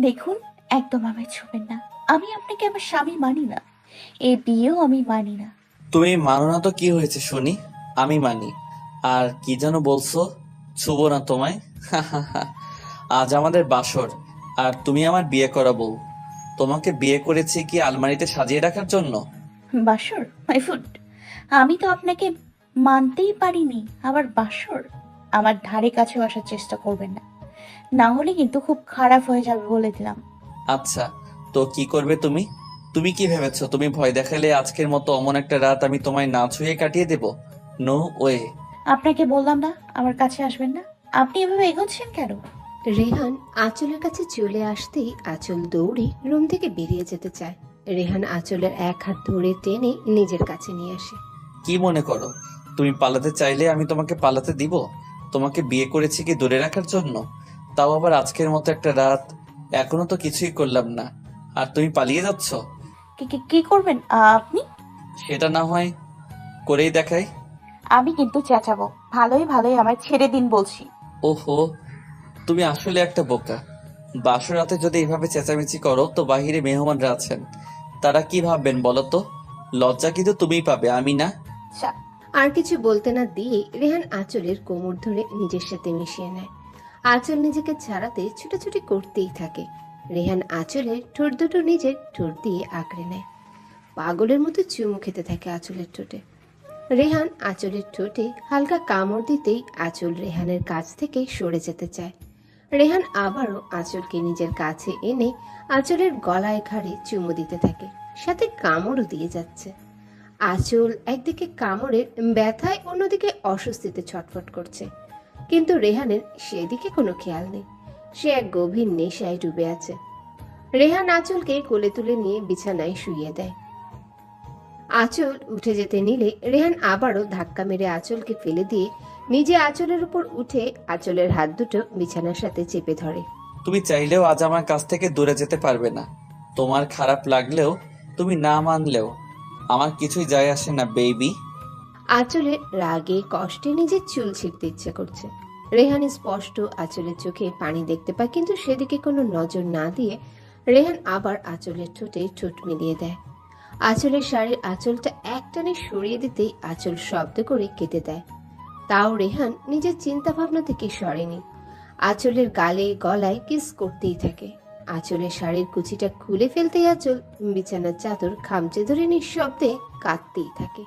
দেখুন, একদম আমায় ছুবেন না। আমি আপনাকে আমার স্বামী মানি না। এই বিয়েও আমি মানি না। তুমি মানো না তো কি হয়েছে শুনি? আমি মানি। আর কি যেন বলছো? ছুবো না তোমায়? আজ আমাদের বাসর, আর তুমি আমার বিয়ে করা বউ। তোমাকে বিয়ে করেছি কি আলমারিতে সাজিয়ে রাখার জন্য? বাসর? My food! আমি তো আপনাকে মানতেই পারিনি, আবার বাসর? আমার ধারে কাছেও আসার চেষ্টা করবেন না, না হলে কিন্তু খুব খারাপ হয়ে যাবে বলে দিলাম। আচ্ছা, তো কি করবে তুমি? তুমি কি ভেবেছো তুমি ভয় দেখালে আজকের মতো অমন একটা রাত আমি তোমায় না ছুঁয়ে কাটিয়ে দেব? No way. আপনাকে বললাম না আমার কাছে আসবেন না। আপনি এভাবে এগোচ্ছেন কেন? রেহান আঁচলের কাছে চলে আসতেই আঁচল দৌড়ে রুম থেকে বেরিয়ে যেতে চায়। রেহান আঁচলের এক হাত ধরে টেনে নিজের কাছে নিয়ে আসে। কি মনে করো তুমি পালাতে চাইলে আমি তোমাকে পালাতে দিব? তোমাকে বিয়ে করেছি কি দূরে রাখার জন্য? তাও আবার আজকের মতো একটা রাত। এখনো তো কিছুই করলাম না, আর তুমি পালিয়ে যাচ্ছ? কি কি কি করবেন আপনি? সেটা না হয় করেই দেখাই। আমি কিন্তু চেঁচাবো। ভালোই ভালোই আমায় ছেড়ে দিন বলছি। ওহো, তুমি আসলে একটা বোকা। বাসর রাতে যদি এভাবে চেঁচামেচি করো তো বাহিরে মেহমানরা আছেন, তারা কি ভাববেন বলো তো? লজ্জা কিন্তু তুমিই পাবে, আমি না। আচ্ছা। আর কিছু বলতে না দিয়ে রেহান আঁচলের কোমর ধরে নিজের সাথে মিশিয়ে নেয়। আঁচল নিজেকে ছাড়াতে ছুটাছুটি করতেই থাকে। রেহান আঁচলের ঠোঁট দুটো নিজের ঠোঁট দিয়ে আঁকড়ে নেয়। পাগলের মতো চুমু খেতে থাকে আঁচলের ঠোঁটে। রেহান আঁচলের ঠোঁটে হালকা কামড় দিতেই আঁচল রেহানের কাছ থেকে সরে যেতে চায়। রেহান আবারও আঁচলকে নিজের কাছে এনে আঁচলের গলায় ঘাড়ে চুমু দিতে থাকে, সাথে কামড়ও দিয়ে যাচ্ছে। আঁচল একদিকে কামড়ের ব্যথায়, অন্যদিকে অস্বস্তিতে ছটফট করছে, কিন্তু রেহানের সেদিকে কোনো খেয়াল নেই। সে এক গভীর নেশায় ডুবে আছে। রেহান আঁচলকে কোলে তুলে নিয়ে বিছানায় শুইয়ে দেয়। আঁচল উঠে যেতে নিলে রেহান আবারও ধাক্কা মেরে আঁচলকে ফেলে দিয়ে নিজে আঁচলের উপর উঠে আঁচলের হাত দুটো বিছানার সাথে চেপে ধরে। তুমি চাইলেও আজ আমার কাছ থেকে দূরে যেতে পারবে না। তোমার খারাপ লাগলেও, তুমি না মানলেও আমার কিছুই যায় আসে না বেবি। আঁচলের রাগে কষ্টে নিজের চুল ছিঁড়তে ইচ্ছে করছে। রেহান স্পষ্ট আঁচলের চোখে পানি দেখতে পায়, কিন্তু সেদিকে কোনো নজর না দিয়ে রেহান আবার আঁচলের ঠোঁটে ঠোঁট মিলিয়ে দেয়। আঁচলের শাড়ির আঁচলটা একটানে সরিয়ে দিতেই আঁচল শব্দ করে কেটে দেয়। তাও রেহান নিজের চিন্তা ভাবনা থেকে সরেনি। আঁচলের গালে গলায় কিস করতেই থাকে। আঁচলের শাড়ির কুচিটা খুলে ফেলতেই আঁচল বিছানার চাদর খামচে ধরে নিঃশব্দে কাঁদতেই থাকে।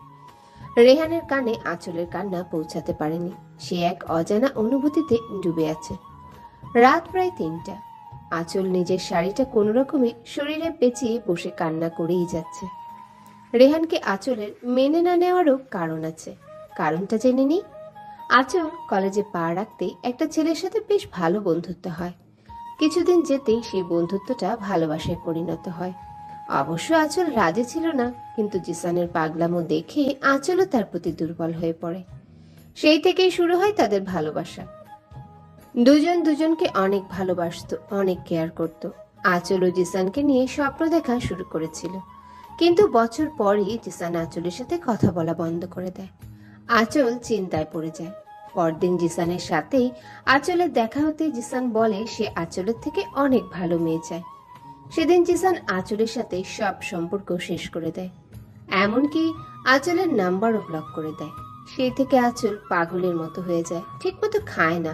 রেহানের কানে আঁচলের কান্না পৌঁছাতে পারেনি। সে এক অজানা অনুভূতিতে ডুবে আছে। রাত প্রায় ৩টা। আঁচল নিজের শাড়িটা কোনো রকমে শরীরে পেঁচিয়ে বসে কান্না করেই যাচ্ছে। রেহানকে আঁচলের মেনে না নেওয়ারও কারণ আছে। কারণটা জেনে নিই। আঁচল কলেজে পা রাখতে একটা ছেলের সাথে বেশ ভালো বন্ধুত্ব হয়। কিছুদিন যেতেই সেই বন্ধুত্বটা ভালোবাসায় পরিণত হয়। অবশ্য আঁচল রাজি ছিল না, কিন্তু জিসানের পাগলামো দেখে আঁচলও তার প্রতি দুর্বল হয়ে পড়ে। সেই থেকেই শুরু হয় তাদের ভালোবাসা। দুজন দুজনকে অনেক ভালোবাসতো, অনেক কেয়ার করত। আঁচল ও জিসানকে নিয়ে স্বপ্ন দেখা শুরু করেছিল, কিন্তু বছর পরই জিসান আঁচলের সাথে কথা বলা বন্ধ করে দেয়। আঁচল চিন্তায় পড়ে যায়। পরদিন জিসানের সাথেই আঁচলের দেখা হতে জিসান বলে সে আঁচলের থেকে অনেক ভালো মেয়ে চায়। সেদিন জিসান আঁচলের সাথে সব সম্পর্ক শেষ করে দেয়, এমনকি আঁচলের নাম্বারও ব্লক করে দেয়। সেই থেকে আঁচল পাগলের মতো হয়ে যায়, ঠিকমতো খায় না,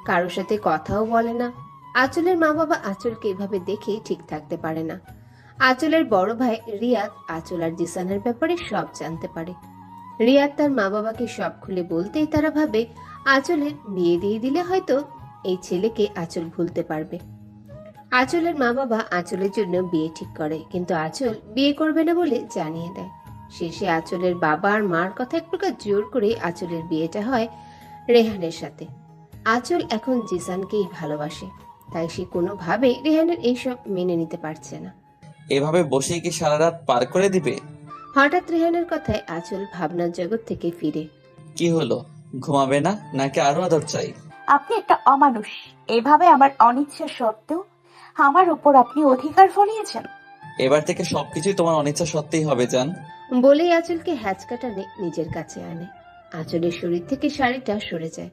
কারোর সাথে কথাও বলে না। আঁচলের মা বাবা আঁচলকে এভাবে দেখে ঠিক থাকতে পারে না। আঁচলের বড় ভাই রিয়াদ আঁচল আর জিসানের ব্যাপারে সব জানতে পারে। রিয়াদ তার মা বাবাকে সব খুলে বলতেই তারা ভাবে আঁচলের বিয়ে দিয়ে দিলে হয়তো এই ছেলেকে আঁচল ভুলতে পারবে। আঁচলের মা বাবা আঁচলের জন্য বিয়ে ঠিক করে, কিন্তু আঁচল বিয়ে করবে না বলে জানিয়ে দেয়। শেষে আঁচলের বাবা আর মার কথা এক প্রকার জোর করে আঁচলের বিয়েটা হয় রেহানের সাথে। আঁচল এখন জিসানকেই ভালোবাসে, তাই সে কোনোভাবে রেহানের এইসব মেনে নিতে পারছে না। এভাবে বসেই কি সারা রাত পার করে দিবে? হঠাৎ রেহানের কথায় আঁচল ভাবনার জগৎ থেকে ফিরে। কি হলো, ঘুমাবে না নাকি আরো আদর চাই? আপনি একটা অমানুষ। এভাবে আমার অনিচ্ছা সত্ত্বেও আমার উপর আপনি অধিকার ফলিয়েছেন। এবার থেকে সবকিছুই তোমার অনিচ্ছা সত্যিই হবে জান। বলেই আঁচলকে হ্যাচকা টানে নিজের কাছে আনে। আঁচলের শরীর থেকে শাড়িটা সরে যায়।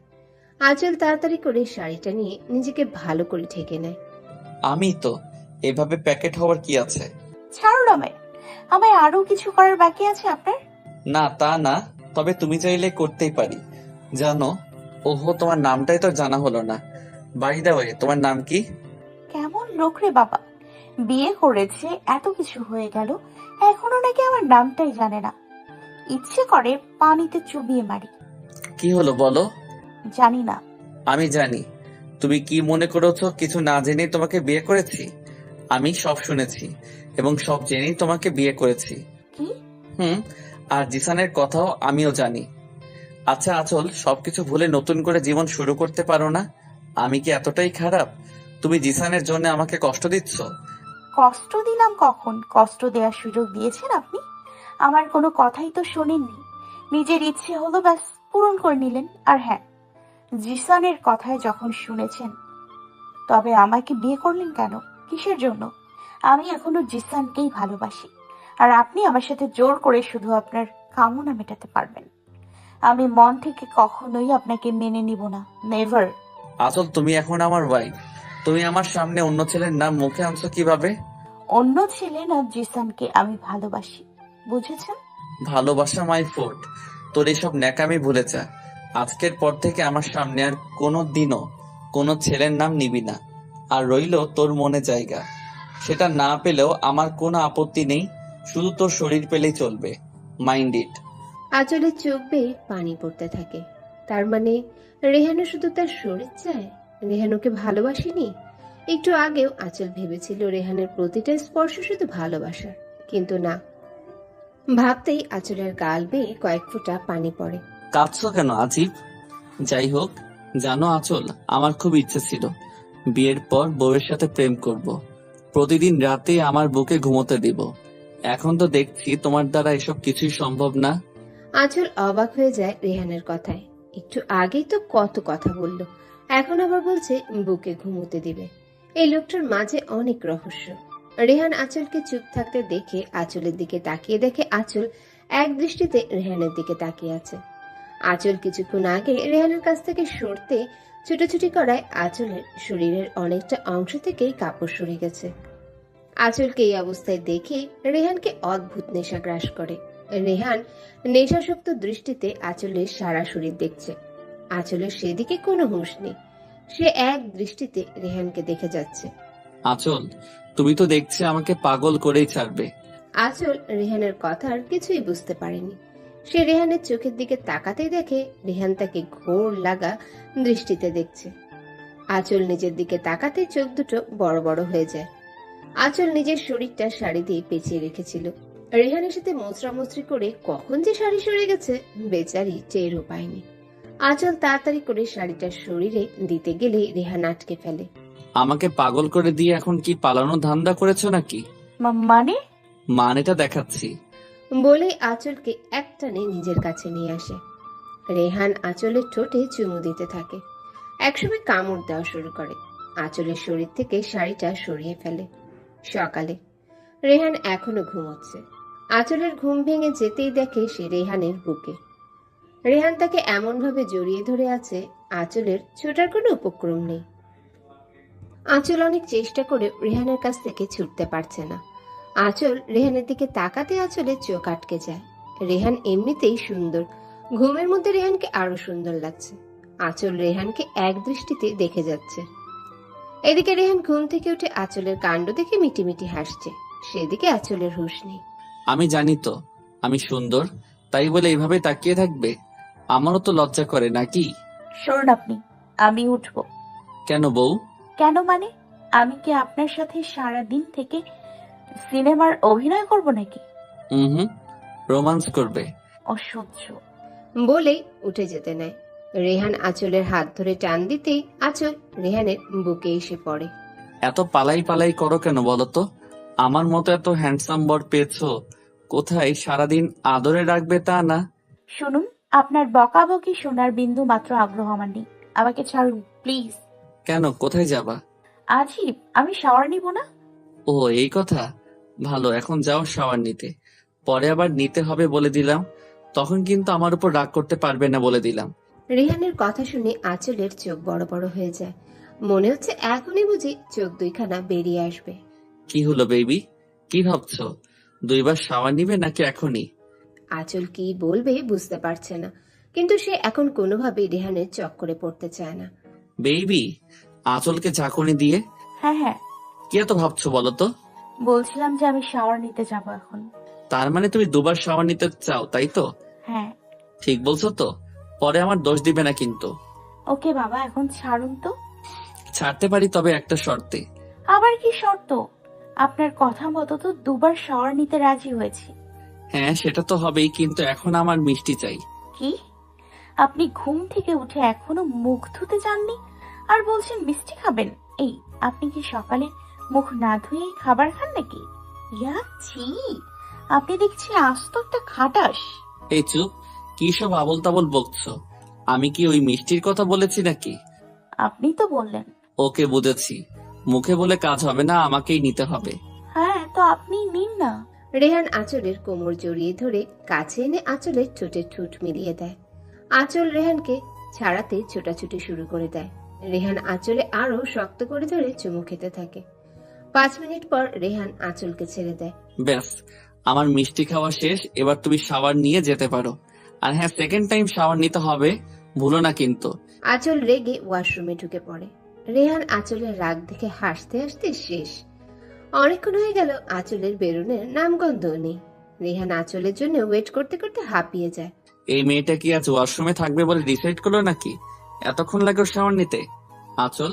আঁচল তাড়াতাড়ি করে শাড়িটা নিয়ে নিজেকে ভালো করে ঢেকে নেয়। আমি তো এভাবে প্যাকেট হওয়ার কি আছে? ছাড়ুন আমায়। আমায় আরো কিছু করার বাকি আছে আপনার। না তা না, তবে তুমি চাইলে করতেই পারি। জানো, ওহো তোমার নামটাই তো জানা হলো না। বাই দা ওয়ে, তোমার নাম কি? কেমন লোক রে বাবা, বিয়ে করেছে, এত কিছু হয়ে গেল, এখনো নাকি আমার নামটাই জানে না। ইচ্ছে করে পানিতে চুবিয়ে মারি। কি হলো বলো? জানি না। আমি জানি। তুমি কি মনে করেছো কিছু না জেনেই তোমাকে বিয়ে করেছি? আমি সব শুনেছি এবং সব জেনেই তোমাকে বিয়ে করেছি। কি? হুম। আর জিসানের কথাও আমিও জানি। আচ্ছা আচল, সবকিছু ভুলে নতুন করে জীবন শুরু করতে পারো না? আমি কি এতটাই খারাপ? তুমি জিসানের জন্য আমাকে কষ্ট দিচ্ছ? কষ্ট দিলাম কখন? কষ্ট দেওয়ার সুযোগ দিয়েছেন আপনি? আমার কোনো কথাই তো শোনেননি। নিজের ইচ্ছে হলো, ব্যাস পূরণ করে নিলেন। আর হ্যাঁ, জিসানের কথায় যখন শুনেছেন, তবে আমাকে বিয়ে করলেন কেন? কিসের জন্য? আমি এখনো জিসানকেই ভালোবাসি, আর আপনি আমার সাথে জোর করে শুধু আপনার কামনা মেটাতে পারবেন। আমি মন থেকে কখনোই আপনাকে মেনে নিব না, নেভার। আচল, তুমি এখন আমার ওয়াইফ। তুমি আমার সামনে অন্য ছেলের নাম মুখে আনছো কিভাবে? অন্য ছেলে না, জিসানকে আমি ভালোবাসি, বুঝেছেন? ভালোবাসা মাই ফুড। তোর এসব ন্যাকামি ভুলে যা। আজকের পর থেকে আমার সামনে আর কোনো দিনও কোনো ছেলের নাম নিবি না। আর রইলো তোর মনে জায়গা, সেটা না পেলেও আমার কোনো আপত্তি নেই। শুধু তোর শরীর পেলেই চলবে। Mind it. আঁচলের চোখ বেয়ে পানি পড়তে থাকে। তার মানে রেহানও শুধু তার শরীর চায়? রেহান ওকে ভালোবাসেনি? একটু আগেও আঁচল ভেবেছিল রেহানের প্রতিটা স্পর্শ শুধু ভালোবাসার, কিন্তু না। ভাবতেই আঁচলের গাল বেয়ে কয়েক ফোঁটা পানি পড়ে। কাঁদছো কেন আজিব? যাই হোক, জানো আচল, আমার খুব ইচ্ছে ছিল বিয়ের পর বউয়ের সাথে প্রেম করব, প্রতিদিন রাতে আমার বুকে ঘুমোতে দিব। এখন তো দেখছি তোমার দ্বারা এসব কিছুই সম্ভব না। আঁচল অবাক হয়ে যায় রেহানের কথায়। একটু আগেই তো কত কথা বলল, এখন আবার বলছে বুকে ঘুমোতে দিবে। এই লোকটার মাঝে অনেক রহস্য। রেহান আঁচলকে চুপ থাকতে দেখে আঁচলের দিকে তাকিয়ে দেখে আঁচল এক দৃষ্টিতে রেহানের দিকে তাকিয়ে আছে। আঁচল কিছুক্ষণ আগে রেহানের কাছ থেকে সরতে ছুটোছুটি করায় আঁচলের শরীরের অনেকটা অংশ থেকেই কাপড় সরে গেছে। আঁচলকে এই অবস্থায় দেখে রেহানকে অদ্ভুত নেশা গ্রাস করে। রেহান নেশাসক্ত দৃষ্টিতে আঁচলের সারা শরীর দেখছে। আঁচলের সেদিকে কোনো হুঁশ নেই। সে এক দৃষ্টিতে রেহানকে দেখে যাচ্ছে। আচল, তুমি তো দেখছি আমাকে পাগল করেই ছাড়বে। আঁচল রেহানের কথার কিছুই বুঝতে পারেনি। সে রেহানের চোখের দিকে তাকাতেই দেখে রেহান তাকে ঘোর লাগা দৃষ্টিতে দেখছে। আঁচল নিজের দিকে তাকাতেই চোখ দুটো বড় বড় হয়ে যায়। আঁচল নিজের শরীরটা শাড়ি দিয়ে পেঁচিয়ে রেখেছিল। রেহানের সাথে মোচড়ামুচড়ি করে কখন যে শাড়ি সরে গেছে বেচারি টেরও পায়নি। আঁচল তাড়াতাড়ি করে শাড়িটা শরীরে দিতে গেলেই রেহান আটকে ফেলে। আমাকে পাগল করে দিয়ে এখন কি পালানো ধান্দা করেছো নাকি? মানে? মানেটা দেখাচ্ছি। বলেই আঁচলকে একটানে নিজের কাছে নিয়ে আসে। রেহান আঁচলের ঠোঁটে চুমু দিতে থাকে। একসময় কামড় দেওয়া শুরু করে। আঁচলের শরীর থেকে শাড়িটা সরিয়ে ফেলে। সকালে রেহান এখনো ঘুমোচ্ছে। আঁচলের ঘুম ভেঙে যেতেই দেখে সে রেহানের বুকে। রেহান তাকে এমন ভাবে জড়িয়ে ধরে আছে, আঁচলের ছোটার কোনো উপক্রম নেই। আঁচল অনেক চেষ্টা করে রেহানের কাছ থেকে ছুটতে পারছে না। আঁচল রেহানের দিকে তাকাতে আঁচলের চোখ আটকে যায়। রেহান এমনিতেই সুন্দর, ঘুমের মধ্যে রেহানকে আরো সুন্দর লাগছে। আঁচল রেহানকে এক দৃষ্টিতে দেখে যাচ্ছে। এদিকে রেহান ঘুম থেকে উঠে আঁচলের কাণ্ড দেখে মিটিমিটি হাসছে। সেদিকে আঁচলের হুঁশ নেই। আমি জানি তো আমি সুন্দর, তাই বলে এইভাবে তাকিয়ে থাকবে? আমারও তো লজ্জা করে নাকি? সরুন আপনি, আমি উঠবো। কেন বউ? কেন মানে? আমি কি আপনার সাথে সারা দিন থেকে সিনেমার অভিনয় করব নাকি? হুম, রোমান্স করবে। অসহ্য। বলেই উঠে যেতে নেয়। রেহান আঁচলের হাত ধরে টান দিতেই আঁচল রেহানের বুকে এসে পড়ে। এত পালাই পালাই করো কেন বলো তো? আমার মতো এত হ্যান্ডসাম বর পেয়েছো, কোথায় সারাদিন আদরে রাখবে তা না। শুনুন, আপনার বকাবকি শোনার বিন্দু মাত্র আগ্রহ আমার নেই। আমাকে ছাড়ুন প্লিজ। কেন, কোথায় যাবা? আজিব, আমি শাওয়ার নিব না? ও এই কথা। ভালো, এখন যাও শাওয়ার নিতে। পরে আবার নিতে হবে বলে দিলাম, তখন কিন্তু আমার উপর রাগ করতে পারবে না বলে দিলাম। রেহানের কথা শুনে আঁচলের চোখ বড় বড় হয়ে যায়। মনে হচ্ছে এখনই বুঝি চোখ দুইখানা বেরিয়ে আসবে। কি হলো বেবি? কি ভাবছো? 2বার শাওয়ার নিবে নাকি এখনই? আঁচল কি বলবে বুঝতে পারছে না, কিন্তু সে এখন কোনোভাবেই রেহানের চক্করে পড়তে চায় না। বেবি, আঁচলকে ঝাঁকুনি দিয়ে হ্যাঁ হ্যাঁ, কি এত ভাবছো বলো তো? বলছিলাম যে আমি শাওয়ার নিতে যাব এখন। তার মানে তুমি 2বার শাওয়ার নিতে চাও, তাই তো? হ্যাঁ। ঠিক বলছো তো? পরে আমার দোষ দিবে না কিন্তু। ওকে বাবা, এখন ছাড়ুন তো। ছাড়তে পারি, তবে একটা শর্তে। আবার কি শর্ত? আপনার কথা মতো তো 2বার শাওয়ার নিতে রাজি হয়েছি। হ্যাঁ, সেটা তো হবেই, কিন্তু এখন আমার মিষ্টি চাই। কি? আপনি ঘুম থেকে উঠে এখনো মুখ ধুতে যাননি আর বলছেন মিষ্টি খাবেন? এই, আপনি কি সকালে মুখ না ধুয়েই খাবার খান নাকি? ইয়া, ছি! আপনি দেখছি আস্ত একটা খাটাস। এই চুপ! কি সব আবোল তাবোল বকছো? আমি কি ওই মিষ্টির কথা বলেছি নাকি? আপনি তো বললেন। ওকে, বুঝেছি। মুখে বলে কাজ হবে না, আমাকেই নিতে হবে। হ্যাঁ, তো আপনি নিন না। রেহান আঁচলের কোমর জড়িয়ে ধরে কাছে এনে আঁচলের ঠোঁটে ঠোঁট মিলিয়ে দেয়। আঁচল রেহানকে ছাড়াতে ছোটাছুটি শুরু করে দেয়। রেহান আঁচলে আরো শক্ত করে ধরে চুমু খেতে থাকে। 5 মিনিট পর রেহান আঁচলকে ছেড়ে দেয়। ব্যাস, আমার মিষ্টি খাওয়া শেষ। এবার তুমি শাওয়ার নিয়ে যেতে পারো। আর হ্যাঁ, সেকেন্ড টাইম শাওয়ার নিতে হবে, ভুলো না কিন্তু। আঁচল রেগে ওয়াশরুমে ঢুকে পড়ে। রেহান আঁচলের রাগ দেখে হাসতে হাসতে শেষ। অনেকক্ষণ হয়ে গেল আঁচলের বেরোনের নামগন্ধ নেই। রেহান আঁচলের জন্য ওয়েট করতে করতে হাঁপিয়ে যায়। এই মেয়েটা কি আজ ওয়াশরুমে থাকবে বলে ডিসাইড করলো নাকি? এতক্ষণ লাগে ওর শাওয়ার নিতে। আঁচল,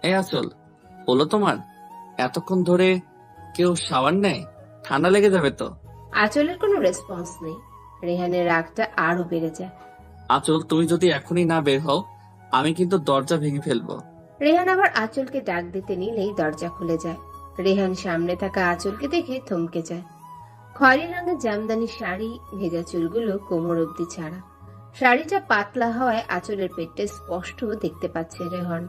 এই আঁচল, হলো তোমার? এতক্ষণ ধরে কেউ শাওয়ার নেয়? ঠান্ডা লেগে যাবে তো। আঁচলের কোনো রেসপন্স নেই। রেহানের রাগটা আরো বেড়ে যায়। আঁচল, তুমি যদি এখনই না বের হও, আমি কিন্তু দরজা ভেঙে ফেলবো। রেহান আবার আঁচলকে ডাক দিতে নিলেই দরজা খুলে যায়। রেহান সামনে থাকা আঁচলকে দেখে থমকে যায়। খয়েরি রঙের জামদানি শাড়ি, ভেজা চুলগুলো কোমর অবধি ছাড়া। শাড়িটা পাতলা হওয়ায় আঁচলের পেটটা স্পষ্ট দেখতে পাচ্ছে রেহান।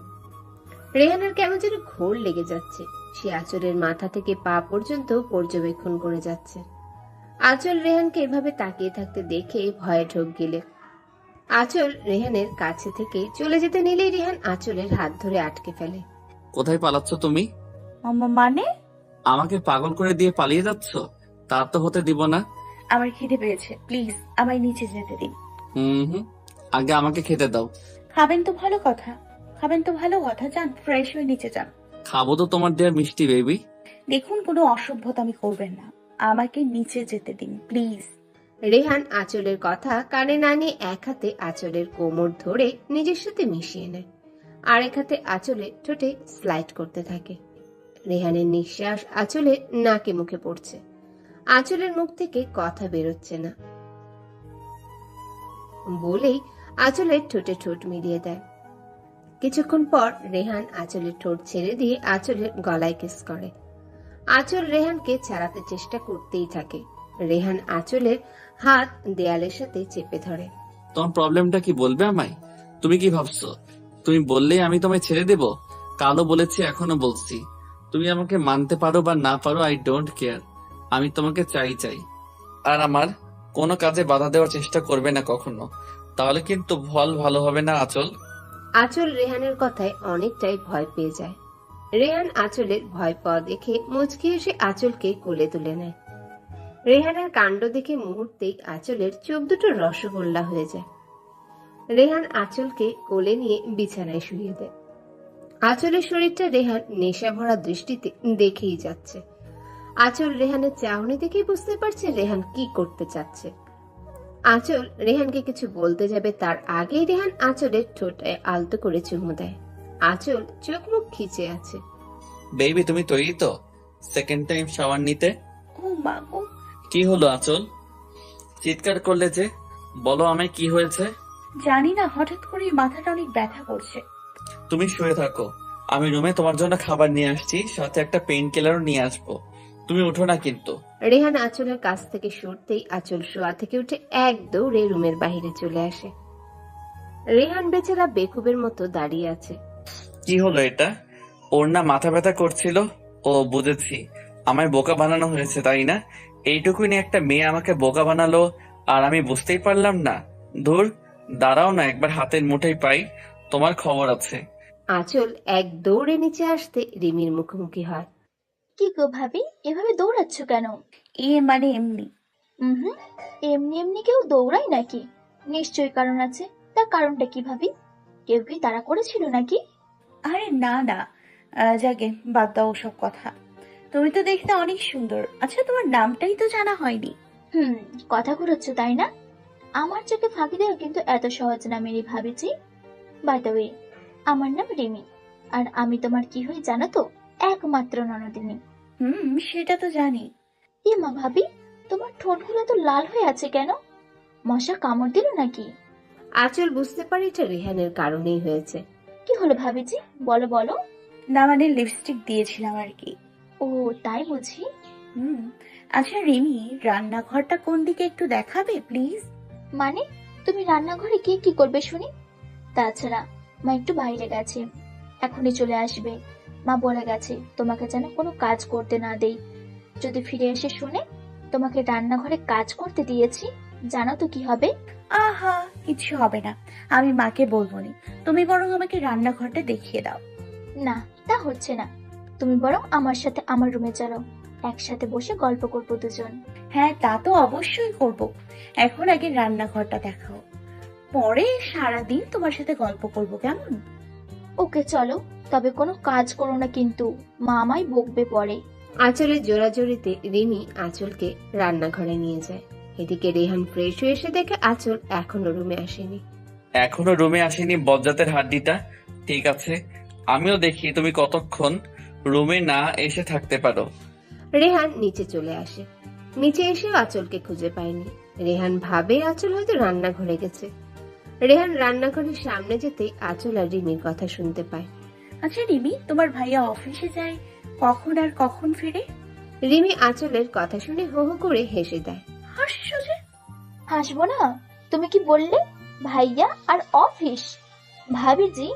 রেহানের কেমন যেন ঘোর লেগে যাচ্ছে। সে আঁচলের মাথা থেকে পা পর্যন্ত পর্যবেক্ষণ করে যাচ্ছে। আঁচল রেহানকে এভাবে তাকিয়ে থাকতে দেখে ভয়ে ঢোক গিলে। আঁচল রেহানের কাছে থেকে চলে যেতে নিলেই রেহান আঁচলের হাত ধরে আটকে ফেলে। কোথায় পালাচ্ছ তুমি? মানে? আমাকে পাগল করে দিয়ে পালিয়ে যাচ্ছ? তা তো হতে দিব না। আমার খিদে পেয়েছে, প্লিজ আমায় নিচে যেতে দিন। হুম, আগে আমাকে খেতে দাও। খাবেন তো ভালো কথা, খাবেন তো ভালো কথা, যান ফ্রেশ হয়ে নিচে যান। খাবো তো তোমার দেয়া মিষ্টি বেবি। দেখুন, কোনো অসভ্যতামি করবেন না, আমাকে নিচে যেতে দিন প্লিজ। রেহান আঁচলের কথা কানে না নিয়ে এক হাতে আঁচলের কোমর ধরে নিজের সাথে মিশিয়ে নেয়, আরেক হাতে আঁচলে ঠোঁটে স্লাইড করতে থাকে। রেহানের নিঃশ্বাস আঁচলের নাকে মুখে পড়ছে। আঁচলের মুখ থেকে কথা বেরোচ্ছে না বলেই আঁচলের ঠোঁটে ঠোঁট মিলিয়ে দেয়। কিছুক্ষণ পর রেহান আঁচলের ঠোঁট ছেড়ে দিয়ে আঁচলের গলায় কিস করে। আঁচল রেহানকে ছাড়াতে চেষ্টা করতেই থাকে। রেহান আঁচলের হাত দেয়ালের সাথে চেপে ধরে। তোমার প্রবলেমটা কি বলবে আমায়? তুমি কি ভাবছো তুমি বললেই আমি তোমায় ছেড়ে দেব? কালও বলেছি, এখনো বলছি, তুমি আমাকে মানতে পারো বা না পারো, আই ডোন্ট কেয়ার। আমি তোমাকে চাই চাই। আর আমার কোনো কাজে বাধা দেওয়ার চেষ্টা করবে না কখনো, তাহলে কিন্তু ফল ভালো হবে না আঁচল। আঁচল রেহানের কথায় অনেকটাই ভয় পেয়ে যায়। রেহান আঁচলের ভয় পাওয়া দেখে মুচকি এসে আঁচলকে কোলে তুলে নেয়। রেহানের কাণ্ড দেখে মুহূর্তেই আঁচলের চোখ দুটো রসগোল্লা হয়ে যায়। রেহান আঁচলকে কোলে নিয়ে বিছানায় শুইয়ে দেয়। আঁচলের শরীরটা রেহান নেশা ভরা দৃষ্টিতে দেখেই যাচ্ছে। আঁচল রেহানের চাহনি দেখেই বুঝতে পারছে রেহান কি করতে চাচ্ছে। আঁচল রেহানকে কিছু বলতে যাবে তার আগেই রেহান আঁচলের ঠোঁটে আলতো করে চুমু দেয়। আঁচল চোখ মুখ খিচে আছে। বেবি, তুমি তৈরি তো সেকেন্ড টাইম শাওয়ার নিতে? ও মা গো! কি হলো আঁচল? চিৎকার করলে যে, বলো আমায় কি হয়েছে? জানি না, হঠাৎ করে মাথাটা অনেক ব্যথা করছে। তুমি শুয়ে থাকো, আমি রুমে তোমার জন্য খাবার নিয়ে আসছি, সাথে একটা পেইন কিলারও নিয়ে আসবো। তুমি উঠো না কিন্তু। রেহান আঁচলের কাছ থেকে সরতেই আঁচল শোয়া থেকে উঠে এক দৌড়ে রুমের বাইরে চলে আসে। রেহান বেচারা বেকুবের মতো দাঁড়িয়ে আছে। কি হলো এটা? ওর না মাথা ব্যথা করছিল? ও, বুঝেছি, আমায় বোকা বানানো হয়েছে, তাই না? এইটুকুই নিয়ে একটা মেয়ে আমাকে বোকা বানালো আর আমি বুঝতেই পারলাম না। ধুর, দাঁড়াও না, একবার হাতের মুঠোয় পাই, তোমার খবর আছে। আঁচল এক দৌড়ে নিচে আসতে রিমির মুখোমুখি হয়। কি গো ভাবি, এভাবে দৌড়াচ্ছ কেন? মানে এমনি। হুম, এমনি এমনি কেউ দৌড়ায় নাকি? নিশ্চয়ই কারণ আছে। তা কারণটা কি ভাবি? কেউ কি তাড়া করেছিল নাকি? আরে না না, যাকে বাদ দাও ওসব কথা। তুমি তো দেখতে অনেক সুন্দর। আচ্ছা, তোমার নামটাই তো জানা হয়নি। হুম, কথা ঘুরাচ্ছ তাই না? আমার চোখে ফাঁকি দেওয়া কিন্তু এত সহজ না মেরি ভাবিজি। বাই দ্য ওয়ে, আমার নাম রিমি। আর আমি তোমার কি হই জানো তো? একমাত্র ননদিনী। সেটা তো জানি। এ মা ভাবি, তোমার ঠোঁটগুলো তো লাল হয়ে আছে কেন? মশা কামড় দিল নাকি? আঁচল বুঝতে পারে এটা রেহানের কারণেই হয়েছে। কি হলো ভাবিজি, বলো বলো। না মানে লিপস্টিক দিয়েছিলাম আর কি। ও, তাই বুঝি। হুম। আচ্ছা রিমি, রান্নাঘরটা কোন দিকে একটু দেখাবে প্লিজ? মানে, তুমি রান্নাঘরে গিয়ে কি করবে শুনি? তাছাড়া মা একটু বাইরে গেছে, এখনই চলে আসবে। মা বলে গেছে তোমাকে যেন কোনো কাজ করতে না দেই। যদি ফিরে এসে শুনে তোমাকে রান্নাঘরে কাজ করতে দিয়েছি, জানো তো কি হবে? আহা, কিছু হবে না। আমি মাকে বলবো নি। তুমি বরং আমাকে রান্নাঘরটা দেখিয়ে দাও। না, তা হচ্ছে না। তুমি বরং আমার সাথে আমার রুমে চলো, একসাথে বসে গল্প করবো দুজন। হ্যাঁ, তা তো অবশ্যই করব। এখন আগে রান্নাঘরটা দেখাও, পরে সারাদিন তোমার সাথে গল্প করব, কেমন? ওকে চলো, তবে কোনো কাজ করো না কিন্তু, মা আমায় বকবে পরে। আঁচলের জোরাজোরিতে রিমি আঁচলকে রান্নাঘরে নিয়ে যায়। এদিকে রেহান ফ্রেশ হয়ে এসে দেখে আঁচল এখনো রুমে আসেনি। এখনো রুমে আসেনি বজ্জাতের হাড্ডিটা? ঠিক আছে, আমিও দেখি তুমি কতক্ষণ রুমে না এসে থাকতে পারো। রেহান নিচে চলে আসে। নিচে এসেও আঁচলকে খুঁজে পায়নি। রেহান ভাবে আঁচল হয়তো রান্নাঘরে গেছে। রেহান রান্নাঘরের সামনে যেতেই আঁচল আর রিমির কথা শুনতে পায়। আচ্ছা রিমি, তোমার ভাইয়া অফিসে যায় কখন আর কখন ফিরে? রিমি আঁচলের কথা শুনে হো হো করে হেসে দেয়। হাসছো যে? হাসবো না? তুমি কি বললে? ভাইয়া আর অফিস? ভাবিজি,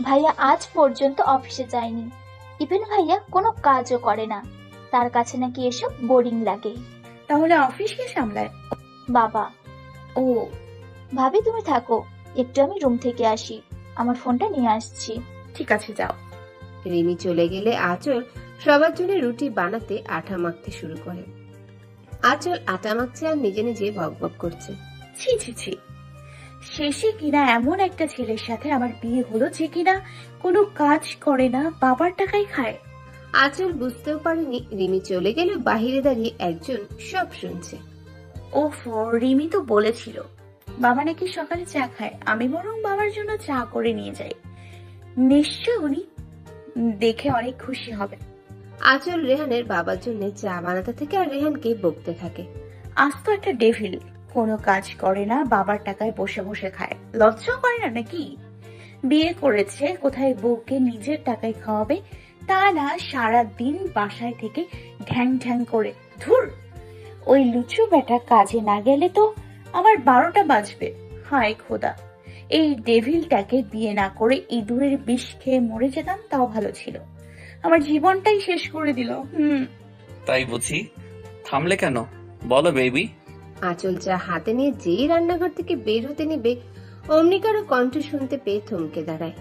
ভাইয়া আজ পর্যন্ত অফিসে যায়নি। ইভেন ভাইয়া কোনো কাজও করে না। তার কাছে নাকি এসব বোরিং লাগে। তাহলে অফিস কে সামলায়? বাবা। ও, ভাবি তুমি থাকো, একটু আমি রুম থেকে আসি, আমার ফোনটা নিয়ে আসছি। ঠিক আছে, যাও। রিমি চলে গেলে আঁচল সবার জন্য রুটি বানাতে আটা মাখতে শুরু করে। আঁচল আটা মাখছে আর নিজে নিজে বকবক করছে। ছি ছি ছি, শেষে কিনা এমন একটা ছেলের সাথে আমার বিয়ে হলো যে কিনা কোনো কাজ করে না, বাবার টাকাই খায়। আঁচল বুঝতেও পারেনি রিমি চলে গেলে বাহিরে দাঁড়িয়ে একজন সব শুনছে। ওফ, রিমি তো বলেছিল বাবা নাকি সকালে চা খায়। আমি বরং বাবার জন্য চা করে নিয়ে যাই, নিশ্চয় উনি দেখে অনেক খুশি হবে। আঁচল রেহানের বাবার জন্য চা বানাতে থাকে আর রেহানকে বকতে থাকে। আজ তো একটা ডেভিল, কোনো কাজ করে না, বাবার টাকায় বসে বসে খায়। লজ্জা করে না নাকি? বিয়ে করেছে কোথায় বউকে নিজের টাকায় খাওয়াবে, তা না সারা দিন বাসায় থেকে ঢ্যাং ঢ্যাং করে। ধুর, ওই লুচু বেটা কাজে না গেলে তো আমার 12টা বাজবে। হায় খোদা, এই ডেভিলটাকে বিয়ে না করে ইঁদুরের বিষ খেয়ে মরে যেতাম তাও ভালো ছিল। আমার জীবনটাই শেষ করে দিল। তাই বুঝি? থামলে কেন, বলো বেবি। আঁচল চা হাতে নিয়ে যেই রান্নাঘর থেকে বের হতে নেবে অমনি কারো কণ্ঠ শুনতে পেয়ে থমকে দাঁড়ায়।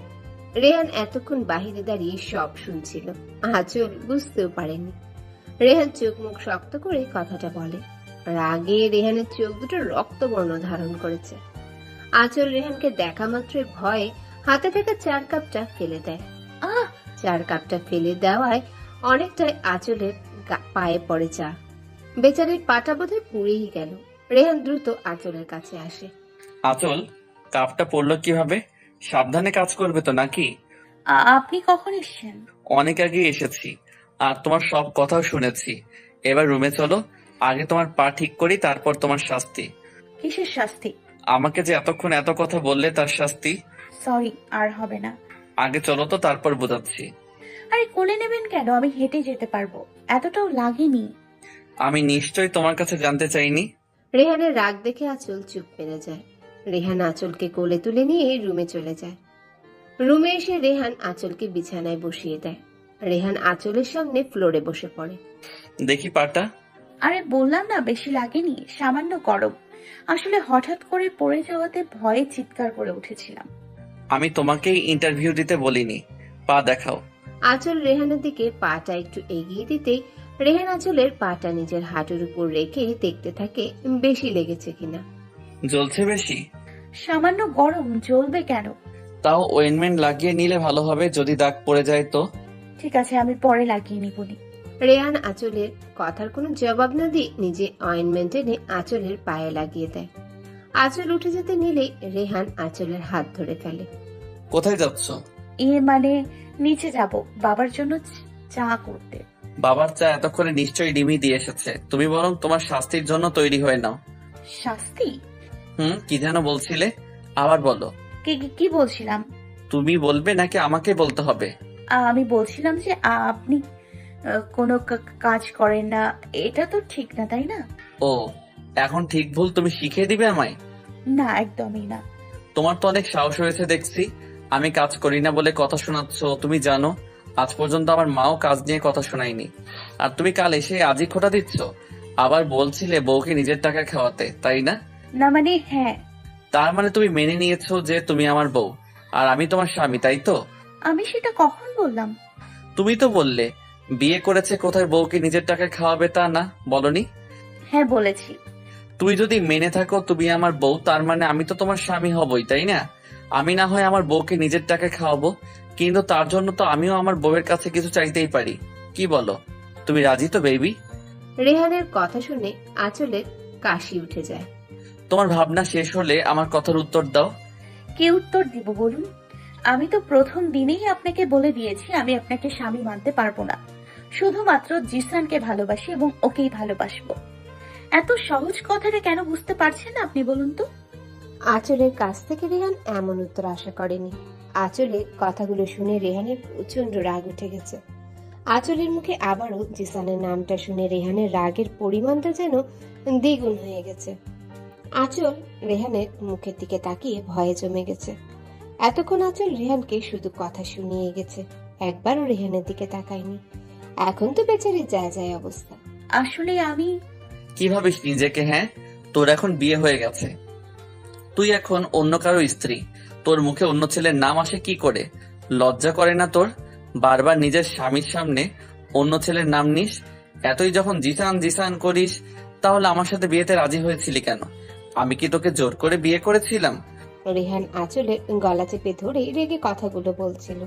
রেহান এতক্ষণ বাহিরে দাঁড়িয়ে সব শুনছিল। আঁচল বুঝতেও পারেনি। রেহান চোখ মুখ শক্ত করে কথাটা বলে। রাগে রেহানের চোখ দুটো রক্তবর্ণ ধারণ করেছে। আঁচল রেহানকে দেখা মাত্রই ভয়ে হাতে থাকা চার কাপটা ফেলে দেয়। আহ, চার কাপটা ফেলে দেওয়ায় অনেকটাই আঁচলের পায়ে পড়ে চা। বেচারির পাটা বোধহয় পুড়েই গেল। রেহান দ্রুত আঁচলের কাছে আসে। আঁচল, কাপটা পড়লো কিভাবে? সাবধানে কাজ করবে তো নাকি? আপনি কখন এসেছেন? অনেক আগে এসেছি, আর তোমার সব কথাও শুনেছি। এবার রুমে চলো, আগে তোমার পা ঠিক করি, তারপর তোমার শাস্তি। কিসের শাস্তি? আমাকে যে এতক্ষণ এত কথা বললে তার শাস্তি। সরি, আর হবে না। আগে চলো তো, তারপর বোঝাচ্ছি। আরে কোলে নেবেন কেন? আমি হেঁটে যেতে পারবো, এতটাও লাগেনি। আমি নিশ্চয়ই তোমার কাছে জানতে চাইনি। রেহানের রাগ দেখে আঁচল চুপ মেরে যায়। রেহান আঁচলকে কোলে তুলে নিয়ে রুমে চলে যায়। রুমে এসে রেহান আঁচলকে বিছানায় বসিয়ে দেয়। রেহান আঁচলের সামনে ফ্লোরে বসে পড়ে। দেখি পাটা। আরে বললাম না বেশি লাগেনি, সামান্য গরম। আসলে হঠাৎ করে পড়ে যাওয়াতে ভয়ে চিৎকার করে উঠেছিলাম। আমি তোমাকেই ইন্টারভিউ দিতে বলিনি, পা দেখাও। আঁচল রেহানের দিকে পাটা একটু এগিয়ে দিতেই রেহান আঁচলের পাটা নিজের হাঁটুর উপর রেখে দেখতে থাকে বেশি লেগেছে কিনা। জ্বলছে বেশি? সামান্য গরম, জ্বলবে কেন? তাও ওয়েনমেন্ট লাগিয়ে নিলে ভালো হবে, যদি দাগ পড়ে যায় তো। ঠিক আছে, আমি পরে লাগিয়ে নিবনি। রেহান আঁচলের কথার কোনো জবাব না দিয়ে নিজে অয়েনমেন্ট এনে আঁচলের পায়ে লাগিয়ে দেয়। আঁচল উঠে যেতে নিলেই রেহান আঁচলের হাত ধরে ফেলে। কোথায় যাচ্ছ? মানে নিচে যাব, বাবার জন্য চা করতে। বাবার চা এতক্ষণে নিশ্চয়ই ডিমি দিয়ে এসেছে, তুমি বরং তোমার শাস্তির জন্য তৈরি হয়ে নাও। শাস্তি? কি যেন বলছিলে, আবার বলো। কি বলছিলাম? তুমি বলবে নাকি আমাকে বলতে হবে? আমি বলছিলাম যে আপনি কোনো কাজ করেন না, এটা তো ঠিক না, তাই না? ও, এখন ঠিক ভুল তুমি শিখিয়ে দিবে আমায়? না, একদমই না। তোমার তো অনেক সাহস হয়েছে দেখছি। আমি কাজ করি না বলে কথা শোনাচ্ছ। তুমি জানো আজ পর্যন্ত আমার মাও কাজ নিয়ে কথা শোনায়নি, আর তুমি কাল এসে আজই খোটা দিচ্ছ। আবার বলছিলে বউকে নিজের টাকা খাওয়াতে, তাই না? না মানে হ্যাঁ। তার মানে তুমি মেনে নিয়েছো যে তুমি আমার বউ আর আমি তোমার স্বামী, তাই তো? আমি সেটা কখন বললাম? তুমি তো বললে বিয়ে করেছে কোথায় বউকে নিজের টাকা খাওয়াবে, তা না বলনি? হ্যাঁ বলেছি। তুই যদি মেনে থাকো তুমি আমার বউ, তার মানে আমি তো তোমার স্বামী হবই, তাই না? আমি না হয় আমার বউকে নিজের টাকায় খাওয়াবো, কিন্তু তার জন্য তো আমিও আমার বউয়ের কাছে কিছু চাইতেই পারি। কি বলো, তুমি রাজি তো বেবি? রেহানের কথা শুনে আঁচলের কাশি উঠে যায়। তোমার ভাবনা শেষ হলে আমার কথার উত্তর দাও। কি উত্তর দিব বলুন? আমি তো প্রথম দিনেই আপনাকে বলে দিয়েছি আমি আপনাকে স্বামী মানতে পারবো না। শুধুমাত্র জিসানকে ভালোবাসি এবং ওকেই ভালোবাসবো। এত সহজ কথাটা কেন বুঝতে পারছেন না আপনি, বলুন তো? আঁচলের কাছ থেকে রেহান এমন উত্তর আশা করেনি। আঁচলের কথাগুলো শুনে রেহানের প্রচন্ড রাগ উঠে গেছে। আঁচলের মুখে আবারও জিসানের নামটা শুনে রেহানের রাগের পরিমাণটা যেন দ্বিগুণ হয়ে গেছে। আঁচল রেহানের মুখের দিকে তাকিয়ে ভয়ে জমে গেছে। এতক্ষণ আঁচল রেহানকে শুধু কথা শুনিয়ে গেছে, একবারও রেহানের দিকে তাকায়নি। এখন তো বেচারি যায় যায় অবস্থা। আসলে আমি কি ভাবিস নিজেকে? হ্যাঁ, তোর এখন বিয়ে হয়ে গেছে, তুই এখন অন্য কারো স্ত্রী। তোর মুখে অন্য ছেলের নাম আসে কি করে? লজ্জা করে না তোর? বারবার নিজের স্বামীর সামনে অন্য ছেলের নাম নিস। এতই যখন জিসান জিসান করিস, তাহলে আমার সাথে বিয়েতে রাজি হয়েছিলি কেন? আমি কি তোকে জোর করে বিয়ে করেছিলাম? রেহান আঁচলের গলা চেপে ধরে রেগে কথাগুলো বলছিল।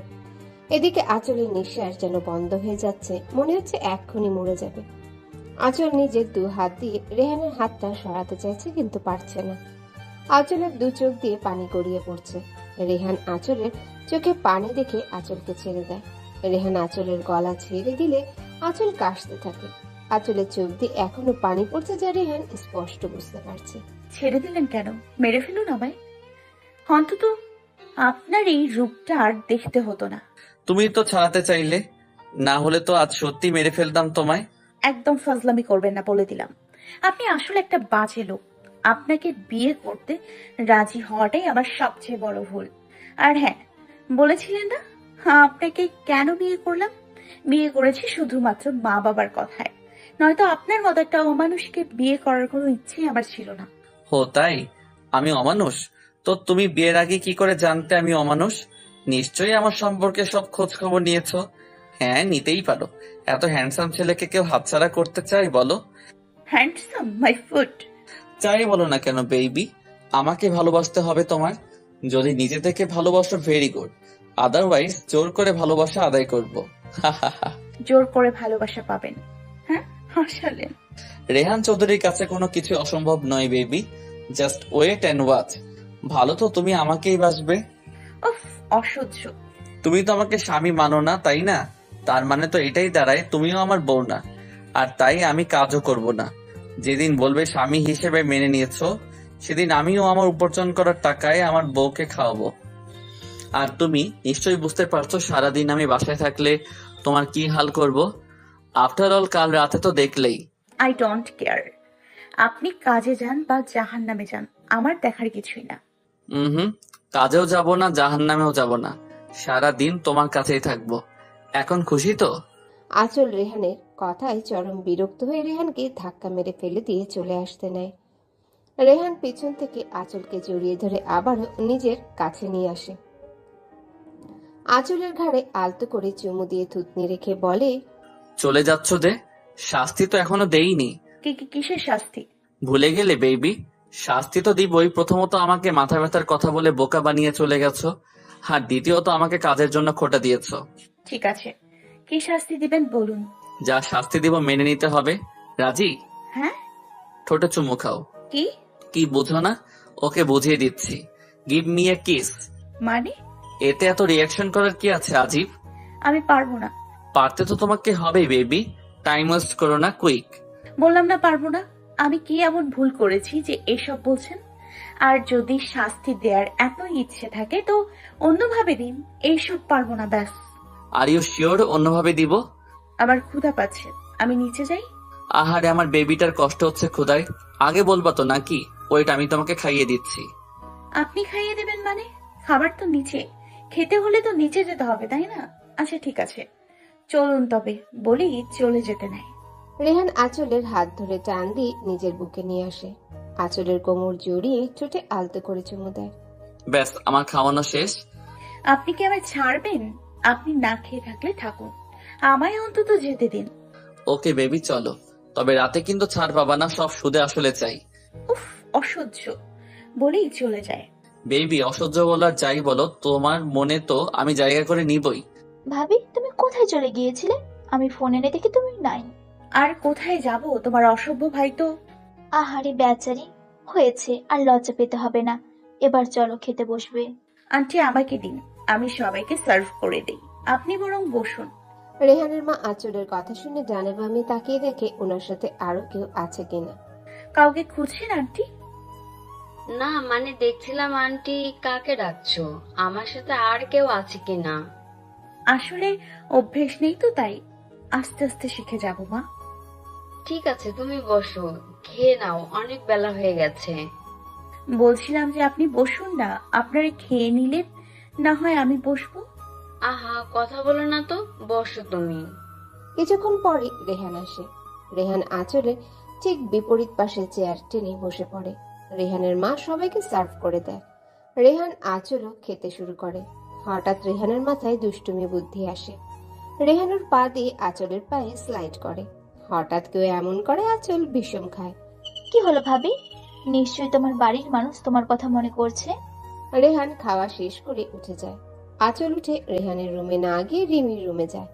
এদিকে আঁচলের নিঃশ্বাস যেন বন্ধ হয়ে যাচ্ছে, মনে হচ্ছে এক্ষুনি মরে যাবে। আঁচল নিজের দু হাত দিয়ে রেহানের হাতটা সরাতে চাইছে কিন্তু পারছে না। আঁচলের দু চোখ দিয়ে পানি গড়িয়ে পড়ছে। রেহান আঁচলের চোখে পানি দেখে আঁচলকে ছেড়ে দেয়। রেহান আঁচলের গলা ছেড়ে দিলে আঁচল কাশতে থাকে। আঁচলের চোখ দিয়ে এখনো পানি পড়ছে, যা রেহান স্পষ্ট বুঝতে পারছে। ছেড়ে দিলেন কেন? মেরে ফেলুন আমায়। অন্তত আপনার এই রূপটা আর দেখতে হতো না। তুমি তো ছাড়াতে চাইলে, না হলে তো আজ সত্যি মেরে ফেলতাম তোমায়। একদম ফাজলামি করবেন না বলে দিলাম। আপনি আসলে একটা বাজে লোক। আপনাকে বিয়ে করতে রাজি হওয়াটাই আমার সবচেয়ে বড় ভুল। আর হ্যাঁ, বলেছিলেন না আপনাকে কেন বিয়ে করলাম? বিয়ে করেছি শুধুমাত্র মা বাবার কথায়, নয়তো আপনার মতো একটা অমানুষকে বিয়ে করার কোনো ইচ্ছে আমার ছিল না। হো তাই? আমি অমানুষ? তো তুমি বিয়ের আগে কি করে জানতে আমি অমানুষ? নিশ্চয়ই আমার সম্পর্কে সব খোঁজ খবর নিয়েছো। হ্যাঁ, নিতেই পারো। এত হ্যান্ডসাম ছেলেকে কেউ হাতছাড়া করতে চাই বলো? Handsome my foot. চাই বলো না কেন বেবি, আমাকে ভালোবাসতে হবে তোমার। যদি নিজে থেকে ভালোবাসো ভেরি গুড, আদারওয়াইজ জোর করে ভালোবাসা আদায় করবো। জোর করে ভালোবাসা পাবেন? হ্যাঁ আসলে রেহান চৌধুরীর কাছে কোনো কিছু অসম্ভব নয় baby, just wait and watch. ভালো তো তুমি আমাকেই বাসবে। উফ, অসহ্য। তুমি তো আমাকে স্বামী মানো না, তাই না? তার মানে তো এটাই দাঁড়ায় তুমিও আমার বউ না, আর তাই আমি কাজও করব না। যেদিন বলবে স্বামী হিসেবে মেনে নিয়েছো, সেদিন আমিও আমার উপার্জন করার টাকায় আমার বউকে খাওয়াবো। আর তুমি নিশ্চয়ই বুঝতে পারছো সারাদিন আমি বাসায় থাকলে তোমার কি হাল করব। আফটার অল কাল রাতে তো দেখলেই। I don't care. আপনি কাজে যান বা জাহান্নামে যান, আমার দেখার কিছুই না। হুম, কাজেও যাব না, জাহান্নামেও যাব না, সারা দিন তোমার কাছেই থাকবো। এখন খুশি তো? আঁচল রেহানের কথায় চরম বিরক্ত হয়ে রেহানকে ধাক্কা মেরে ফেলে দিয়ে চলে আসতে নেয়। রেহান পিছন থেকে আঁচলকে জড়িয়ে ধরে আবারও নিজের কাছে নিয়ে আসে। আঁচলের ঘাড়ে আলতো করে চুমু দিয়ে থুতনি রেখে বলে, চলে যাচ্ছ যে? শাস্তি তো এখনো দেইনি। কিসের শাস্তি? ভুলে গেলে বেবি? শাস্তি তো দিবই। প্রথমত আমাকে মাথা ব্যথার কথা বলে বোকা বানিয়ে চলে গেছো, আর দ্বিতীয়ত আমাকে কাজের জন্য খোটা দিয়েছো। ঠিক আছে, কি শাস্তি দিবেন বলুন। যা শাস্তি দিব মেনে নিতে হবে। রাজি? হ্যাঁ। ঠোঁটে চুমু খাও। কি? কি বুঝো না? ওকে বুঝিয়ে দিচ্ছি। Give me a kiss. মানে? এতে এত রিয়াকশন করার কি আছে আজিব? আমি পারবো না। পারতে তো তোমাকে হবে বেবি। টাইম ওয়েস্ট করো না, কুইক। বললাম না পারবো না। আমি কি এমন ভুল করেছি যে এসব বলছেন? আর যদি শাস্তি দেওয়ার এত ইচ্ছে থাকে তো অন্যভাবে দিন, এইসব পারবো না ব্যাস। আর ইউ শিওর অন্যভাবে দিব? আমার ক্ষুধা পাচ্ছে, আমি নিচে যাই। আহারে, আমার বেবিটার কষ্ট হচ্ছে ক্ষুধায়। আগে বলবা তো নাকি? ওইটা আমি তোমাকে খাইয়ে দিচ্ছি। আপনি খাইয়ে দেবেন মানে? খাবার তো নিচে, খেতে হলে তো নিচে যেতে হবে তাই না? আচ্ছা ঠিক আছে, চলুন তবে বলি চলে যেতে নেয়। রেহান আঁচলের হাত ধরে টান দিয়ে নিজের বুকে নিয়ে আসে। আঁচলের কোমর জড়িয়ে ঠোঁটে আলতো করে চুমু দেয়। ব্যাস, আমার খাওয়ানো শেষ। আপনি কি আমায় ছাড়বেন? আপনি না খেয়ে থাকলে থাকুন, আমায় অন্তত যেতে দিন। ওকে বেবি, চলো। তবে রাতে কিন্তু ছাড় পাবা না, সব সুদে আসলে চাই। উফ, অসহ্য বলেই চলে যায়। বেবি, অসহ্য বলার যাই বলো, তোমার মনে তো আমি জায়গা করে নিবই। ভাবি, তুমি কোথায় চলে গিয়েছিলে? আমি ফোন এনে দেখি তুমি নাই। আর কোথায় যাব, তোমার অসভ্য ভাই তো। আহারে বেচারি, হয়েছে, আর লজ্জা পেতে হবে না। এবার চলো খেতে বসবে। আন্টি আমাকে দিন, আমি সবাইকে সার্ভ করে দেই, আপনি বরং বসুন। রেহানের মা আঁচলের কথা শুনে ডানে বামে তাকিয়ে দেখে ওনার সাথে আরো কেউ আছে কিনা। কাউকে খুঁজছেন আন্টি? না, মানে দেখছিলাম আন্টি কাকে ডাকছো, আমার সাথে আর কেউ আছে কিনা। আসলে অভ্যেস নেই তো তাই, আস্তে আস্তে শিখে যাব মা। ঠিক আছে, তুমি বসো, খেয়ে নাও, অনেক বেলা হয়ে গেছে। বলছিলাম যে আপনি বসুন না, আপনারা খেয়ে নিলেন না হয় আমি বসবো। আহা, কথা বলো না তো, বসো তুমি। কিছুক্ষণ পরে রেহান আসে। রেহান আঁচলের ঠিক বিপরীত পাশে চেয়ার টেনে বসে পড়ে। রেহানের মা সবাইকে সার্ভ করে দেয়। রেহান আঁচলও খেতে শুরু করে। হঠাৎ রেহানের মাথায় দুষ্টুমি বুদ্ধি আসে। রেহানুর পা দিয়ে আঁচলের পায়ে স্লাইড করে। হঠাৎ কেউ এমন করে আঁচল বিষম খায়। কি হলো ভাবি? নিশ্চয়ই তোমার বাড়ির মানুষ তোমার কথা মনে করছে। রেহান খাওয়া শেষ করে উঠে যায়। আঁচল উঠে রেহানের রুমে না গিয়ে রিমির রুমে যায়।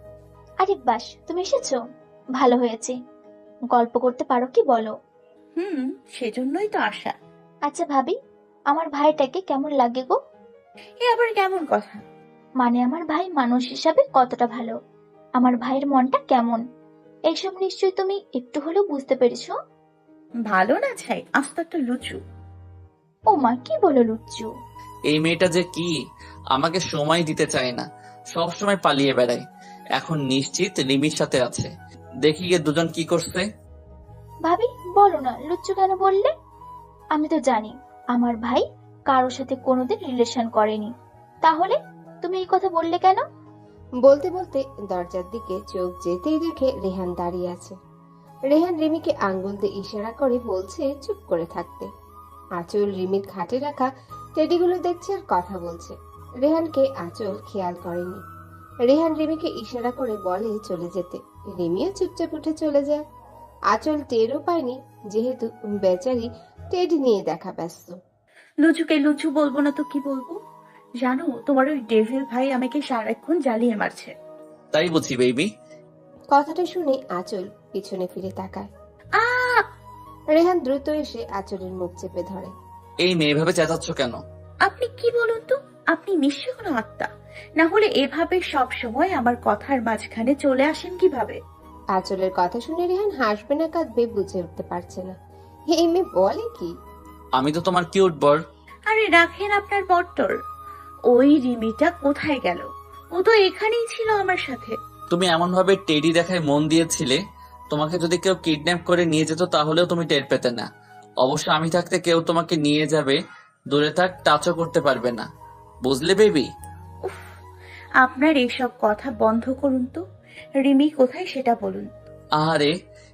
আরে বাস, তুমি এসেছো, ভালো হয়েছে। গল্প করতে পারো কি বলো? সেজন্যই তো আশা। আচ্ছা ভাবি, আমার ভাইটাকে কেমন লাগে গো? এ আবার কেমন কথা? মানে আমার ভাই মানুষ হিসাবে কতটা ভালো, আমার ভাইয়ের মনটা কেমন, এইসব নিশ্চয়ই তুমি একটু হলেও বুঝতে পেরেছো। ভালো না ছাই, আস্ত একটা লুচু। ও মা, কি বলো লুচ্চু? এই মেয়েটা যে কি, আমাকে সময় দিতে চায় না, সব সময় পালিয়ে বেড়ায়। এখন নিশ্চিত রিমির সাথে আছে। দেখি গিয়ে দুজন কি করছে। ভাবি বলো না, লুচ্চু কেন বললে? আমি তো জানি আমার ভাই কারোর সাথে কোনোদিন রিলেশন করেনি, তাহলে তুমি এই কথা বললে কেন? বলতে বলতে দরজার দিকে চোখ যেতেই দেখে রেহান দাঁড়িয়ে আছে। রেহান রিমিকে আঙ্গুল দিয়ে ইশারা করে বলছে চুপ করে থাকতে। আঁচল রিমির খাটে রাখা টেডিগুলো দেখছে আর কথা বলছে। রেহানকে আঁচল খেয়াল করেনি। রেহান রিমিকে ইশারা করে বলে চলে যেতে। রিমিও চুপচাপ উঠে চলে যায়। আঁচল টেরও পায়নি, যেহেতু বেচারি টেডি নিয়ে দেখা ব্যস্ত। লুচুকে লুচু বলবো না তো কি বলবো? জানো, তোমার ওই ডেভিল ভাই আমাকে সারাক্ষণ জ্বালিয়ে মারছে। তাই বুঝি বেবি? কথাটা শুনে আঁচল পিছনে ফিরে তাকায়। আ রেহান দ্রুত এসে আঁচলের মুখ চেপে ধরে। এই মেয়ে ভাবে চেঁচাচ্ছ কেন? আপনি কি বলুন তো, আপনি নিশ্চয় কোনো আত্মা, না হলে এভাবে সব সময় আমার কথার মাঝখানে চলে আসেন কিভাবে? আঁচলের কথা শুনে রেহান হাসবে না কাঁদবে বুঝে উঠতে পারছে না। এই মেয়ে বলে কি? আমি তো তোমার কিউট বর। আরে রাখেন আপনার বট্টর, ওই রিমিটা কোথায় গেল? ও তো এখানেই ছিল আমার সাথে। তুমি এমন ভাবে টেডি দেখায় মন দিয়েছিলে, তোমাকে যদি কেউ কিডন্যাপ করে নিয়ে যেত তাহলেও তুমি টের পেতে না। অবশ্য আমি থাকতে কেউ তোমাকে নিয়ে যাবে, দূরে থাক, টাচও করতে পারবে না। বুঝলে বেবি? উফ, আপনার এইসব কথা বন্ধ করুন তো। রিমি কোথায় সেটা বলুন। আহারে,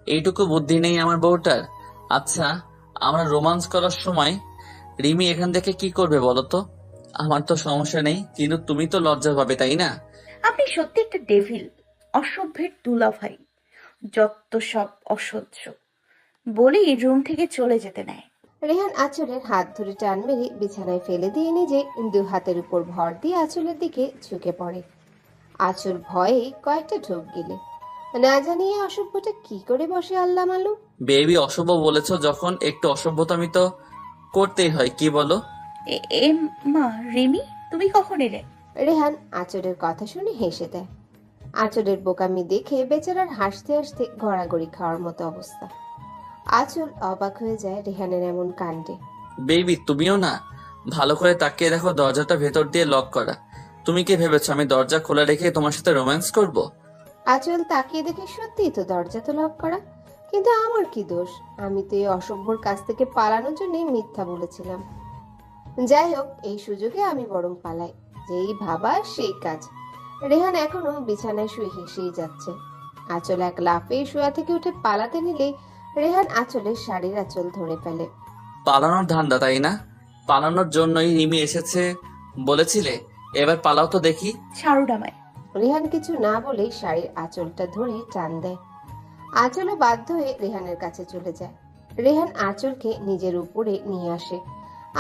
এইটুকু বুদ্ধি নেই আমার বউটার। আচ্ছা, আমরা রোমান্স করার সময় রিমি এখান থেকে কি করবে বলো তো? আমার তো সমস্যা নেই, কিন্তু তুমি তো লজ্জা পাবে, তাই না? আপনি সত্যি একটা ডেভিল, অসভ্যের দুলাভাই, যত সব অসহ্য। বলেই রুম থেকে চলে যেতে নেয়। রেহান আঁচলের হাত ধরে টান মেরে বিছানায় ফেলে দিয়ে নিজে দু হাতের উপর ভর দিয়ে আঁচলের দিকে ঝুঁকে পড়ে। আঁচল ভয়ে কয়েকটা ঢোক গেলে, না জানিয়ে অসভ্যটা কি করে বসে আল্লাহ মালুম। বেবি, অসভ্য বলেছো যখন, একটু অসভ্যতামি তো করতেই হয়, কি বলো? এ এ মা, রিমি, তুমি কখন এলে? রেহান আঁচলের কথা শুনে হেসে দেয়। আঁচলের বোকামি দেখে বেচারার হাসতে হাসতে গড়াগড়ি খাওয়ার মতো অবস্থা। আঁচল অবাক হয়ে যায় রেহানের এমন কাণ্ডে। বেবি, তুমিও না? ভালো করে তাকিয়ে দেখো, দরজাটা ভেতর দিয়ে লক করা। তুমি কি ভেবেছো আমি দরজা খোলা রেখে তোমার সাথে রোম্যান্স করব? আঁচল তাকিয়ে দেখে সত্যিই তো দরজা তো লক করা, কিন্তু আমার কি দোষ? আমি তো এই অসভ্যর কাছ থেকে পালানোর জন্যই মিথ্যা বলেছিলাম। যাই হোক, এই সুযোগে আমি বরং পালাই, যেই ভাবা সেই কাজ। রেহান এখনো বিছানায় শুয়ে হেসেই যাচ্ছে। আঁচল এক লাফে শোয়া থেকে উঠে পালাতে নিলেই রেহান আঁচলের শাড়ির আঁচল ধরে ফেলে। পালানোর ধান্দা, তাই না? পালানোর জন্যই রিমি এসেছে বলেছিলে, এবার পালাও তো দেখি। ছাড়ুন আমায়। রেহান কিছু না বলেই শাড়ির আঁচলটা ধরে টান দেয়। আঁচলও বাধ্য হয়ে রেহানের কাছে চলে যায়। রেহান আঁচলকে নিজের উপরে নিয়ে আসে,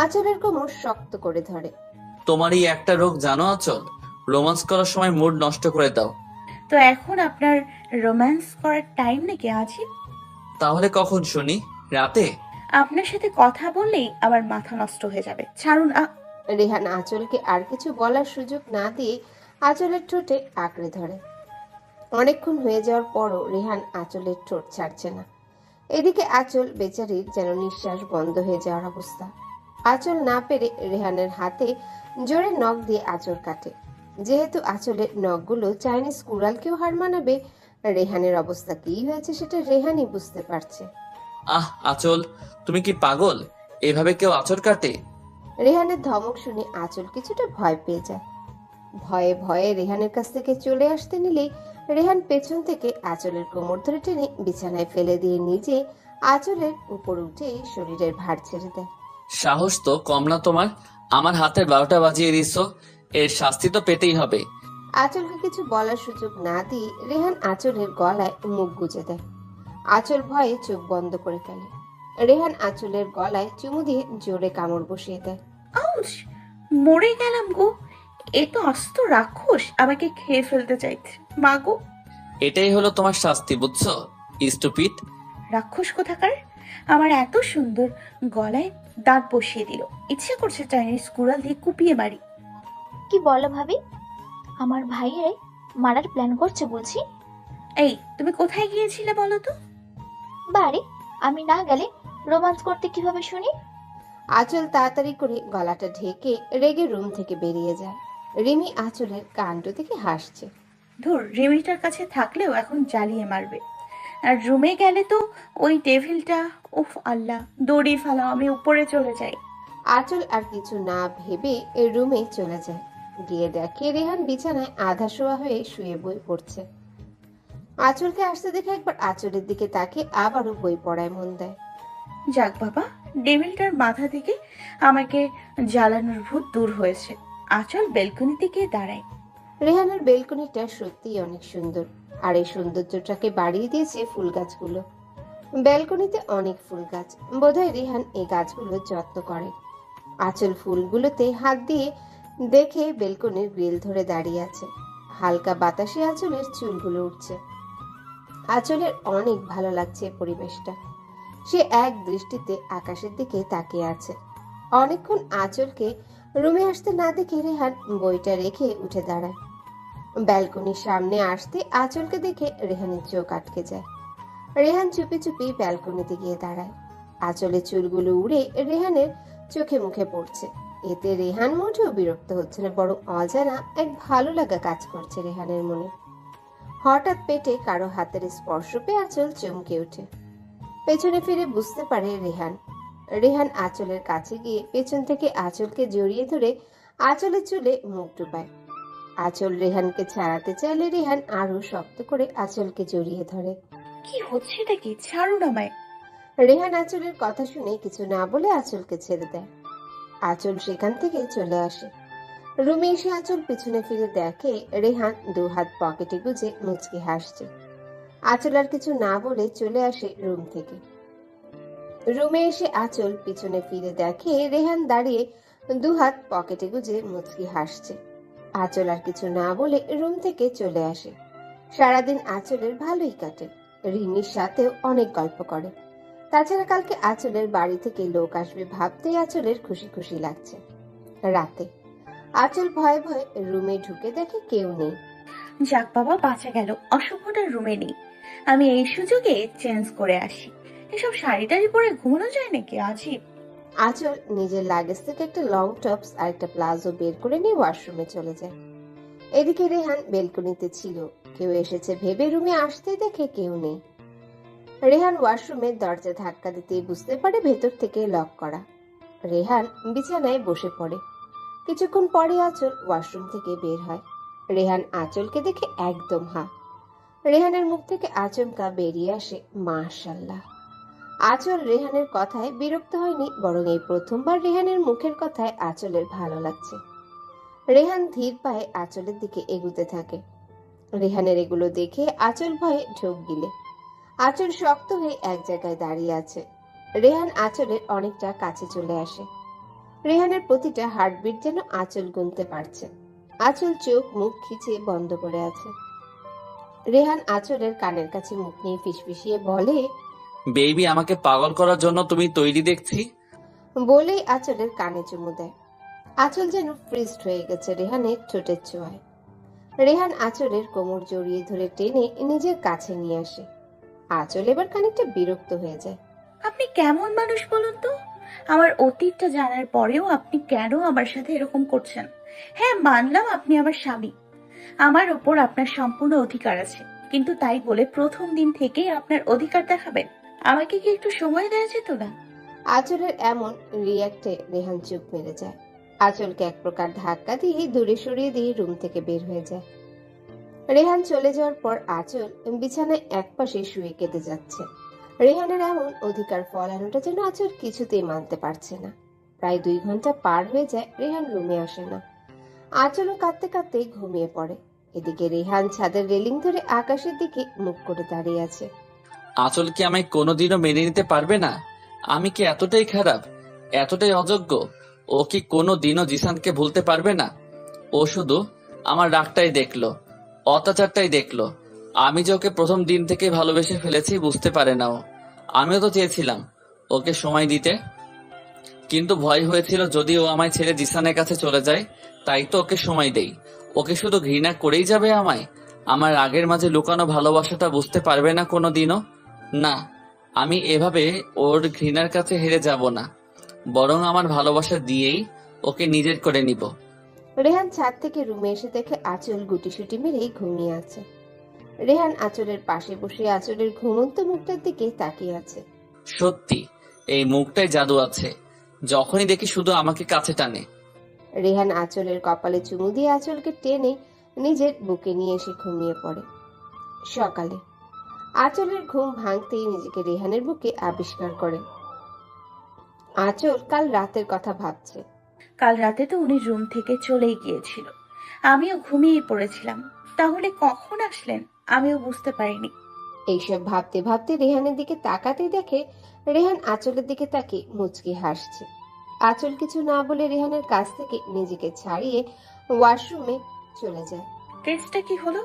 আঁচলের কোমর শক্ত করে ধরে। তোমার এই একটা রোগ জানো আঁচল, রোম্যান্স করার সময় মুড নষ্ট করে দাও। তো এখন আপনার রোম্যান্স করার টাইম নাকি আজিব? তাহলে কখন শুনি? রাতে? আপনার সাথে কথা বললেই আমার মাথা নষ্ট হয়ে যাবে। ছাড়ুন। রেহান আঁচলকে আর কিছু বলার সুযোগ না দিয়ে আঁচলের ঠোঁটে আঁকড়ে ধরে। অনেকক্ষণ হয়ে যাওয়ার পরও রেহান আঁচলের ঠোঁট ছাড়ছে না। এদিকে আঁচল বেচারির যেন নিঃশ্বাস বন্ধ হয়ে যাওয়ার অবস্থা। আঁচল না পেরে রেহানের হাতে জোরে নখ দিয়ে আঁচল কাটে। যেহেতু আঁচলের নখগুলো চাইনিজ কুড়ালকেও হার মানাবে, রেহানের অবস্থা কি হয়েছে সেটা রেহানই বুঝতে পারছে। আহ আঁচল, তুমি কি পাগল? এভাবে কেউ আঁচড় কাটে? রেহানের ধমক শুনে আঁচল কিছুটা ভয় পেয়ে যায়। ভয়ে ভয়ে রেহানের কাছ থেকে চলে আসতে নিলেই রেহান পেছন থেকে আঁচলের কোমর ধরে টেনে বিছানায় ফেলে দিয়ে নিজে আঁচলের উপর উঠে শরীরের ভার ছেড়ে দেয়। সাহস তো কম না তোমার, আমার হাতের 12টা বাজিয়ে দিছো, এর শাস্তি তো পেতেই হবে। আঁচলকে কিছু বলার সুযোগ না দিয়ে রেহান আঁচলের গলায় মুখ গুজে দেয়। আঁচল ভয়ে চোখ বন্ধ করে ফেলে। রেহান আঁচলের গলায় চুমু দিয়ে জোরে কামড় বসিয়ে দেয়। আউচ! মরে গেলাম গো। এ তো আস্ত রাক্ষস, আমাকে খেয়ে ফেলতে চাইছে। মা গো! এটাই হলো তোমার শাস্তি, বুঝছো স্টুপিড? রাক্ষস কোথাকার! আমার এত সুন্দর গলায় দাঁত বসিয়ে দিল। ইচ্ছে করছে চাইনিজ কুড়াল দিয়ে কুপিয়ে মারি। কি বলো ভাবি? আমার ভাইয়ের মারার প্ল্যান করছে বুঝি? এই, তুমি কোথায় গিয়েছিলে বলো তো? বারে, আমি না গেলে রোমান্স করতে কিভাবে শুনি? আঁচল তাড়াতাড়ি করে গলাটা ঢেকে রেগে রুম থেকে বেরিয়ে যায়। রিমি আঁচলের কাণ্ড থেকে হাসছে। ধুর, রিমিটার কাছে থাকলেও এখন জ্বালিয়ে মারবে। আর রুমে গেলে তো ওই টেবিলটা, উফ আল্লাহ, দড়ি ফেলাও, আমি উপরে চলে যাই। আঁচল আর কিছু না ভেবে রুমে চলে যায়। গিয়ে দেখে রেহান বিছানায় আধা শোয়া হয়ে শুয়ে বই পড়ছে। আঁচলকে আসতে দেখে একবার আঁচলের দিকে তাকে আবারও বই পড়ায় মন দেয়। যাক বাবা, টেবিলটার মাথা থেকে আমাকে জ্বালানোর ভূত দূর হয়েছে। আঁচল বেলকনিতে গিয়ে দাঁড়ায়। রেহানের বেলকনিটা সত্যিই অনেক সুন্দর, আর এই সৌন্দর্যটাকে বাড়িয়ে দিয়েছে ফুল গাছগুলো। ব্যালকনিতে অনেক ফুল গাছ, বোধহয় রেহান এই গাছগুলো যত্ন করে। আঁচল ফুলগুলোতে হাত দিয়ে দেখে বেলকনির গ্রিল ধরে দাঁড়িয়ে আছে। হালকা বাতাসে আঁচলের চুলগুলো উঠছে। আঁচলের অনেক ভালো লাগছে পরিবেশটা। সে এক দৃষ্টিতে আকাশের দিকে তাকিয়ে আছে। অনেকক্ষণ আঁচলকে রুমে আসতে না দেখে রেহান বইটা রেখে উঠে দাঁড়ায়। ব্যালকনির সামনে আসতে আঁচলকে দেখে রেহানের চোখ আটকে যায়। রেহান চুপি চুপি ব্যালকনিতে গিয়ে দাঁড়ায়। আঁচলের চুলগুলো উড়ে রেহানের চোখে মুখে পড়ছে। এতে রেহান মোটেও বিরক্ত হচ্ছে না, বরং অজানা এক ভালো লাগা কাজ করছে রেহানের মনে। হঠাৎ পেটে কারো হাতের স্পর্শ পেয়ে আঁচল চমকে ওঠে। পেছনে ফিরে বুঝতে পারে রেহান। রেহান আঁচলের কাছে গিয়ে পেছন থেকে আঁচলকে জড়িয়ে ধরে আঁচলের চুলে মুখ ডুবায়। আঁচল রেহানকে ছাড়াতে চাইলে রেহান আরো শক্ত করে আঁচলকে জড়িয়ে ধরে। কি হচ্ছেটা কি? ছাড়ুন আমায়। রেহান আঁচলের কথা শুনে কিছু না বলে আঁচলকে ছেড়ে দেয়। আঁচল সেখান থেকে চলে আসে। রুমে এসে আঁচল পিছনে ফিরে দেখে রেহান 2 হাত পকেটে গুজে মুচকি হাসছে। আঁচল আর কিছু না বলে চলে আসে রুম থেকে। রুমে এসে আঁচল পিছনে ফিরে দেখে রেহান দাঁড়িয়ে 2 হাত পকেটে গুজে মুচকি হাসছে। আঁচল আর কিছু না বলে রুম থেকে চলে আসে। সারাদিন আঁচলের ভালোই কাটে। রিমির সাথেও অনেক গল্প করে। তাছাড়া কালকে আঁচলের বাড়ি থেকে লোক আসবে ভাবতেই আঁচলের খুশি খুশি লাগছে। রাতে আঁচল ভয়ে ভয়ে রুমে ঢুকে দেখে কেউ নেই। যাক বাবা, বাঁচা গেল। অশুভটার রুমে নেই। আমি এই সুযোগে চেঞ্জ করে আসি। এসব শাড়ি টাড়ি পরে ঘুমানো যায় নাকি? আজীব। আঁচল নিজের লাগেজ থেকে একটা লং টপস আর একটা প্লাজো বের করে নিয়ে ওয়াশরুমে চলে যায়। এদিকে রেহান বেলকনিতে ছিল। কেউ এসেছে ভেবে রুমে আসতে দেখে কেউ নেই। রেহান ওয়াশরুমের দরজা ধাক্কা দিতেই বুঝতে পারে ভেতর থেকে লক করা। রেহান বিছানায় বসে পড়ে। কিছুক্ষণ পরে আঁচল ওয়াশরুম থেকে বের হয়। রেহান আঁচলকে দেখে একদম হা। রেহানের মুখ থেকে আচমকা বেরিয়ে আসে মাশাআল্লাহ। আঁচল রেহানের কথায় বিরক্ত হয়নি, বরং এই প্রথমবার রেহানের মুখের কথায় আঁচলের ভালো লাগছে। রেহান ধীর পায়ে আঁচলের দিকে এগুতে থাকে। রেহানের এগুলো দেখে আঁচল ভয়ে ঢোক গিলে। আঁচল শক্ত হয়ে এক জায়গায় দাঁড়িয়ে আছে। রেহান আঁচলের অনেকটা কাছে চলে আসে। রেহানের প্রতিটা হার্টবিট যেন আঁচল গুনতে পারছে। আঁচল চোখ মুখ খিচিয়ে বন্ধ করে আছে। রেহান আঁচলের কানের কাছে মুখ নিয়ে ফিসফিসিয়ে বলে, বেবি, আমাকে পাগল করার জন্য তুমি তৈরি দেখছি। বলেই আঁচলের কানে চুমু দেয়। আঁচল যেন ফ্রিজড হয়ে গেছে রেহানের ঠোঁটের ছোঁয়ায়। রেহান আঁচলের কোমর জড়িয়ে ধরে টেনে নিজের কাছে নিয়ে আসে। আঁচল এবার খানিকটা বিরক্ত হয়ে যায়। আপনি কেমন মানুষ বলুন তো? আমার অতীতটা জানার পরেও আপনি কেন আমার সাথে এরকম করছেন? হ্যাঁ, মানলাম আপনি আমার স্বামী। আমার ওপর আপনার সম্পূর্ণ অধিকার আছে, কিন্তু তাই বলে প্রথম দিন থেকেই আপনার অধিকার দেখাবেন? আমাকে কি একটু সময় দেওয়া যেত না? আঁচলের এমন রিয়াক্টে রেহান চুপ মেরে যায়। আঁচলকে এক প্রকার ধাক্কা দিয়ে দূরে সরিয়ে দিয়ে রুম থেকে বের হয়ে যায়। রেহান চলে যাওয়ার পর আঁচল বিছানায় একপাশে শুয়ে কেঁদে যাচ্ছে। রেহানের এমন অধিকার ফলানোটা যেন আঁচল কিছুতেই মানতে পারছে না। প্রায় 2 ঘন্টা পার হয়ে যায়, রেহান রুমে আসে না। আঁচলও কাঁদতে কাঁদতে ঘুমিয়ে পড়ে। এদিকে রেহান ছাদের রেলিং ধরে আকাশের দিকে মুখ করে দাঁড়িয়ে আছে। আঁচল কি আমায় কোনোদিনও মেনে নিতে পারবে না? আমি কি এতটাই খারাপ, এতটাই অযোগ্য? ও কি কোনোদিনও জিসানকে ভুলতে পারবে না? ও শুধু আমার রাগটাই দেখলো, অত্যাচারটাই দেখলো। আমি যে ওকে প্রথম দিন থেকে ভালোবেসে ফেলেছি বুঝতে পারে না ও। আমিও তো চেয়েছিলাম ওকে সময় দিতে, কিন্তু ভয় হয়েছিল যদি ও আমায় ছেড়ে জিসানের কাছে চলে যায়। তাই তো ওকে সময় দেই। ওকে শুধু ঘৃণা করেই যাবে আমায়? আমার আগের মাঝে লুকানো ভালোবাসাটা বুঝতে পারবে না কোনোদিনও? না, আমি এভাবে ওর ঘৃণার কাছে হেরে যাব না, বরং আমার ভালোবাসা দিয়েই ওকে নিজের করে নিব। রেহান ছাদ থেকে রুমে এসে দেখে আঁচল গুটিসুটি মেরেই ঘুমিয়ে আছে। রেহান আঁচলের পাশে বসে আঁচলের ঘুমন্ত মুখটার দিকে তাকিয়ে আছে। সত্যি এই মুখটায় জাদু আছে, যখনই দেখি শুধু আমাকে কাছে টানে। রেহান আঁচলের কপালে চুমু দিয়ে আঁচলকে টেনে নিজের বুকে নিয়ে এসে ঘুমিয়ে পড়ে। সকালে আঁচলের ঘুম ভাঙতেই নিজেকে রেহানের বুকে আবিষ্কার করে। আঁচল কাল রাতের কথা ভাবছে। কাল রাতে তো উনি রুম থেকে চলেই গিয়েছিল, আমিও ঘুমিয়ে পড়েছিলাম। তাহলে কখন আসলেন আমিও বুঝতে পারিনি। এইসব ভাবতে ভাবতে রেহানের দিকে তাকাতে দেখে রেহান আঁচলের দিকে তাকিয়ে মুচকি হাসছে। আঁচল কিছু না বলে রেহানের কাছ থেকে নিজেকে ছাড়িয়ে ওয়াশরুমে চলে যায়। কেসটা কি হলো?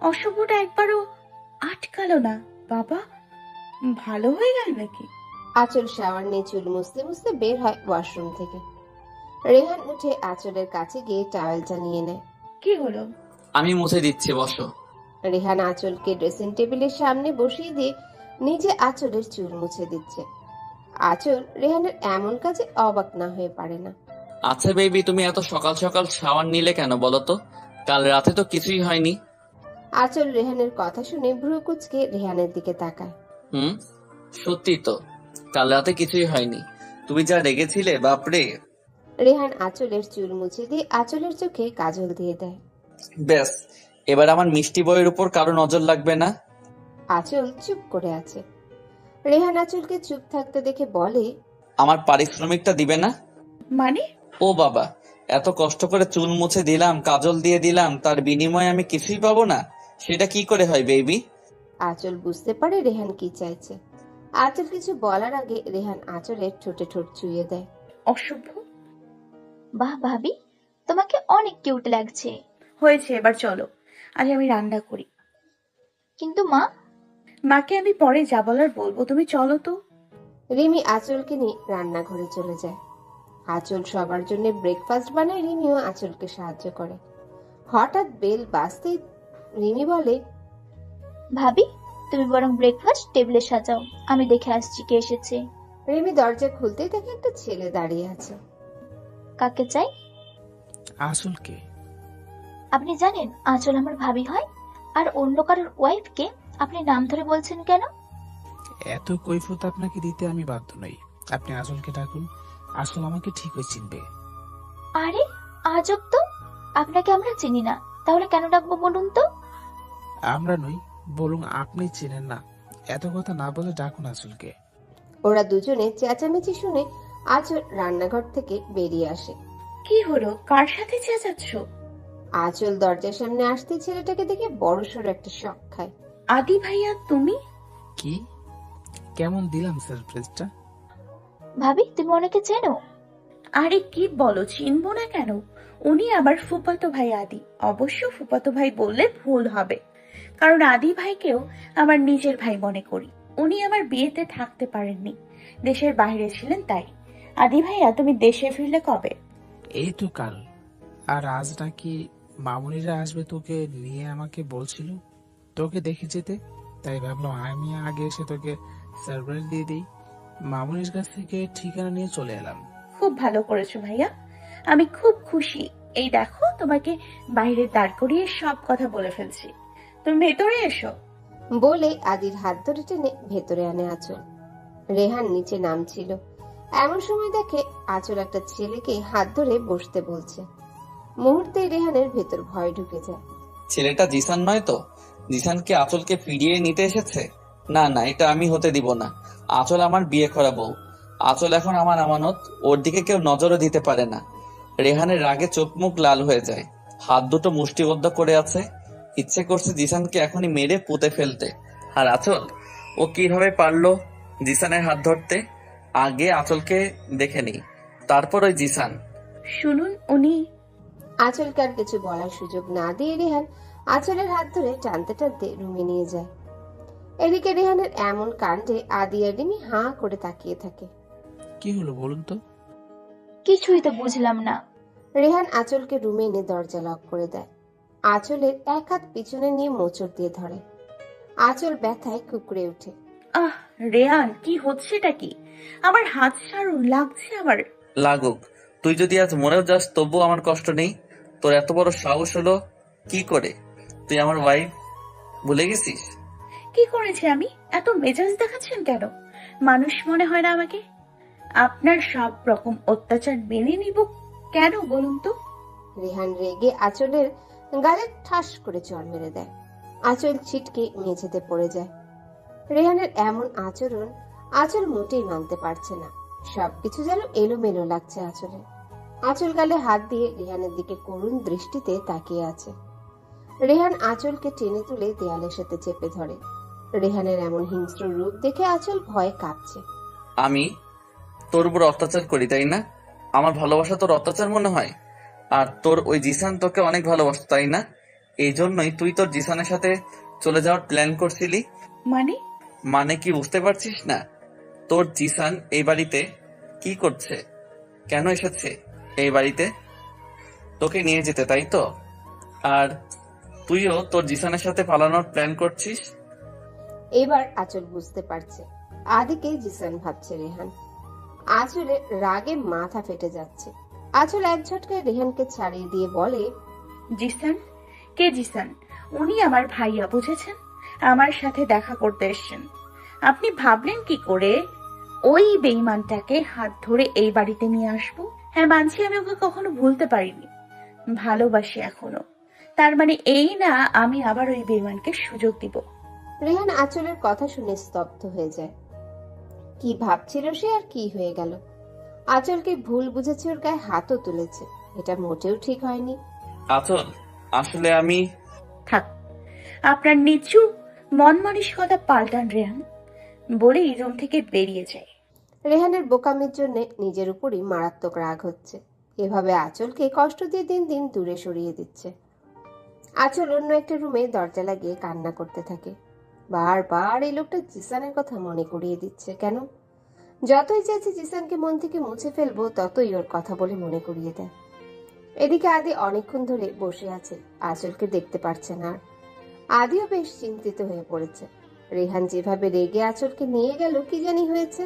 অশুভটা একবারও আটকালো না। বাবা, ভালো হয়ে গেল নাকি? আঁচল শাওয়ার নিয়ে চুল মুছতে মুছতে বের হয় ওয়াশরুম থেকে। রেহান উঠে আঁচলের কাছে গিয়ে টাওয়েলটা নিয়ে নেয়। কি হলো? আমি মুছে দিচ্ছি, বসো। রেহান আঁচলকে ড্রেসিং টেবিলের সামনে বসিয়ে দিয়ে নিজে আঁচলের চুল মুছে দিচ্ছে। আঁচল রেহানের এমন কাজে অবাক না হয়ে পারে না। আচ্ছা বেবি, তুমি এত সকাল সকাল শাওয়ার নিলে কেন বলো তো? কাল রাতে তো কিছুই হয়নি। আঁচল রেহানের কথা শুনে ভ্রু কুঁচকে রেহানের দিকে তাকায়। সত্যি তো, কাল রাতে কিছুই হয়নি। তুমি যা রেগেছিলে, বাপরে। রেহান আঁচলের চুল মুছে দিয়ে আঁচলের চোখে কাজল দিয়ে দেয়। ব্যাস, এবার আমার মিষ্টি বইয়ের উপর কারো নজর লাগবে না। আঁচল চুপ করে আছে। রেহান আঁচলকে চুপ থাকতে দেখে বলে, আমার পারিশ্রমিকটা দিবে না? মানে? ও বাবা, এত কষ্ট করে চুল মুছে দিলাম, কাজল দিয়ে দিলাম, তার বিনিময়ে আমি কিছুই পাবো না? সেটা কি করে হয় বেবি? আঁচল বুঝতে পারে রেহান কি চাইছে। আঁচল কিছু বলার আগে রেহান আঁচলের ঠোঁটে ঠোঁট চুইয়ে দেয়। অসভ্য। বাহ ভাবি, তোমাকে অনেক কিউট লাগছে। হয়েছে, এবার চলো, আজ আমি রান্না করি। কিন্তু মা। মাকে আমি পরে যা বলার বলবো, তুমি চলো তো। রিমি আঁচলকে নিয়ে রান্নাঘরে চলে যায়। আঁচল সবার জন্য ব্রেকফাস্ট বানায়, রিমিও আঁচলকে সাহায্য করে। হঠাৎ বেল বাজতেই রিমি বলে, ভাবি, তুমি বরং ব্রেকফাস্ট টেবিলে সাজাও, আমি দেখে আসছি কে এসেছে। রিমি দরজা খুলতেই দেখে একটা ছেলে দাঁড়িয়ে আছে। কাকে চাই? আসলকে আপনি জানেন আঁচল আমার ভাবি হয়, আর অন্য কারোর ওয়াইফকে আপনি নাম ধরে বলছেন কেন? এত কৈফত আপনাকে দিতে আমি বাধ্য নই। আপনি আসলকে ডাকুন, আসল আমাকে ঠিকই চিনবে। আরে আজব তো, আপনাকে আমরা চিনি না, তাহলে কেন ডাকবো বলুন তো? আমরা নই, বরং আপনি চেনেন না। এত কথা না বলে ডাকুন আসলকে। ওরা দুজনে চেঁচামেচি শুনে আঁচল রান্নাঘর থেকে বেরিয়ে আসে। কি হলো, কার সাথে চেঁচাচ্ছ? আঁচল দরজার সামনে আসতে ছেলেটাকে দেখে বড়সড় একটা শক খায়। আদি ভাইয়া তুমি? কি কেমন দিলাম সারপ্রাইজটা? ভাবি, তুমি ওনাকে চেনো? আরে কি বলো, চিনবো না কেন? উনি আবার ফুফাতো ভাই আদি। অবশ্য ফুফাতো ভাই বললে ভুল হবে, কারণ আদি ভাইকেও আমার নিজের ভাই মনে করি। উনি আমার বিয়েতে থাকতে পারেননি, দেশের বাইরে ছিলেন তাই। আদি ভাইয়া তুমি দেশে ফিরলে কবে? এই তো কাল। আর আজ নাকি মামুনিরা আসবে তোকে নিয়ে, আমাকে বলছিল তোকে দেখে যেতে। তাই ভাবলাম আমি আগে এসে তোকে সারপ্রাইজ দিয়ে দিই। মামুনির কাছ থেকে ঠিকানা নিয়ে চলে এলাম। খুব ভালো করেছো ভাইয়া, আমি খুব খুশি। এই দেখো, তোমাকে বাইরে দাঁড় করিয়ে সব কথা বলে ফেলছি, তুমি ভেতরে এসো। বলে আদির হাত ধরে টেনে ভেতরে আনে আঁচল। রেহান নিচে নামছিল, এমন সময় দেখে আঁচল একটা ছেলেকে হাত ধরে বসতে বলছে। মুহূর্তে রেহানের ভেতর ভয় ঢুকে যায়। ছেলেটা জিসান নয় তো? জিসান কি আঁচলকে ফিরিয়ে নিতে এসেছে? না না, এটা আমি হতে দিব না। আঁচল আমার বিয়ে করা বউ। আঁচল এখন আমার আমানত, ওর দিকে কেউ নজরও দিতে পারে না। রেহানের রাগে চোখ মুখ লাল হয়ে যায়, হাত দুটো মুষ্টিবদ্ধ করে আছে। ইচ্ছে করছে জিসানকে এখনই মেরে পুঁতে ফেলতে। আর আঁচল, ও কিভাবে পারলো জিসানের হাত ধরতে? আগে আঁচলকে দেখে নিই, তারপর ওই জিসান। শুনুন, উনি। আঁচলকে আর কিছু বলার সুযোগ না দিয়ে রেহান আঁচলের হাত ধরে টানতে টানতে রুমে নিয়ে যায়। এদিকে রেহানের এমন কাণ্ডে আদি আর রিমি হাঁ করে তাকিয়ে থাকে। কি হলো বলুন তো? কিছুই তো বুঝলাম না। রেহান আঁচলকে রুমে এনে দরজা লক করে দেয়। আঁচলের এক হাত পিছনে নিয়ে মোচড় দিয়ে ধরে। আঁচল ব্যথায় কুকড়ে ওঠে। আহ রেয়ান, কি হচ্ছেটা কি? আমার হাত ছাড়ুন, লাগছে আমার। লাগুক, তুই যদি আজ মরেও যাস তবুও আমার কষ্ট নেই। তোর এত বড় সাহস হলো কি করে? তুই আমার ওয়াইফ ভুলে গেছিস? কি করেছে আমি? এত মেজাজ দেখাচ্ছেন কেন? মানুষ মনে হয় না আমাকে? আপনার সব রকম অত্যাচার মেনে নিব কেন বলুন তো? রেহান রেগে আঁচলের গালে ঠাস করে চড় মেরে দেয়। আঁচল ছিটকে মেঝেতে পড়ে যায়। রেহানের এমন আচরণ আঁচল মোটেই মানতে পারছে না। সবকিছু যেন এলোমেলো লাগছে আঁচলের। আঁচল গালে হাত দিয়ে রেহানের দিকে করুণ দৃষ্টিতে তাকিয়ে আছে। রেহান আঁচলকে টেনে তুলে দেয়ালের সাথে চেপে ধরে। রেহানের এমন হিংস্র রূপ দেখে আঁচল ভয়ে কাঁপছে। আমি তোর উপর অত্যাচার করি তাই না? আমার ভালোবাসা তোর অত্যাচার মনে হয়? আর তোর ওই জিসান তোকে অনেক ভালোবাসতো তাই না? এই জন্যই তুই তোর জিসানের সাথে চলে যাওয়ার প্ল্যান করছিলি। মানে? মানে কি বুঝতে পারছিস না? তোর জিসান এই বাড়িতে কি করছে, কেন এসেছে এই বাড়িতে? তোকে নিয়ে যেতে, তাই তো? আর তুইও তোর জিসানের সাথে পালানোর প্ল্যান করছিস। এবার আঁচল বুঝতে পারছে আদিকে জিসান ভাবছে রেহান। আঁচলের রাগে মাথা ফেটে যাচ্ছে। আঁচল এক ঝটকায় রেহানকে ছাড়িয়ে দিয়ে বলে, জিসান? কে জিসান? উনি আমার ভাইয়া, বুঝেছেন? আমার সাথে দেখা করতে এসেছেন। আপনি ভাবলেন কি করে ওই বেঈমানটাকে হাত ধরে এই বাড়িতে নিয়ে আসবো? হ্যাঁ মানছি, আমি ওকে কখনো ভুলতে পারিনি, ভালোবাসি এখনো। তার মানে এই না আমি আবার ওই বেঈমানকে সুযোগ দিব। রেহান আঁচলের কথা শুনে স্তব্ধ হয়ে যায়। কি ভাবছিল সে আর কি হয়ে গেল? আঁচলকে ভুল বুঝেছে, ওর গায়ে হাতও তুলেছে। এটা মোটেও ঠিক হয়নি। আচল, আসলে আমি থাক, আপনার নিচু মন মানসিকতা পাল্টান রেহান, বলেই রুম থেকে বেরিয়ে যায়। রেহানের বোকামির জন্য নিজের উপরই মারাত্মক রাগ হচ্ছে। এভাবে আঁচলকে কষ্ট দিয়ে দিন দিন দূরে সরিয়ে দিচ্ছে। আঁচল অন্য একটা রুমে দরজা লাগিয়ে কান্না করতে থাকে। বারবার এই লোকটা জিসানের কথা মনে করিয়ে দিচ্ছে কেন? যতই চাইছে জিসানকে মন থেকে মুছে ফেলবো, ততই ওর কথা বলে মনে করিয়ে দেয়। এদিকে আদি অনেকক্ষণ ধরে বসে আছে, আঁচলকে দেখতে পারছে না। আর আদিও বেশ চিন্তিত হয়ে পড়েছে। রেহান যেভাবে রেগে আঁচলকে নিয়ে গেল, কি জানি হয়েছে।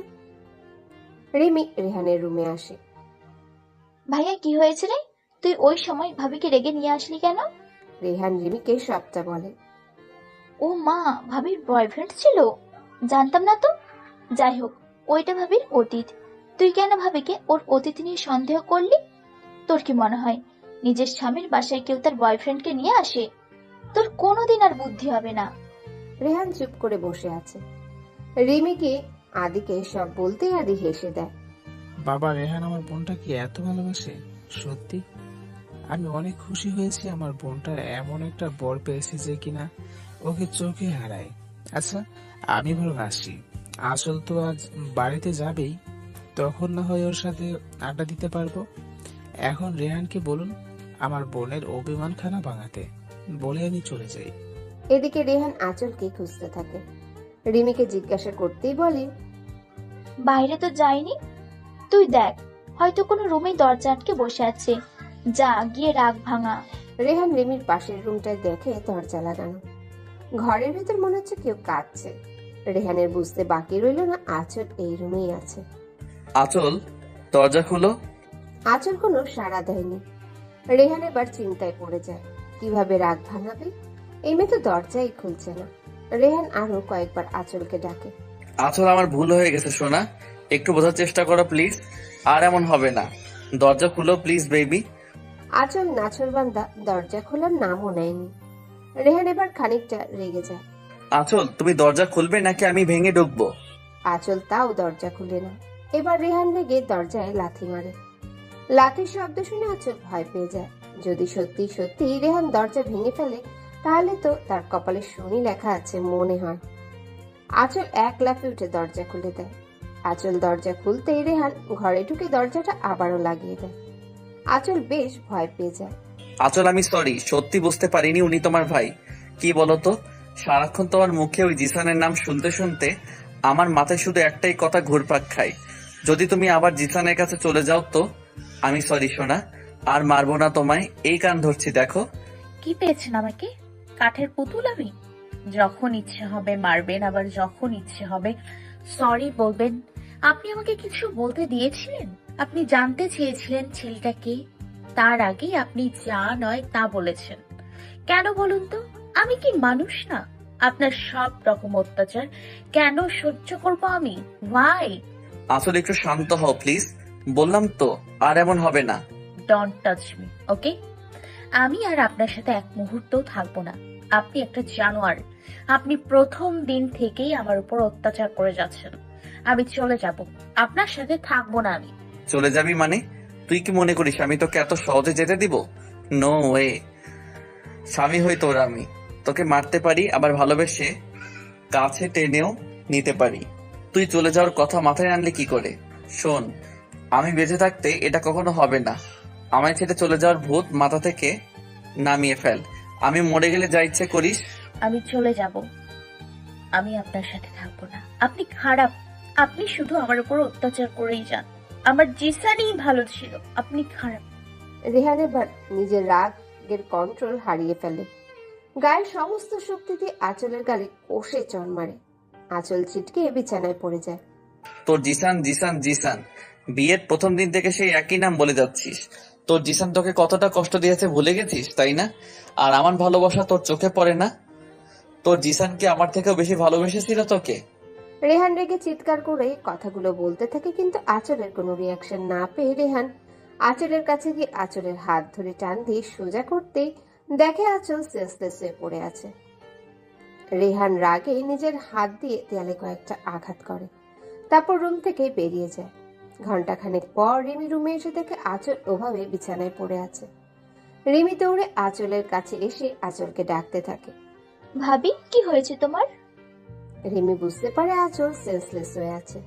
রিমি রেহানের রুমে আসে। ভাইয়া কি হয়েছে রে? তুই ওই সময় ভাবিকে রেগে নিয়ে আসলি কেন? রেহান রিমিকে সবটা বলে। ও মা, ভাবির বয়ফ্রেন্ড ছিল? জানতাম না তো। যাই হোক, ওইটা ভাবির অতীত। তুই কেন ভাবিকে ওর অতীত নিয়ে সন্দেহ করলি? তোর কি মনে হয় নিজের স্বামীর বাসায় কেউ তার বয়ফ্রেন্ডকে নিয়ে আসে? তোর কোনোদিন আর বুদ্ধি হবে না। রেহান চুপ করে বসে আছে। রিমিকে আদিকে সব বলতে আদি হেসে দেয়। বাবা, রেহান আমার বোনটা কি এত ভালোবাসে? সত্যি আমি অনেক খুশি হয়েছি আমার বোনটা এমন একটা বর পেয়েছে যে কিনা ওকে চোখে হারায়। আচ্ছা, আমি বরং আসি। আসল তো আজ বাড়িতে যাবেই, তখন না হয় ওর সাথে আড্ডা দিতে পারবো। এখন রেহানকে বলুন আমার বোনের অভিমানখানা ভাঙাতে, বলে আমি চলে যাই। এদিকে রেহান আঁচলকে খুঁজতে থাকে। রিমিকে জিজ্ঞাসা করতেই বলে, বাইরে তো যায়নি। তুই দেখ, হয়তো কোনো রুমে দরজা আটকে বসে আছে। যা গিয়ে রাগ ভাঙা। রেহান রিমির পাশের রুমটায় দেখে দরজা লাগানো। ঘরের ভেতর মনে হচ্ছে কেউ কাঁদছে। রেহানের বুঝতে বাকি রইল না আঁচল এই রুমেই আছে। আচল, দরজা খুলো। আঁচল কোনো সাড়া দেয়নি। রেহান এবার চিন্তায় পড়ে যায়, কিভাবে রাগ ভাঙাবে। এই মেয়ে তো দরজাই খুলছে না। রেহান আরো কয়েকবার আঁচলকে ডাকে। আচল, আমার ভুল হয়ে গেছে সোনা, একটু বোঝার চেষ্টা করো প্লিজ। আর এমন হবে না, দরজা খুলো প্লিজ বেবি। আঁচল নাছরবান্দা দরজা খোলার নামও নেয়নি। রেহান এবার খানিকটা রেগে যায়। আচল, তুমি দরজা খুলবে নাকি আমি ভেঙে ঢুকবো? আঁচল তাও দরজা খুলে না। এবার রেহান রেগে দরজায় লাথি মারে। লাথির শব্দ শুনে আঁচল ভয় পেয়ে যায়। যদি সত্যি সত্যি রেহান দরজা ভেঙে ফেলে, তাহলে তো তার কপালে শনি লেখা আছে মনে হয়। আঁচল এক লাফে উঠে দরজা খুলে দেয়। আঁচল দরজা খুলতেই রেহান ঘরে ঢুকে দরজাটা আবারও লাগিয়ে দেয়। আঁচল বেশ ভয় পেয়ে যায়। আচল, আমি সরি, সত্যি বুঝতে পারিনি উনি তোমার ভাই। কি বলতো, সারাক্ষণ তোমার মুখে ওই জিসানের নাম শুনতে শুনতে আমার মাথায় শুধু একটাই কথা ঘুরপাক খায়, যদি তুমি আবার জিসানের কাছে চলে যাও তো। আমি সরি সোনা, আর মারবো না তোমায়, এই কান ধরছি দেখো। কি পেয়েছেন আমাকে? কাঠের পুতুল আমি? যখন ইচ্ছে হবে মারবেন, আবার যখন ইচ্ছে হবে সরি বলবেন। আপনি আমাকে কিছু বলতে দিয়েছিলেন? আপনি জানতে চেয়েছিলেন ছেলেটা কে? তার আগেই আপনি যা নয় তা বলেছেন। কেন বলুন তো? আমি কি মানুষ না? আপনার সব রকম অত্যাচার কেন সহ্য করব আমি? ওয়াই? আসলে একটু শান্ত হও প্লিজ, বললাম তো আর এমন হবে না। ডোন্ট টাচ মি, ওকে? আমি আর আপনার সাথে এক মুহূর্তও থাকবো না। আপনি একটা জানোয়ার। আপনি প্রথম দিন থেকেই আমার উপর অত্যাচার করে যাচ্ছেন। আমি চলে যাব, আপনার সাথে থাকবো না আমি। চলে যাবি মানে? তুই কি মনে করিস আমি তোকে এত সহজে যেতে দিব? No way. স্বামী হই তোর আমি, তোকে মারতে পারি, আবার ভালোবেসে কাছে টেনেও নিতে পারি। তুই চলে যাওয়ার কথা মাথায় আনলে কি করে? শোন, আমি বেঁচে থাকতে এটা কখনো হবে না। আমায় ছেড়ে চলে যাওয়ার ভূত মাথা থেকে নামিয়ে ফেল। আমি মরে গেলে যা ইচ্ছে করিস। আমি চলে যাব, আমি আপনার সাথে থাকবো না। আপনি খারাপ, আপনি শুধু আমার উপর অত্যাচার করেই যান। আমার জিসানই ভালো ছিল, আপনি খারাপ। রেহান এবার নিজের রাগের কন্ট্রোল হারিয়ে ফেলে। গায়ের সমস্ত শক্তি দিয়ে আঁচলের গালে কষে চড় মারে। আঁচল ছিটকে বিছানায় পড়ে যায়। তোর জিসান জিসান জিসান, বিয়ের প্রথম দিন থেকে সেই একই নাম বলে যাচ্ছিস। তোর জিসান তোকে কতটা কষ্ট দিয়েছে ভুলে গেছিস, তাই না? আর আমার ভালোবাসা তোর চোখে পড়ে না? তোর জিসান কি আমার থেকেও বেশি ভালোবেসেছিল তোকে? রেহান রেগে চিৎকার করে কথাগুলো বলতে থাকে, কিন্তু আঁচলের কোনো রিয়াকশন না পেয়ে রেহান আঁচলের কাছে গিয়ে আঁচলের হাত ধরে টান দিয়ে সোজা করতেই দেখে আঁচল সেন্সলেস হয়ে পড়ে আছে। রেহান রাগে নিজের হাত দিয়ে দেয়ালে কয়েকটা আঘাত করে, তারপর রুম থেকে বেরিয়ে যায়। ঘন্টাখানেক পর রিমি রুমে এসে দেখে আঁচল ওভাবে বিছানায় পড়ে আছে। রিমি দৌড়ে আঁচলের কাছে এসে আঁচলকে ডাকতে থাকে। ভাবি, কি হয়েছে তোমার? রিমি বুঝতে পারে আঁচল সেন্সলেস হয়ে আছে।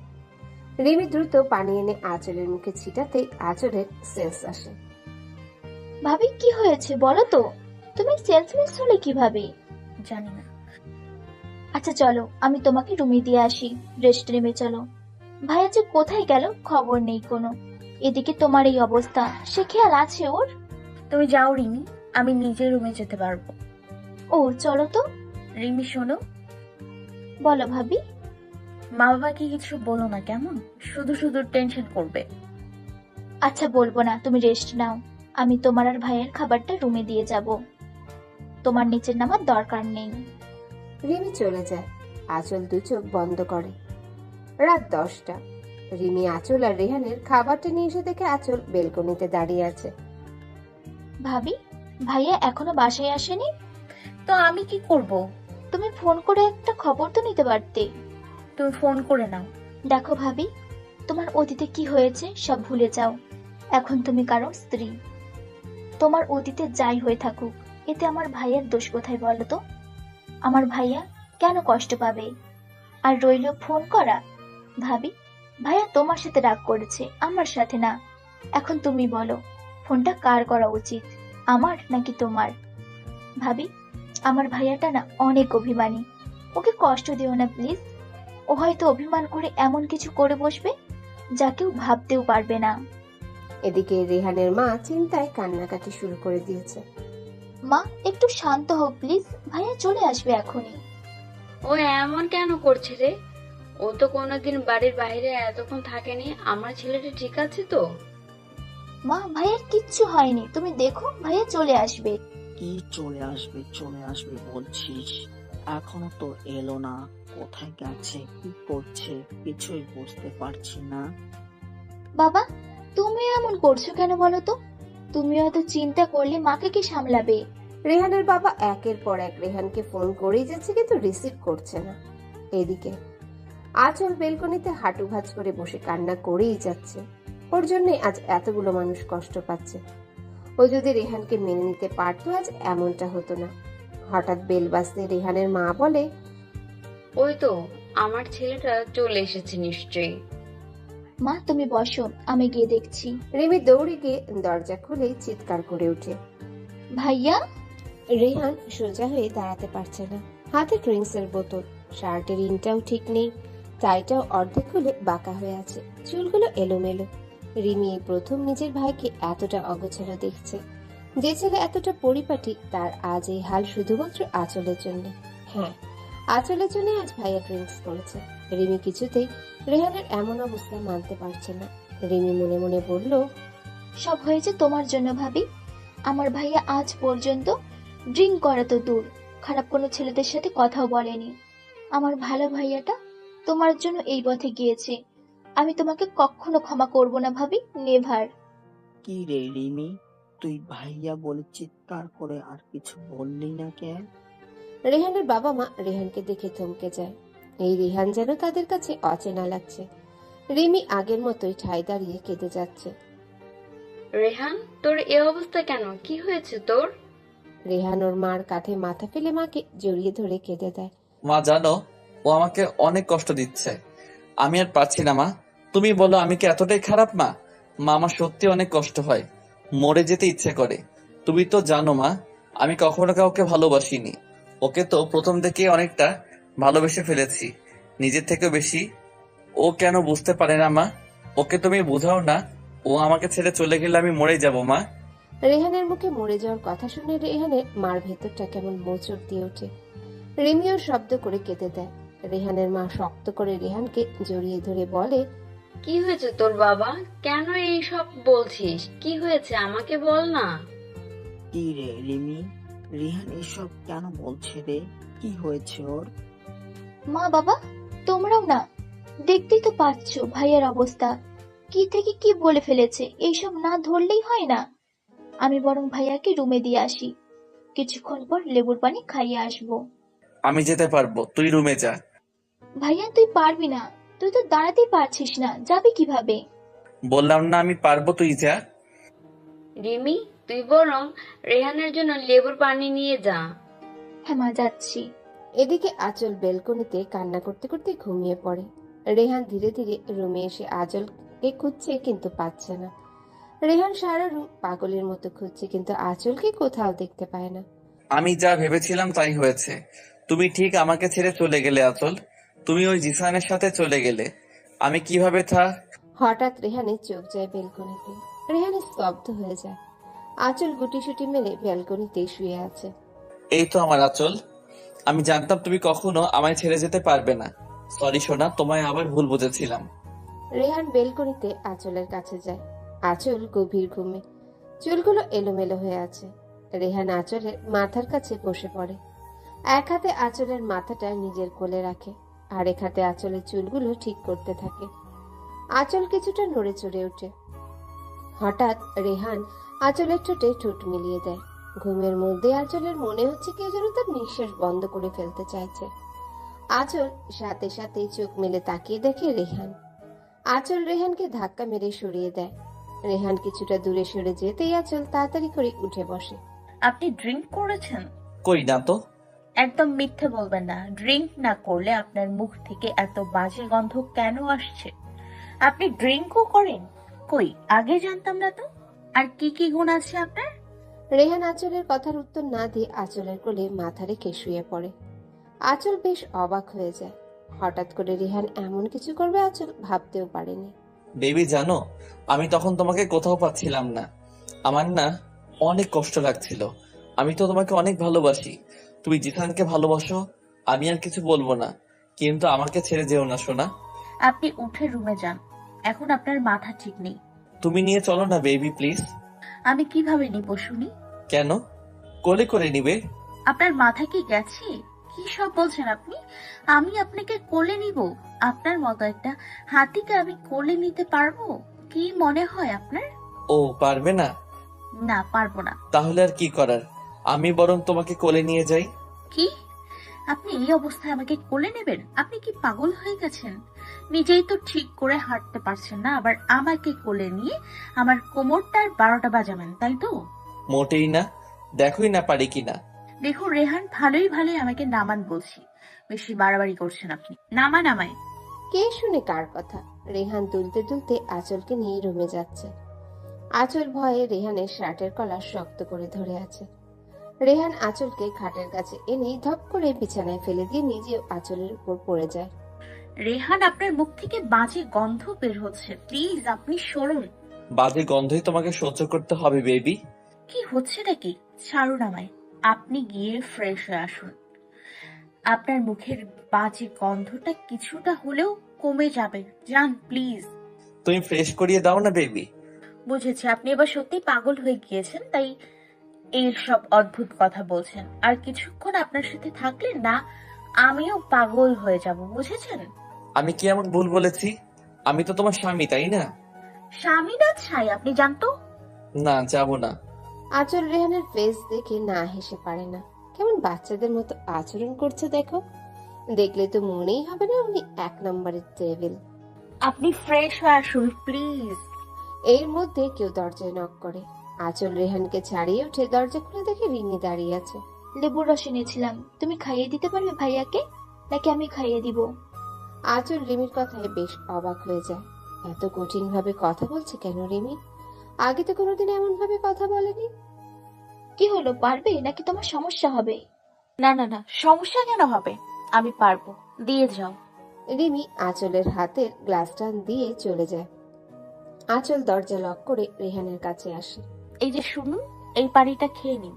রিমি দ্রুত পানি এনে আঁচলের মুখে ছিটাতেই আঁচলের সেন্স আসে। ভাবি, কি হয়েছে বলো তো? তুমি সেন্সলেস হলে কিভাবে? জানি না। আচ্ছা চলো, আমি তোমাকে রুমে দিয়ে আসি। রেস্ট রুমে চলো। ভাইয়া যে কোথায় গেল খবর নেই কোনো। এদিকে তোমার এই অবস্থা, সে খেয়াল আছে ওর? তুমি যাও রিমি, আমি নিজের রুমে যেতে পারবো। ও চলো তো। রিমি শোনো, বলো ভাবি। মা বাবাকে কিছু বলো না কেমন, শুধু শুধু টেনশন করবে। আচ্ছা বলবো না, তুমি রেস্ট নাও। আমি তোমার আর ভাইয়ের খাবারটা রুমে দিয়ে যাব। তোমার নিচের নামার দরকার নেই। রিমি চলে যায়। আঁচল দু চোখ বন্ধ করে। রাত 10টা। রিমি আঁচল আর রেহানের খাবারটা নিয়ে এসে দেখে আঁচল বেলকনিতে দাঁড়িয়ে আছে। ভাবি, ভাইয়া এখনো বাসায় আসেনি? তো আমি কি করব? তুমি ফোন করে একটা খবর তো নিতে পারতে। তুমি ফোন করে নাও। দেখো ভাবি, তোমার অতীতে কি হয়েছে সব ভুলে যাও। এখন তুমি কারো স্ত্রী। তোমার অতীতে যাই হয়ে থাকুক, এতে আমার ভাইয়ের দোষ কোথায় বলো তো? আমার ভাইয়া কেন কষ্ট পাবে? আর রইল ফোন করা। ভাবি, ভাইয়া তোমার সাথে রাগ করেছে, আমার সাথে না। এখন তুমি বলো, ফোনটা কার করা উচিত, আমার নাকি তোমার? ভাবি, আমার ভাইয়াটা না অনেক অভিমানী। ওকে কষ্ট দিও না প্লিজ। ও হয়তো অভিমান করে এমন কিছু করে বসবে যা কেউ ভাবতেও পারবে না। এদিকে রেহানের মা চিন্তায় কান্নাকাটি শুরু করে দিয়েছে। মা, একটু শান্ত হও প্লিজ। ভাইয়া চলে আসবে এখনই। ও এমন কেন করছে রে? ও তো কোনোদিন বাড়ির বাইরে এতক্ষণ থাকেনি। আমার ছেলেটা ঠিক আছে তো? মা, ভাইয়ার কিচ্ছু হয়নি, তুমি দেখো ভাইয়া চলে আসবে। কি চলে আসবে বলছিস? এখনো তো এলো না। কোথায় গেছে, কি করছে কিছুই বুঝতে পারছি না। বাবা, তুমি এমন করছো কেন বলো তো? তুমি হয়তো চিন্তা করলে মাকে কি সামলাবে? রেহানের বাবা একের পর এক রেহানকে ফোন করেই যাচ্ছে কিন্তু রিসিভ করছে না। এদিকে আঁচল বেলকনিতে হাঁটু ভাঁজ করে বসে কান্না করেই যাচ্ছে। ওর জন্য আজ এতগুলো মানুষ কষ্ট পাচ্ছে। ও যদি রেহানকে মেনে নিতে পারতো আজ এমনটা হতো না। হঠাৎ বেল বাজতে রেহানের মা বলে, ওই তো আমার ছেলেটা চলে এসেছে নিশ্চয়ই। মা তুমি বসো, আমি গিয়ে দেখছি। রিমি দৌড়ে গিয়ে দরজা খুলেই চিৎকার করে ওঠে। ভাইয়া! রেহান সোজা হয়ে দাঁড়াতে পারছে না। হাতে ড্রিঙ্কস এর বোতল, শার্টের ইনটাও ঠিক নেই, টাইটাও অর্ধেক খুলে বাঁকা হয়ে আছে, চুলগুলো এলোমেলো। রিমি এই প্রথম নিজের ভাইকে এতটা অগোছালো দেখছে। যে ছেলে এতটা পরিপাটি, তার আজ এই হাল শুধুমাত্র আঁচলের জন্য। হ্যাঁ, আঁচলের জন্য আজ ভাইয়া ড্রিঙ্কস করেছে। রিমি কিছুতেই রেহানের এমন অবস্থা মানতে পারছে না। রিমি মনে মনে বলল, সব হয়েছে তোমার জন্য ভাবি। আমার ভাইয়া আজ পর্যন্ত ড্রিঙ্ক করা তো দূর, খারাপ কোনো ছেলেদের সাথে কথাও বলেনি। আমার ভালো ভাইয়াটা তোমার জন্য এই পথে গিয়েছে। আমি তোমাকে কখনো ক্ষমা করব না ভাবি, নেভার। কি রে রিমি, তুই ভাইয়া বলে চিৎকার করে আর কিছু বললি না কেন? রেহানের বাবা মা রেহানকে দেখে থমকে যায়। এই রেহান যেন তাদের কাছে অচেনা লাগছে। রিমি আগের মতোই ঠায় দাঁড়িয়ে কেঁদে যাচ্ছে। রেহান, তোর এ অবস্থা কেন? কি হয়েছে তোর? রেহান ওর মার কাঁধে মাথা ফেলে মাকে জড়িয়ে ধরে কেঁদে দেয়। মা জানো, ও আমাকে অনেক কষ্ট দিচ্ছে। আমি আর পারছি না মা। তুমি বলো আমি কি এতটাই খারাপ মা? মা, আমার সত্যি অনেক কষ্ট হয়, মরে যেতে ইচ্ছে করে। তুমি তো জানো মা, আমি কখনো কাউকে ভালোবাসিনি। ওকে তো প্রথম থেকে অনেকটা ভালোবেসে ফেলেছি, নিজের থেকেও বেশি। ও কেন বুঝতে পারে না মা? ওকে তুমি বোঝাও না। ও আমাকে ছেড়ে চলে গেলে আমি মরে যাব মা। রেহানের মুখে মরে যাওয়ার কথা শুনে রেহানের মার ভেতরটা কেমন মোচড় দিয়ে ওঠে। রিমিও শব্দ করে কেঁদে দেয়। রেহানের মা শক্ত করে রেহানকে জড়িয়ে ধরে বলে, কি হয়েছে তোর বাবা? কেন এই সব বলছিস? কি হয়েছে আমাকে বল না। কি রে রিমি, রিহান এসব কেন বলছে রে? কি হয়েছে ওর? মা বাবা, তোমরাও না, দেখতেই তো পাচ্ছ ভাইয়ার অবস্থা। কি থেকে কি বলে ফেলেছে, এইসব না ধরলেই হয় না। আমি বরং ভাইয়াকে রুমে দিয়ে আসি, কিছুক্ষণ পর লেবুর পানি খাইয়ে আসবো। আমি যেতে পারবো, তুই রুমে যা। ভাইয়া তুই পারবি না, তুই তো দাঁড়াতেই পারছিস না, যাবি কিভাবে? বললাম না আমি পারবো, তুই যা। রিমি, তুই বরং রেহানের জন্য লেবুর পানি নিয়ে যা। হ্যাঁ মা, যাচ্ছি। এদিকে আঁচল বেলকনিতে কান্না করতে করতে ঘুমিয়ে পড়ে। রেহান ধীরে ধীরে রুমে এসে আঁচলকে খুঁজছে কিন্তু পাচ্ছে না। রেহান সারা রুম পাগলের মতো খুঁজছে কিন্তু আঁচলকে কোথাও দেখতে পায় না। আমি যা ভেবেছিলাম তাই হয়েছে। তুমি ঠিক আমাকে ছেড়ে চলে গেলে আচল। তুমি ওই জিসানের সাথে চলে গেলে। আমি কিভাবে হঠাৎ রেহানের চোখ যায় বেলকনিতে। রেহান স্তব্ধ হয়ে যায়। আঁচল গুটিসুটি মেরে ব্যালকনিতে শুয়ে আছে। এই তো আমার আচল। আমি জানতাম তুমি কখনো আমায় ছেড়ে যেতে পারবে না। সরি সোনা, তোমায় আবার ভুল বুঝেছিলাম। রেহান বেলকনিতে আঁচলের কাছে যায়। আঁচল গভীর ঘুমে, চুলগুলো এলোমেলো হয়ে আছে। রেহান আঁচলের মাথার কাছে বসে পড়ে। এক হাতে আঁচলের মাথাটা নিজের কোলে রাখে, আরেক হাতে আঁচলের চুলগুলো ঠিক করতে থাকে। আঁচল কিছুটা নড়ে চড়ে ওঠে। হঠাৎ রেহান আঁচলের ঠোঁটে ঠোঁট মিলিয়ে দেয়। ঘুমের মধ্যে আঁচলের মনে হচ্ছে কেউ যেন তার নিঃশ্বাস বন্ধ করে ফেলতে চাইছে। আঁচল সাথে সাথে চোখ মেলে তাকিয়ে দেখে রেহান। আঁচল রেহানকে ধাক্কা মেরে সরিয়ে দেয়। রেহান কিছুটা দূরে সরে যেতেই আঁচল তাড়াতাড়ি করে উঠে বসে। আপনি ড্রিঙ্ক করেছেন? কই না তো। একদম মিথ্যে বলবেন না। ড্রিঙ্ক না করলে আপনার মুখ থেকে এত বাজে গন্ধ কেন আসছে? আপনি ড্রিঙ্কও করেন? কই, আগে জানতাম না তো। আর কি কি গুণ আছে আপনার? রেহান আঁচলের কথার উত্তর না দিয়ে আঁচলের কোলে মাথা রেখে শুয়ে পড়ে। আঁচল বেশ অবাক হয়ে যায়। হঠাৎ করে রেহান এমন কিছু করবে আঁচল ভাবতেও পারেনি। বেবি জানো, আমি তখন তোমাকে কোথাও পাচ্ছিলাম না। আমার না অনেক কষ্ট লাগছিল। আমি তো তোমাকে অনেক ভালোবাসি। তুমি জিসানকে ভালোবাসো, আমি আর কিছু বলবো না। কিন্তু আমাকে ছেড়ে যেও না সোনা। আপনি উঠে রুমে যান। এখন আপনার মাথা ঠিক নেই। তুমি নিয়ে চলো না বেবি প্লিজ। আমি কিভাবে নিব শুনি? কেন? কোলে করে নিবে। আপনার মাথা কি গেছে? কি সব বলছেন আপনি? আমি আপনাকে কোলে নিব? আপনার মতো একটা হাতিকে আমি কোলে নিতে পারবো? কি মনে হয় আপনার? ও পারবে না? না, পারবো না। তাহলে আর কি করার, আমি বরং তোমাকে কোলে নিয়ে যাই। কি? আপনি এই অবস্থায় আমাকে কোলে নেবেন? আপনি কি পাগল হয়ে গেছেন? নিজেই তো ঠিক করে হাঁটতে পারছেন না, আবার আমাকে কোলে নিয়ে আমার কোমরটার 12টা বাজাবেন, তাই তো? মোটেই না, দেখোই না পারি কিনা। দেখুন রেহান, ভালোই ভালোই আমাকে নামান বলছি। বেশি বাড়াবাড়ি করছেন আপনি। নামান আমায়। কে শুনে কার কথা? রেহান দুলতে দুলতে আঁচলকে নিয়ে রুমে যাচ্ছে। আঁচল ভয়ে রেহানের শার্টের কলার শক্ত করে ধরে আছে। রেহান আঁচলকে খাটের কাছে এনে ধপ করে বিছানায় ফেলে দিয়ে নিজেও আঁচলের উপর পড়ে যায়। রেহান, আপনার মুখ থেকে বাজে গন্ধ বের হচ্ছে, প্লিজ আপনি সরুন। বাজে গন্ধই তোমাকে সহ্য করতে হবে বেবি। কি হচ্ছে নাকি? ছাড়ুন আমায়। আপনি গিয়ে ফ্রেশ হয়ে আসুন। আপনার মুখের বাজে গন্ধটা কিছুটা হলেও কমে যাবে। যান প্লিজ। তুমি ফ্রেশ করিয়ে দাও না বেবি। বুঝেছি, আপনি এবার সত্যি পাগল হয়ে গিয়েছেন, তাই এই সব অদ্ভুত কথা বলছেন। আর কিছুক্ষণ আপনার সাথে থাকলে না আমিও পাগল হয়ে যাব, বুঝেছেন? আমি কি এমন ভুল বলেছি? আমি তো তোমার স্বামী, তাই না? স্বামী না ছাই, আপনি জানতো। না, যাবো না। আঁচল রেহানের ফেস দেখে না হেসে পারে না। কেমন বাচ্চাদের মতো আচরণ করছে দেখো। দেখলে তো মনেই হবে না উনি 1 নম্বরের টেবিল। আপনি ফ্রেশ হয়ে আসুন প্লিজ। এর মধ্যে কেউ দরজায় নক করে। আঁচল রেহানকে ছাড়িয়ে উঠে দরজা খুলে দেখে রিমি দাঁড়িয়ে আছে। লেবুর রস এনেছিলাম, তুমি খাইয়ে দিতে পারবে ভাইয়াকে, নাকি আমি খাইয়ে দিব? আঁচল রিমির কথায় বেশ অবাক হয়ে যায়। এত কঠিন ভাবে কথা বলছে কেন রিমি? আগে তো কোনোদিন এমন ভাবে কথা বলেনি। কি হলো, পারবে নাকি তোমার সমস্যা হবে? না না না, সমস্যা কেন হবে? আমি পারবো, দিয়ে যাও। রিমি আঁচলের হাতের গ্লাসটা দিয়ে চলে যায়। আঁচল দরজা লক করে রেহানের কাছে আসে। এই যে শুনুন, এই পানিটা খেয়ে নিন।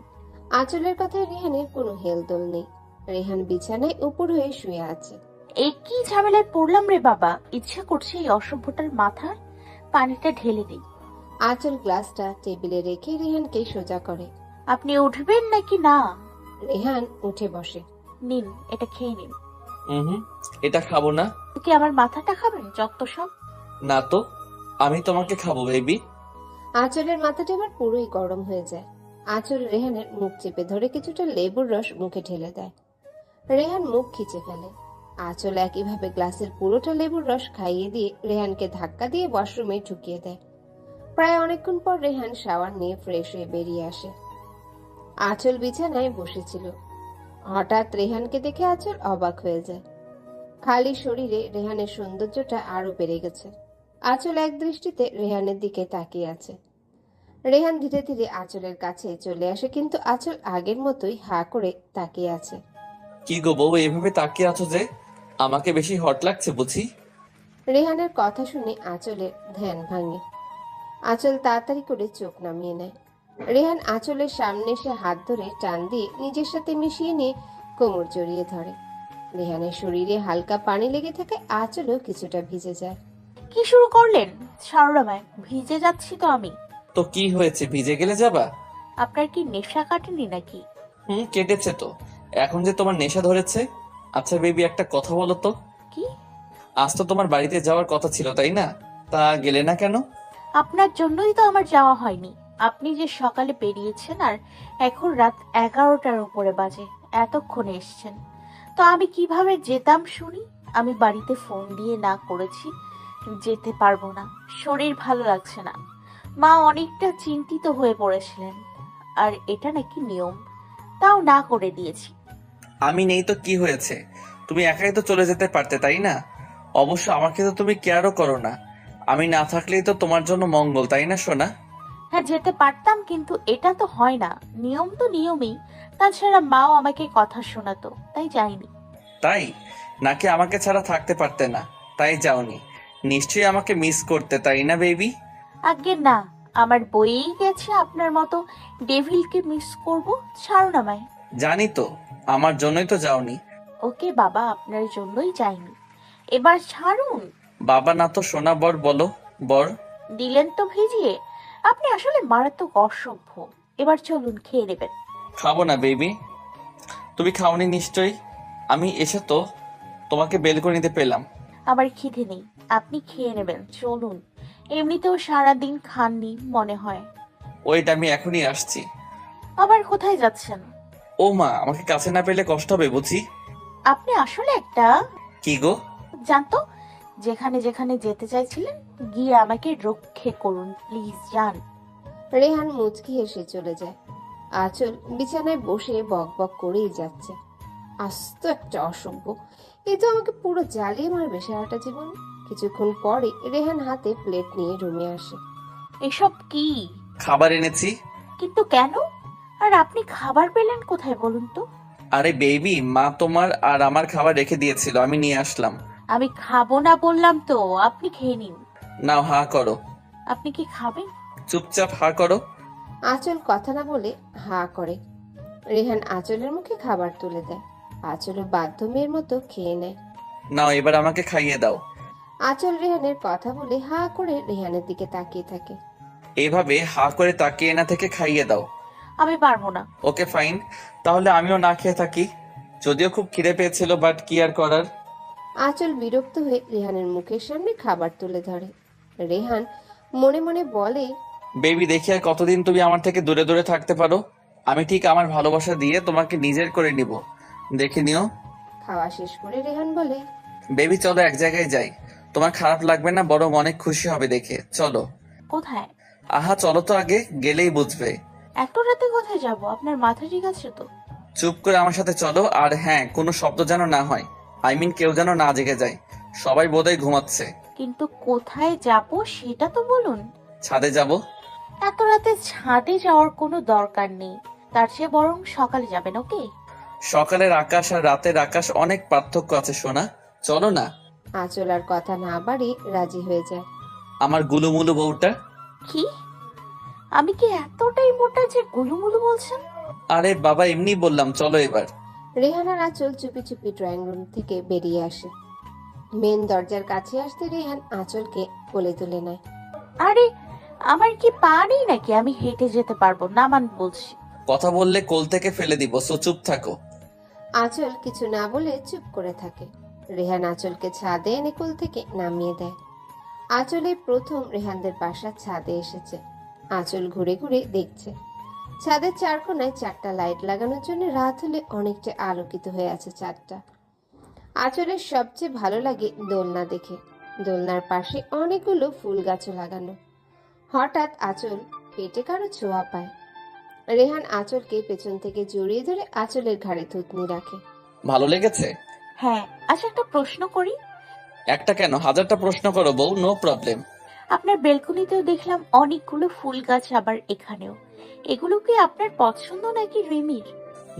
আঁচলের কথায় রেহানের কোনো হেলদোল নেই। রেহান বিছানায় উপর হয়ে শুয়ে আছে। এই কি ঝামেলায় পড়লাম রে বাবা! ইচ্ছা করছে এই অসভ্যটার মাথায় পানিটা ঢেলে দিই। আঁচল গ্লাসটা টেবিলে রেখে রেহানকে সোজা করে। আপনি উঠবেন নাকি না? রেহান উঠে বসে। নিন, এটা খেয়ে নিন। হুম, এটা খাবো না। কি আমার মাথাটা খাবেন? যত সব। না তো, আমি তোমাকে খাবো বেবি। আঁচলের মাথাটা এবার পুরোই গরম হয়ে যায়। আঁচল রেহানের মুখ চেপে ধরে কিছুটা লেবুর রস মুখে ঢেলে দেয়। রেহান মুখ খিচে ফেলে। আঁচল একইভাবে গ্লাসের পুরোটা লেবুর রস খাইয়ে দিয়ে রেহানকে ধাক্কা দিয়ে ওয়াশরুমে ঢুকিয়ে দেয়। প্রায় অনেকক্ষণ পর রেহান শাওয়ার নিয়ে ফ্রেশ হয়ে বেরিয়ে আসে। আঁচল বিছানায় বসেছিল। হঠাৎ রেহানকে দেখে আঁচল অবাক হয়ে যায়। খালি শরীরে রেহানের সৌন্দর্যটা আরো বেড়ে গেছে। আঁচল এক দৃষ্টিতে রেহানের দিকে তাকিয়ে আছে। রেহান ধীরে ধীরে আঁচলের কাছে চলে আসে, কিন্তু আঁচল আগের মতোই হা করে তাকিয়ে আছে। কি গো বউ, এভাবে তাকিয়ে আছো যে? আমাকে বেশি হট লাগছে বুঝি? রেহানের কথা শুনে আঁচলের ধ্যান ভাঙে। আঁচল তাড়াতাড়ি করে চোখ নামিয়ে নেয়। রেহান আঁচলের সামনে এসে হাত ধরে টান দিয়ে নিজের সাথে মিশিয়ে নিয়ে কোমর জড়িয়ে ধরে। রেহানের শরীরে হালকা পানি লেগে থাকে, আঁচলও কিছুটা ভিজে যায়। কি শুরু করলেন সারোরামায়? ভিজে যাচ্ছি তো আমি। তো কি হয়েছে, ভিজে গেলে যাবা? আপনার কি নেশা কাটেনি নাকি? কেটেছে তো। এখন যে তোমার নেশা ধরেছে। আচ্ছা বেবি, একটা কথা বলো তো। কি? আজ তো তোমার বাড়িতে যাওয়ার কথা ছিল তাই না? তা গেলে না কেন? আপনার জন্যই তো আমার যাওয়া হয়নি। আপনি যে সকালে বেরিয়েছেন আর এখন রাত 11টার উপরে বাজে, এতক্ষণে এসছেন। তো আমি কিভাবে যেতাম শুনি? আমি বাড়িতে ফোন দিয়ে না করেছি যেতে পারবো না, শরীর ভালো লাগছে না। মা অনেকটা চিন্তিত হয়ে পড়েছিলেন, আর এটা নাকি নিয়ম, তাও না করে দিয়েছি। আমি নেই তো কি হয়েছে? তুমি একাই তো চলে যেতে পারতে তাই না? অবশ্য আমাকে তো তুমি কেয়ারও করো না। আমি না থাকলেই তো তোমার জন্য মঙ্গল, তাই না সোনা? হ্যাঁ যেতে পারতাম, কিন্তু এটা তো হয় না। নিয়ম তো নিয়মই। তাছাড়া মাও আমাকে কথা শোনাতো, তাই যাইনি। তাই নাকি আমাকে ছাড়া থাকতে পারতে না তাই যাওনি? নিশ্চয়ই আমাকে মিস করতে, তাই না বেবি? আগে না, আমার বইয়েই গেছে আপনার মতো ডেভিলকে মিস করব। ছাড়ুন আমায়। জানি তো, আমার জন্যই তো যাওনি। ওকে বাবা, আপনার জন্যই যাইনি, এবার ছাড়ুন। বাবা না তো সোনা, বর বলো। বর দিলেন তো ভিজিয়ে। আপনি আসলে মারাত্মক অসভ্য। এবার চলুন, খেয়ে নেবেন। খাবো না বেবি। তুমি খাওনি নিশ্চয়ই। আমি এসে তো তোমাকে বেলকনিতে পেলাম। আমার খিদে নেই, আপনি খেয়ে নেবেন, চলুন। এমনিতেও সারাদিন খাননি মনে হয়। ওইটা আমি এখনই আসছি। আবার কোথায় যাচ্ছেন? ও মা, আমাকে কাছে না পেলে কষ্ট হবে বুঝি। আপনি আসলে একটা কি গো? জানতো, যেখানে যেখানে যেতে চাইছিলেন গিয়ে আমাকে রক্ষে করুন প্লিজ, যান। রেহান মুচকি হেসে চলে যায়। আঁচল বিছানায় বসে বক বক করেই যাচ্ছে। আস্ত একটা অসভ্য, এ তো আমাকে পুরো জ্বালিয়ে মারবে সারাটা জীবন। কিছুক্ষণ পরে রেহান হাতে প্লেট নিয়ে রুমে আসে। এসব কি? খাবার এনেছি। কিন্তু কেন? আর আপনি খাবার পেলেন কোথায় বলুন তো? আরে বেবি, মা তোমার আর আমার খাবার রেখে দিয়েছিল, আমি নিয়ে আসলাম। আমি খাবো না বললাম তো, আপনি খেয়ে নিন। নাও হা করো। আপনি কি খাবেন? চুপচাপ হা করো। আঁচল কথা না বলে হা করে। রেহান আঁচলের মুখে খাবার তুলে দেয়। আঁচলও বাধ্য মেয়ের মতো খেয়ে নেয়। নাও এবার আমাকে খাইয়ে দাও। আঁচল রেহানের কথা বলে হা করে রেহানের দিকে তাকিয়ে থাকে। এভাবে হা করে তাকিয়ে না থেকে খাইয়ে দাও। আমি পারবো না। ওকে ফাইন, তাহলে আমিও না খেয়ে থাকি। যদিও খুব খিদে পেয়েছিল, বাট কি আর করার। আঁচল বিরক্ত হয়ে রেহানের মুখের সামনে খাবার তুলে ধরে। রেহান মনে মনে বলে, বেবি, দেখি আর কতদিন তুমি আমার থেকে দূরে দূরে থাকতে পারো। আমি ঠিক আমার ভালোবাসা দিয়ে তোমাকে নিজের করে নিব, দেখে নিও। খাওয়া শেষ করে রেহান বলে, বেবি চলো এক জায়গায় যাই, তোমার খারাপ লাগবে না, বরং অনেক খুশি হবে দেখে। চলো। কোথায়? আহা চলো তো, আগে গেলেই বুঝবে। এত রাতে কোথায় যাব? আপনার মাথা ঠিক আছে তো? চুপ করে আমার সাথে চলো, আর হ্যাঁ, কোনো শব্দ যেন না হয়। কেউ যেন না জেগে যায়। সবাই বোধহয় ঘুমাচ্ছে। কিন্তু কোথায় যাব সেটা তো বলুন। ছাদে যাব। এত রাতে ছাদে যাওয়ার কোনো দরকার নেই, তার চেয়ে বরং সকালে যাবেন। ওকে? সকালের আকাশ আর রাতের আকাশ অনেক পার্থক্য আছে সোনা, চলো না। আঁচল আর কথা না বাড়ি রাজি হয়ে যায়। আমার গুলুমুলু বউটা। কি? আমি কি এতটাই মোটা যে গুলুমুলু বলছেন? আরে বাবা, এমনি বললাম, চলো এবার। রেহান আর আঁচল চুপি চুপি ড্রয়িং রুম থেকে বেরিয়ে আসে। মেন দরজার কাছে আসতে রেহান আঁচলকে কোলে তুলে নেয়। আরে আমার কি পা নেই নাকি? আমি হেঁটে যেতে পারবো, নামান বলছি। কথা বললে কোল থেকে ফেলে দিব, সো চুপ থাকো। আঁচল কিছু না বলে চুপ করে থাকে। রেহান আঁচলকে ছাদে এনে কোল থেকে নামিয়ে দেয়। আঁচলে প্রথম রেহানদের বাসার ছাদে এসেছে। আঁচল ঘুরে ঘুরে দেখছে। ছাদের চার কোনায় 4টা লাইট লাগানোর জন্য রাত হলে অনেকটা আলোকিত হয়ে আছে ছাদটা। আঁচলের সবচেয়ে ভালো লাগে দোলনা দেখে। দোলনার পাশে অনেকগুলো ফুল গাছও লাগানো। হঠাৎ আঁচল পেটে কারো ছোঁয়া পায়। রেহান আঁচলকে পেছন থেকে জড়িয়ে ধরে আঁচলের ঘাড়ে থুতনি রাখে। ভালো লেগেছে? হ্যাঁ। আচ্ছা, একটা প্রশ্ন করি। একটা কেন, হাজারটা প্রশ্ন করো বউ, নো প্রবলেম। আপনার বেলকনিতেও দেখলাম অনেকগুলো ফুল গাছ, আবার এখানেও। এগুলো কি আপনার পছন্দ নাকি রিমির?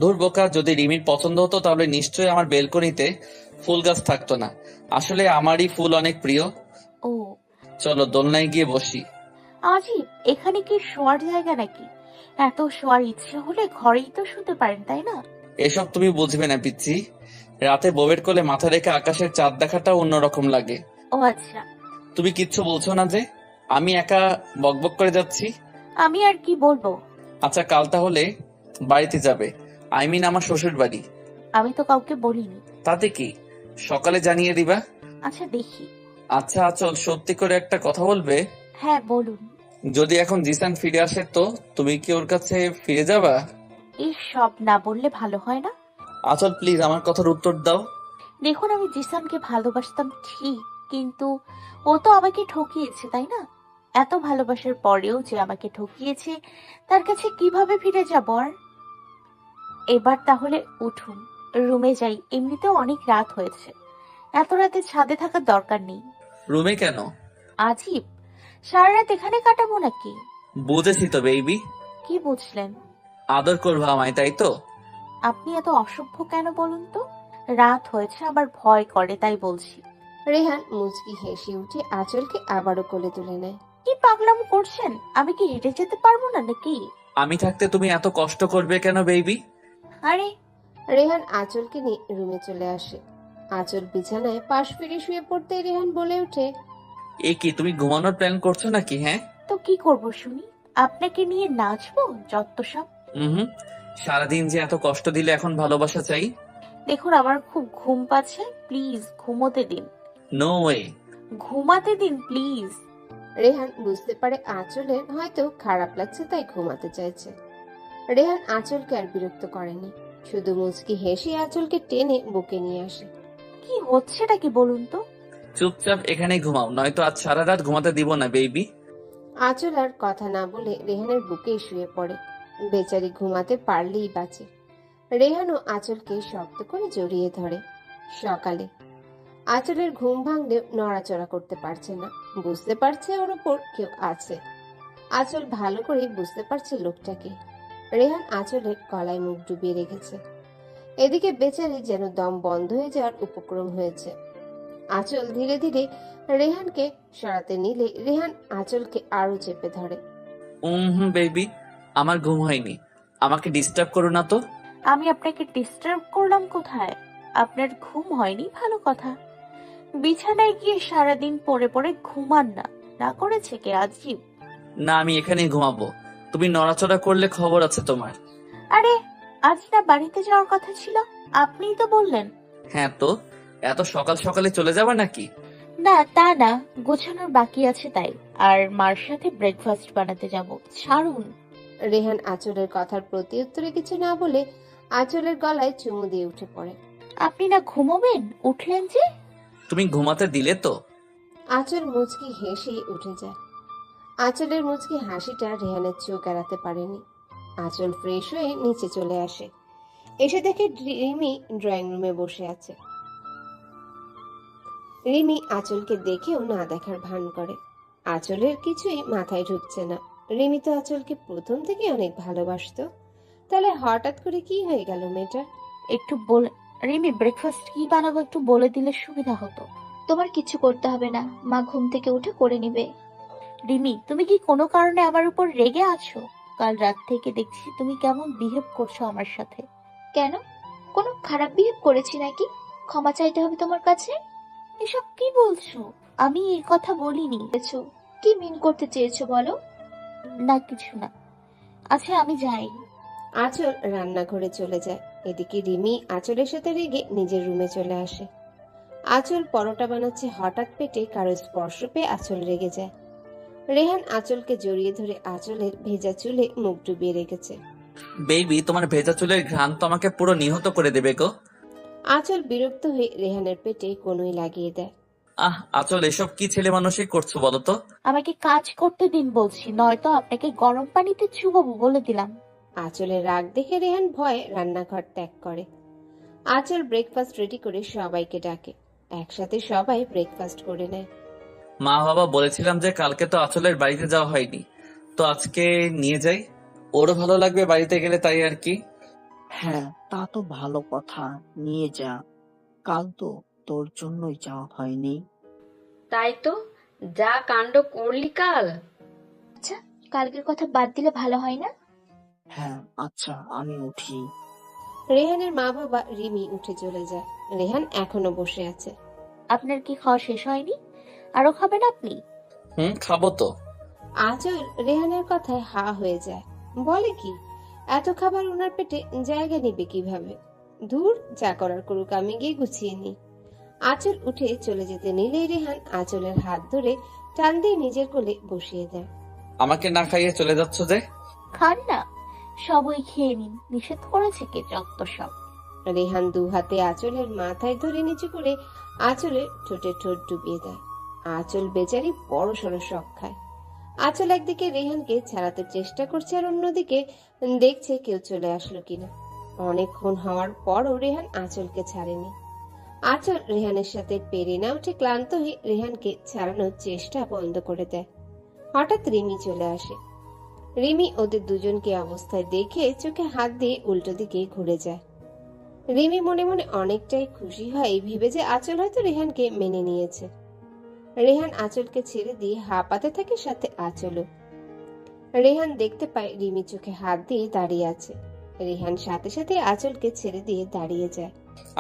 ধুর বোকা, যদি রিমির পছন্দ হতো তাহলে নিশ্চয়ই আমার বেলকনিতে ফুল গাছ থাকতো না। আসলে আমারই ফুল অনেক প্রিয়। ও, চলো দোলনায় গিয়ে বসি। আজিব, এখানে কি শোয়ার জায়গা নাকি? এত শোয়ার ইচ্ছে হলে ঘরেই তো শুতে পারেন, তাই না? এসব তুমি বুঝবে না পিচ্ছি। রাতে বউয়ের কোলে মাথা রেখে আকাশের চাঁদ দেখাটা অন্যরকম লাগে। ও আচ্ছা। তুমি কিচ্ছু বলছো না যে? আমি একা বকবক করে যাচ্ছি। আমি আর কি বলবো? আচ্ছা, কাল তাহলে বাড়িতে যাবে? আই মিন আমার শ্বশুর বাড়ি। আমি তো কাউকে বলিনি। তাতে কি, সকালে জানিয়ে দিবা। আচ্ছা, দেখি। আচ্ছা আচল, সত্যি করে একটা কথা বলবে? হ্যাঁ, বলুন। যদি এখন জিসান ফিরে আসে তো তুমি কি ওর কাছে ফিরে যাবা? এই সব না বললে ভালো হয় না? আচল প্লিজ আমার কথার উত্তর দাও। দেখুন, আমি জিসানকে ভালোবাসতাম ঠিক, কিন্তু ও তো আমাকে ঠকিয়েছে, তাই না? এত ভালোবাসার পরেও যে আমাকে ঠকিয়েছে, তার কাছে কিভাবে ফিরে যাব আর? এবার তাহলে উঠুন, রুমে যাই। এমনিতেও অনেক রাত হয়েছে, এত রাতে ছাদে থাকার দরকার নেই। রুমে কেন? আজীব, সারা রাত এখানে কাটাবো নাকি? বুঝেছি তো বেবি। কি বুঝলেন? আদর করবা আমায়, তাই তো? আপনি এত অসভ্য কেন বলুন তো? রাত হয়েছে, আবার ভয় করে, তাই বলছি। রেহান মুচকি হেসে উঠে আঁচলকে আবারও কোলে তুলে নেয়। কি পাগলাম করছেন? আমি কি হেঁটে যেতে পারবো না নাকি? আমি থাকতে তুমি এত কষ্ট করবে কেন বেবি? আরে, রেহান আঁচলকে নিয়ে রুমে চলে আসে। আঁচল বিছানায় পাশ ফিরে শুয়ে পড়তেই রেহান বলে ওঠে, এ কি, তুমি ঘুমানোর প্ল্যান করছো নাকি? হ্যাঁ। তো কি করব শুনি? আপনাকে নিয়ে নাচবো? যত সব। হুম, সারাদিন যে এত কষ্ট দিলে এখন ভালোবাসা চাই। দেখুন, আমার খুব ঘুম পাচ্ছে, প্লিজ ঘুমোতে দিন। No way. ঘুমাতে দিন প্লিজ। রেহান বুঝতে পারে আঁচলের হয়তো খারাপ লাগছে, তাই ঘুমাতে চাইছে। রেহান আঁচলকে আর বিরক্ত করেনি, শুধু মুচকি হেসে আঁচলকে টেনে বুকে নিয়ে আসে। কি হচ্ছেটা কি বলুন তো? চুপচাপ এখানে ঘুমাও, নয়তো আজ সারা রাত ঘুমাতে দিব না বেবি। আঁচল আর কথা না বলে রেহানের বুকেই শুয়ে পড়ে। বেচারি ঘুমাতে পারলেই বাঁচে। রেহানও আঁচলকে শক্ত করে জড়িয়ে ধরে। সকালে আঁচলের ঘুম ভাঙলেও নড়াচড়া করতে পারছে না, বুঝতে পারছে ওর ওপর কেউ আছে। আঁচল ভালো করে বুঝতে পারছে লোকটাকে। রেহান আঁচলের গলায় মুখ ডুবিয়ে রেখেছে। এদিকে বেচারি যেন দম বন্ধ হয়ে যাওয়ার উপক্রম হয়েছে। আঁচল ধীরে ধীরে রেহানকে সরাতে নিলে রেহান আঁচলকে আরো চেপে ধরে। বেবি, আমার ঘুম হয়নি, আমাকে ডিস্টার্ব করো না তো। আমি আপনাকে ডিস্টার্ব করলাম কোথায়? আপনার ঘুম হয়নি, ভালো কথা। বিছানায় গিয়ে সারাদিন পড়ে পড়ে ঘুমান না, না করেছে কে? আজীব। না, আমি এখানেই ঘুমাবো। তুমি নড়াচড়া করলে খবর আছে তোমার। আরে, আজ না বাড়িতে যাওয়ার কথা ছিল? আপনিই তো বললেন। হ্যাঁ তো, এত সকাল সকালে চলে যাবা নাকি? না, তা না, গোছানোর বাকি আছে তাই। আর মার সাথে ব্রেকফাস্ট বানাতে যাব। ছাড়ুন। রেহান আঁচলের কথার প্রতি উত্তরে কিছু না বলে আঁচলের গলায় চুমু দিয়ে উঠে পড়ে। আপনি না ঘুমোবেন, উঠলেন যে? তুমি ঘুমাতে দিলে তো? আঁচল মুচকি হেসে উঠে যায়। আঁচলের মুচকি হাসিটা রেহানের চোখ এড়াতে পারেনি। আঁচল ফ্রেশ হয়ে নিচে চলে আসে। এসে দেখে রিমি ড্রয়িং রুমে বসে আছে। রিমি আঁচলকে দেখেও না দেখার ভান করে। আঁচলের কিছুই মাথায় ঢুকছে না। রিমি তো আঁচলকে প্রথম থেকে অনেক ভালোবাসতো, তাহলে হঠাৎ করে কি হয়ে গেল মেয়েটার? একটু বলে, রিমি ব্রেকফাস্ট কি বানাবো একটু বলে দিলে সুবিধা হতো। তোমার কিছু করতে হবে না, মা ঘুম থেকে উঠে করে নিবে। রিমি, তুমি কি কোনো কারণে আমার উপর রেগে আছো? কাল রাত থেকে দেখছি তুমি কেমন বিহেভ করছো আমার সাথে। কেন? কোনো খারাপ বিহেভ করেছি নাকি? ক্ষমা চাইতে হবে তোমার কাছে? এসব কি বলছো? আমি এই কথা বলিনি। বলেছো। কি মিন করতে চেয়েছো বলো? না, কিছু না। আচ্ছা, আমি যাই। আঁচল রান্নাঘরে চলে যায়। এদিকে রিমি আঁচলের সাথে রেগে নিজের রুমে চলে আসে। আঁচল পরোটা বানাচ্ছে, হঠাৎ পেটে কারো স্পর্শ পেয়ে আঁচল রেগে যায়। রেহান আঁচলকে জড়িয়ে ধরে আঁচলের ভেজা চুলে মুখ ডুবিয়ে রেখেছে। বেবি, তোমার ভেজা চুলের ঘ্রাণ তো আমাকে পুরো নিহত করে দেবে গো। আঁচল বিরক্ত হয়ে রেহানের পেটে কনুই লাগিয়ে দেয়। আচল, এসব কি ছেলে মানুষই করছো বলো তো? আমাকে কাজ করতে দিন বলছি, নয়তো আপনাকে গরম পানিতে চুবাবো বলে দিলাম। আঁচলের রাগ দেখে রেহান ভয়ে রান্নাঘর ত্যাগ করে। আঁচল ব্রেকফাস্ট রেডি করে সবাইকে ডাকে। একসাথে সবাই ব্রেকফাস্ট করে নেয়। মা বাবা বলেছিলাম যে কালকে তো আচলের বাড়িতে যাওয়া হয়নি, তো আজকে নিয়ে যাই, ওরও ভালো লাগবে বাড়িতে গেলে, তাই আর কি। হ্যাঁ, তা তো ভালো কথা, নিয়ে যা। কাল তো তোর জন্যই যাওয়া হয়নি। তাই তো, যা কাণ্ড করলি কাল। আচ্ছা, কালকের কথা বাদ দিলে ভালো হয় না? হ্যাঁ আচ্ছা, আমি উঠি। রেহানের মা বাবা রিমি উঠে চলে যায়। রেহান এখনো বসে আছে। আপনার কি খাওয়া শেষ হয়নি? আরো খাবেন আপনি? খাবো তো। আঁচল রেহানের কথায় হা হয়ে যায়। বলে কি, এত খাবার ওনার পেটে জায়গা নিবে কিভাবে? দূর, যা করার করুক, আমি গিয়ে গুছিয়ে নি। আঁচল উঠে চলে যেতে নিলে রেহান আঁচলের হাত ধরে টান দিয়ে নিজের কোলে বসিয়ে দেয়। আমাকে না খাইয়ে চলে যাচ্ছ যে? খান না, সবই খেয়ে নিন, নিষেধ করেছে কে? যত সব। রেহান দু হাতে আঁচলের মাথায় ধরে নিচু করে আঁচলের ঠোঁটে ঠোঁট ডুবিয়ে দেয়। আঁচল বেচারি বড় সড়ো শখ খায়। আঁচল একদিকে রেহানকে ছাড়াতে চেষ্টা করছে, আর অন্যদিকে দেখছে কেউ চলে আসলো কিনা। অনেকক্ষণ হওয়ার পরও রেহান আঁচলকে ছাড়েনি। আঁচল রেহানের সাথে পেরে না উঠে ক্লান্ত হয়ে রেহানকে ছাড়ানোর চেষ্টা বন্ধ করে দেয়। হঠাৎ রিমি চলে আসে। রিমি ওদের দুজনকে অবস্থায় দেখে চোখে হাত দিয়ে উল্টো দিকে ঘুরে যায়। রিমি মনে মনে অনেকটাই খুশি হয় ভেবে যে আঁচল হয়তো রেহানকে মেনে নিয়েছে। রেহান আঁচলকে ছেড়ে দিয়ে হাঁপাতে থাকে, সাথে আঁচলও। রেহান দেখতে পায় রিমি চোখে হাত দিয়ে দাঁড়িয়ে আছে। রেহান সাথে সাথে আঁচলকে ছেড়ে দিয়ে দাঁড়িয়ে যায়।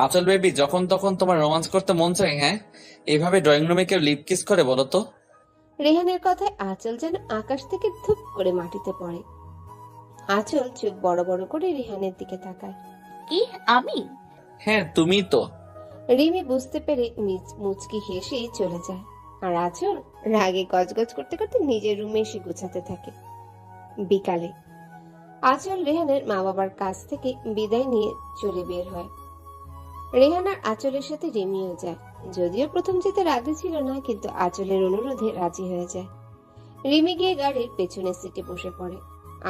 আচল বেবি, যখন তখন তোমার রোমান্স করতে মন চায়? হ্যাঁ, এভাবে ড্রয়িং রুমে কেউ লিপ কিস করে বলো তো? রেহানের কথায় আঁচল যেন আকাশ থেকে ধুপ করে মাটিতে পড়ে। আঁচল চোখ বড় বড় করে রেহানের দিকে তাকায়। কি আমি? হ্যাঁ, তুমি তো। রিমি বুঝতে পেরে মুচকি হেসে চলে যায়। আর আঁচল রাগে গজগজ করতে করতে নিজের রুমে এসে গুছাতে থাকে। বিকালে আঁচল রেহানের মা বাবার কাছ থেকে বিদায় নিয়ে চলে বের হয়। রেহান আর আঁচলের সাথে রিমিও যায়। যদিও প্রথম যেতে রাজি ছিল না, কিন্তু আঁচলের অনুরোধে রাজি হয়ে যায়। রিমি গিয়ে গাড়ির পেছনের সিটে বসে পড়ে।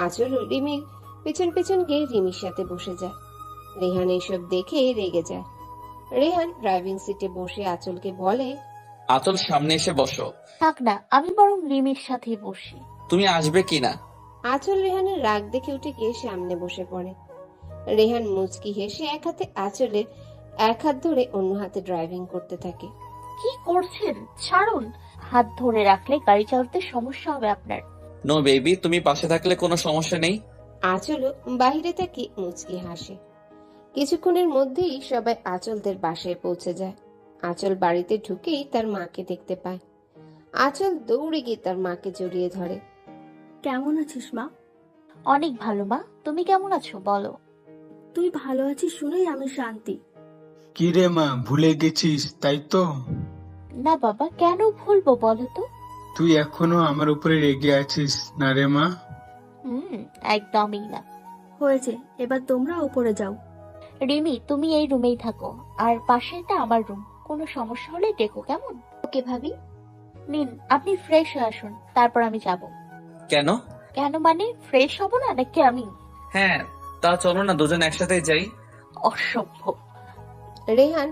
আঁচলও রিমির পেছন পেছন গিয়ে রিমির সাথে বসে যায়। রেহান এইসব দেখে রেগে যায়। রেহান ড্রাইভিং সিটে বসে আঁচলকে বলে, আচল, সামনে এসে বসো। থাক না, আমি বরং রিমির সাথেই বসি। তুমি আসবে কিনা? আঁচল রেহানের রাগ দেখে উঠে গিয়ে সামনে বসে পড়ে। রেহান মুচকি হেসে এক হাতে আঁচলের এক হাত ধরে অন্য হাতে ড্রাইভিং করতে থাকে। কি করছেন? ছাড়ুন। হাত ধরে রাখলে গাড়ি চালাতে সমস্যা হবে আপনার। নো বেবি, তুমি পাশে থাকলে কোনো সমস্যা নেই। আঁচলও বাহিরে তাকে মুচকি হাসে। কিছুক্ষণের মধ্যেই সবাই আঁচলদের বাসায় পৌঁছে যায়। আঁচল বাড়িতে ঢুকেই তার মাকে দেখতে পায়। আঁচল দৌড়ে গিয়ে তার মাকে জড়িয়ে ধরে। কেমন আছিস মা? অনেক ভালো মা, তুমি কেমন আছো বলো? তুই ভালো আছিস শুনেই আমি শান্তি। কি রে মা, ভুলে গেছিস তাই তো? না বাবা, কেন ভুলবো বলো তো? তুই এখনো আমার উপরে রেগে আছিস না রে মা? একদমই না। হয়েছে, এবার তোমরা উপরে যাও। রিমি, তুমি এই রুমেই থাকো, আর পাশেটা আমার রুম। কোনো সমস্যা হলে ডেকো, কেমন? ওকে ভাবি। নিন, আপনি ফ্রেশ হয়ে আসুন, তারপর আমি যাব। কেন? কেন মানে, ফ্রেশ হব না নাকি আমি? হ্যাঁ, তা চলো না দুজন একসাথে যাই। অসভ্য। রেহান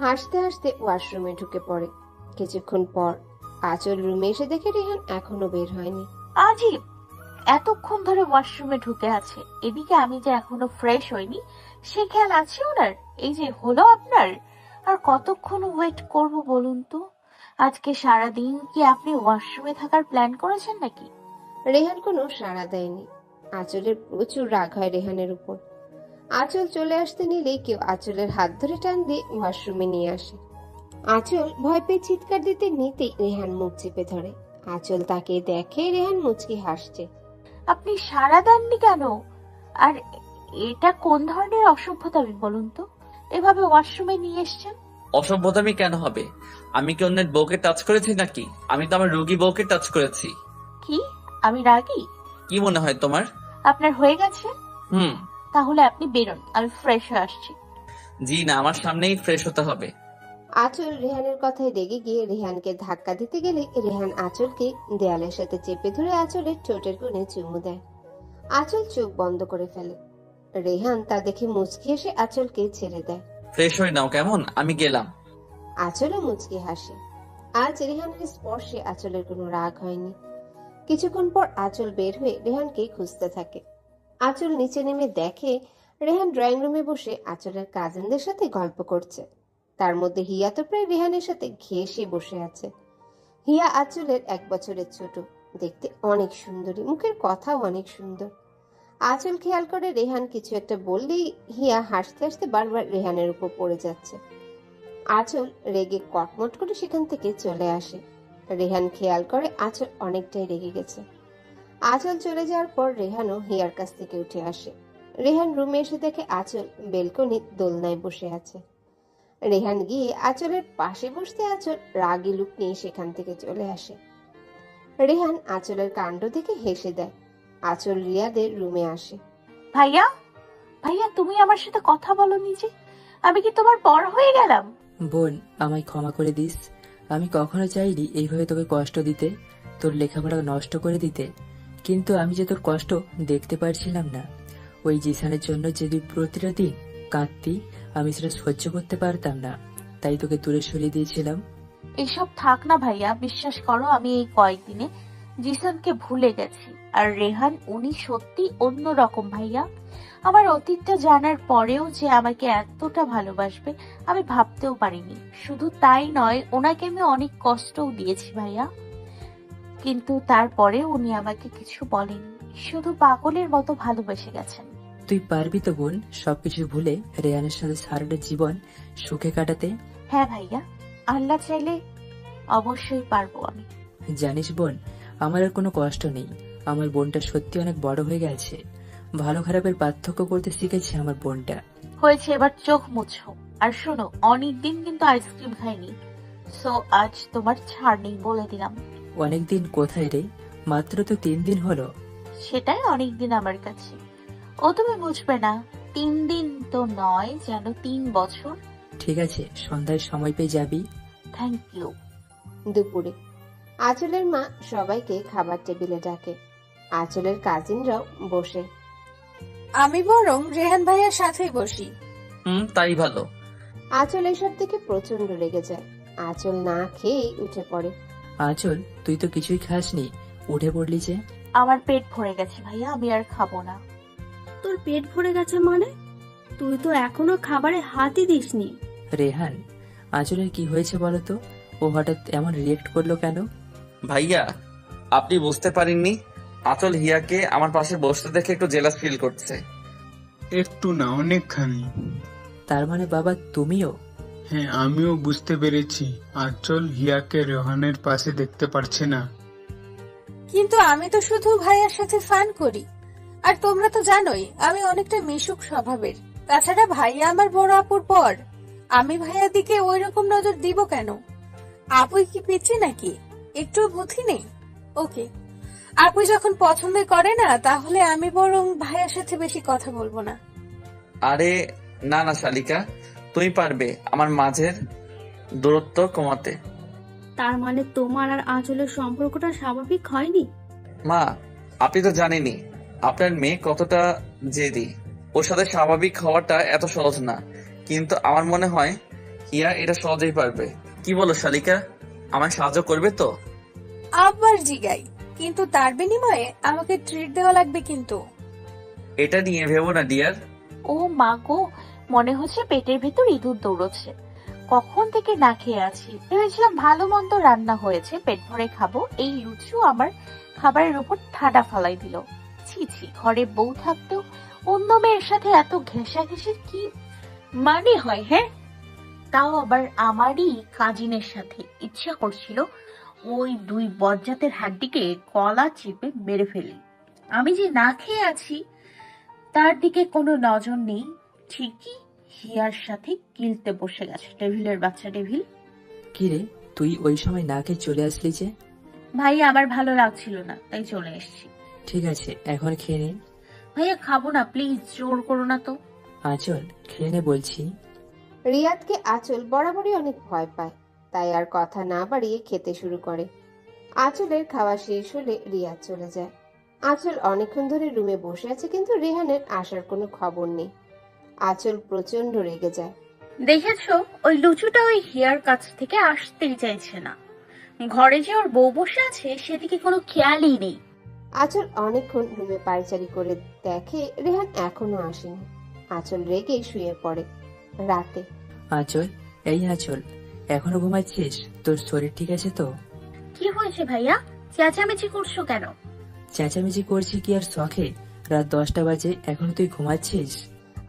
হাসতে হাসতে ওয়াশরুমে ঢুকে পড়ে। কিছুক্ষণ পর আঁচল রুমে এসে দেখে রেহান এখনো বের হয়নি। আজীব, এতক্ষণ ধরে ওয়াশরুমে ঢুকে আছে, এদিকে আমি যে এখনো ফ্রেশ হইনি সে খেয়াল আছে ওনার? এই যে হলো আপনার, আর কতক্ষণ ওয়েট করব বলুন তো? আজকে সারাদিন কি আপনি ওয়াশরুমে থাকার প্ল্যান করেছেন নাকি? রেহান কোনো সাড়া দেয়নি। আঁচলের প্রচুর রাগ হয় রেহানের উপর। আঁচল চলে আসতে নিলেই কেউ আঁচলের হাত ধরে টান দিয়ে ওয়াশরুমে নিয়ে আসে। আঁচল ভয় পেয়ে চিৎকার দিতে নিতেই রেহান মুখ চেপে ধরে। আঁচল তাকে দেখে রেহান মুচকি হাসছে। আপনি সাড়া দেননি কেন? আর এটা কোন ধরনের অসভ্যতামি বলুন তো, এভাবে ওয়াশরুমে নিয়ে এসছেন? অসভ্যতামি কেন হবে? আমি কি অন্যের বউকে টাচ করেছি নাকি? আমি তো আমার রোগী বউকে টাচ করেছি। কি আমি রাগী? কি মনে হয় তোমার? আপনার হয়ে গেছে? হুম। তাহলে আপনি বেরোন, আমি ফ্রেশ হয়ে আসছি। জি না, আমার সামনেই ফ্রেশ হতে হবে। আঁচল রেহানের কথায় রেগে গিয়ে রেহানকে ধাক্কা দিতে গেলে রেহান আঁচলকে দেয়ালের সাথে চেপে ধরে আঁচলের ঠোঁটের কোণে চুমু দেয়। আঁচল চোখ বন্ধ করে ফেলে। রেহান তা দেখে মুচকি হেসে আঁচলকে ছেড়ে দেয়। ফ্রেশ হয়ে নাও কেমন, আমি গেলাম। আঁচলও মুচকি হাসে। আজ রেহানের স্পর্শে আঁচলের কোনো রাগ হয়নি। কিছুক্ষণ পর আঁচল বের হয়ে রেহানকে খুঁজতে থাকে। আঁচল নিচে নেমে দেখে রেহান ড্রয়িং রুমে বসে আঁচলের কাজিনদের সাথে গল্প করছে। তার মধ্যে হিয়া তো প্রায় রেহানের সাথে ঘেঁষে বসে আছে। হিয়া আঁচলের 1 বছরের ছোট, দেখতে অনেক সুন্দরী, মুখের কথাও অনেক সুন্দর। আঁচল খেয়াল করে রেহান কিছু একটা বললেই হিয়া হাসতে হাসতে বারবার রেহানের উপর পড়ে যাচ্ছে। আঁচল রেগে কটমট করে সেখান থেকে চলে আসে। রেহান খেয়াল করে আঁচল অনেকটাই রেগে গেছে। আঁচল চলে যাওয়ার পর রেহানও হিয়ার কাছ থেকে উঠে আসে। রেহান রুমে এসে দেখে আঁচল বেলকনির দোলনায় বসে আছে। রেহান গিয়ে আঁচলের পাশে বসতে আঁচল রাগী লুক নিয়ে সেখান থেকে চলে আসে। রেহান আঁচলের কাণ্ড দেখে হেসে দেয়। আঁচল রিয়াদের রুমে আসে। ভাইয়া, ভাইয়া তুমি আমার সাথে কথা বলোনি যে, আমি কি তোমার পর হয়ে গেলাম? বোন, আমায় ক্ষমা করে দিস। আমি কখনো চাইনি এইভাবে তোকে কষ্ট দিতে, তোর লেখাপড়া নষ্ট করে দিতে, কিন্তু আমি যে তোর কষ্ট দেখতে পারছিলাম না। ওই জিসানের জন্য যে তুই প্রতিটা দিন কাঁদতি, আমি সেটা সহ্য করতে পারতাম না, তাই তোকে দূরে সরিয়ে দিয়েছিলাম। এসব থাক না ভাইয়া, বিশ্বাস করো আমি এই কয়েকদিনে জিসানকে ভুলে গেছি। আর রেহান উনি সত্যি অন্যরকম ভাইয়া। আমার অতীতটা জানার পরেও যে আমাকে এতটা ভালোবাসবে আমি ভাবতেও পারিনি। শুধু তাই নয়, ওনাকে আমি অনেক কষ্টও দিয়েছি ভাইয়া, কিন্তু তারপরে উনি আমাকে কিছু বলেনি, শুধু পাগলের মতো ভালোবেসে গেছেন। তুই পারবি তো বোন সবকিছু ভুলে রেহানের সাথে সারাটা জীবন সুখে কাটাতে? হ্যাঁ ভাইয়া, আল্লাহ চাইলে অবশ্যই পারবো আমি। জানিস বোন, আমার আর কোনো কষ্ট নেই। আমার বোনটা সত্যি অনেক বড় হয়ে গেছে। ভালো খারাপের পার্থক্য করতে শিখেছে আমার বোনটা। হয়েছে, এবার চোখ মুছো। আর শোনো, অনেকদিন কিন্তু আইসক্রিম খাইনি, সো আজ তোমার ছাড় নেই বলে দিলাম। অনেকদিন কোথায় রে? মাত্র তো 3 দিন হলো। সেটাই অনেকদিন আমার কাছে। ও তুমি বুঝবে না, 3 দিন তো নয়, যেন 3 বছর। ঠিক আছে, সন্ধ্যায় সময় পেয়ে যাবি। Thank you. দুপুরে আঁচলের মা সবাইকে খাবার টেবিলে ডাকে। আঁচলের কাজিনরাও বসে। আমি বরং রেহান ভাইয়ার সাথেই বসি। তাই ভালো। আঁচল এসব দেখে প্রচন্ড রেগে যায়। আঁচল না খেয়েই উঠে পড়ে। আঁচল, তুই তো কিছুই খাসনি, উঠে পড়লি যে? আমার পেট ভরে গেছে ভাইয়া, আমি আর খাবো না। তোর পেট ভরে গেছে মানে? তুই তো এখনো খাবারে হাতই দিসনি। রেহান, আঁচলের কি হয়েছে বলো তো? ও হঠাৎ এমন রিয়েক্ট করলো কেন? ভাইয়া, আপনি বুঝতে পারেননি? আঁচল হিয়াকে আমার পাশে বসতে দেখে একটু জেলাস ফিল করছে। একটু না, অনেকখানি। তার মানে বাবা তুমিও? হ্যাঁ, আমিও বুঝতে পেরেছি। আঁচল হিয়াকে রেহানের পাশে দেখতে পারছে না। কিন্তু আমি তো শুধু ভাইয়ার সাথে ফান করি, আর তোমরা তো জানোই আমি অনেকটা মিশুক স্বভাবের। তাছাড়া ভাইয়া আমার বড় আপুর পর, আমি ভাইয়ার দিকে ওই রকম নজর দিব কেন? আপুই কি পিচ্ছি নাকি? একটু বুদ্ধি নেই? ওকে, আপু যখন পছন্দ করে না, তাহলে আমি বরং ভাইয়ার সাথে বেশি কথা বলবো না। আরে না না শালিকা, তুমি পারবে আমার মাঝের দূরত্ব কমাতে। তার মানে তোমার আর আঁচলের সম্পর্কটা স্বাভাবিক হয়নি? মা, আপনি তো জানেনই আপনার মেয়ে কতটা জেদি। ওর সাথে স্বাভাবিক হওয়াটা এত সহজ না, কিন্তু আমার মনে হয় হিয়া এটা সহজেই পারবে। কি বলো শালিকা, আমায় সাহায্য করবে তো? আবার জিগাই, কিন্তু তার বিনিময়ে আমাকে ট্রিট দেওয়া লাগবে কিন্তু। এটা নিয়ে ভেবো না ডিয়ার। ও মা গো, মনে হচ্ছে পেটের ভেতর ইঁদুর দৌড়চ্ছে। কখন থেকে না খেয়ে আছি, ভেবেছিলাম ভালো মন্দ রান্না হয়েছে, পেট ভরে খাবো। এই লুচু আমার খাবারের উপর ঠাডা ফালাই দিল। ছি ছি, ঘরে বউ থাকতেও অন্য মেয়ের সাথে এত ঘেঁষাঘেঁষির কি মানে হয়? হ্যাঁ, তাও আবার আমারই কাজিনের সাথে। ইচ্ছা করছিল ওই 2 বজ্জাতের হাড্ডিকে গলা চেপে মেরে ফেলি। আমি যে না খেয়ে আছি তার দিকে কোনো নজর নেই। ঠিকই হিয়ার সাথে গিলতে বসে গেছে, ডেভিলের বাচ্চা ডেভিল। কিরে, তুই ওই সময় না খেয়ে চলে আসলি যে? ভাইয়া, আমার ভালো লাগছিল না, তাই চলে এসেছি। ঠিক আছে, এখন খেয়ে নে। ভাইয়া খাবো না, প্লিজ, জোর করো না তো। আঁচল, খেয়ে নে বলছি। রিয়াদকে আঁচল বরাবরই অনেক ভয় পায়, তাই আর কথা না বাড়িয়ে খেতে শুরু করে। আঁচলের খাওয়া শেষ হলে রিয়াদ চলে যায়। আঁচল অনেকক্ষণ ধরে রুমে বসে আছে, কিন্তু রেহানের আসার কোনো খবর নেই। আঁচল প্রচন্ড রেগে যায়। দেখেছো, ওই লুচুটা ওই হিয়ার কাছ থেকে আসতেই চাইছে না। ঘরে যে ওর বউ বসে আছে সেদিকে কোনো খেয়ালই নেই। আঁচল অনেকক্ষণ রুমে পায়চারি করে দেখে রেহান এখনো আসেনি। আঁচল রেগে শুয়ে পড়ে। রাতে আঁচল, এই আঁচল, এখনো ঘুমাচ্ছিস? তোর শরীর ঠিক আছে তো? কি হয়েছে ভাইয়া, চেঁচামেচি করছো কেন? চেঁচামেচি করছি কি আর শখে? রাত 10টা বাজে, এখনো তুই ঘুমাচ্ছিস?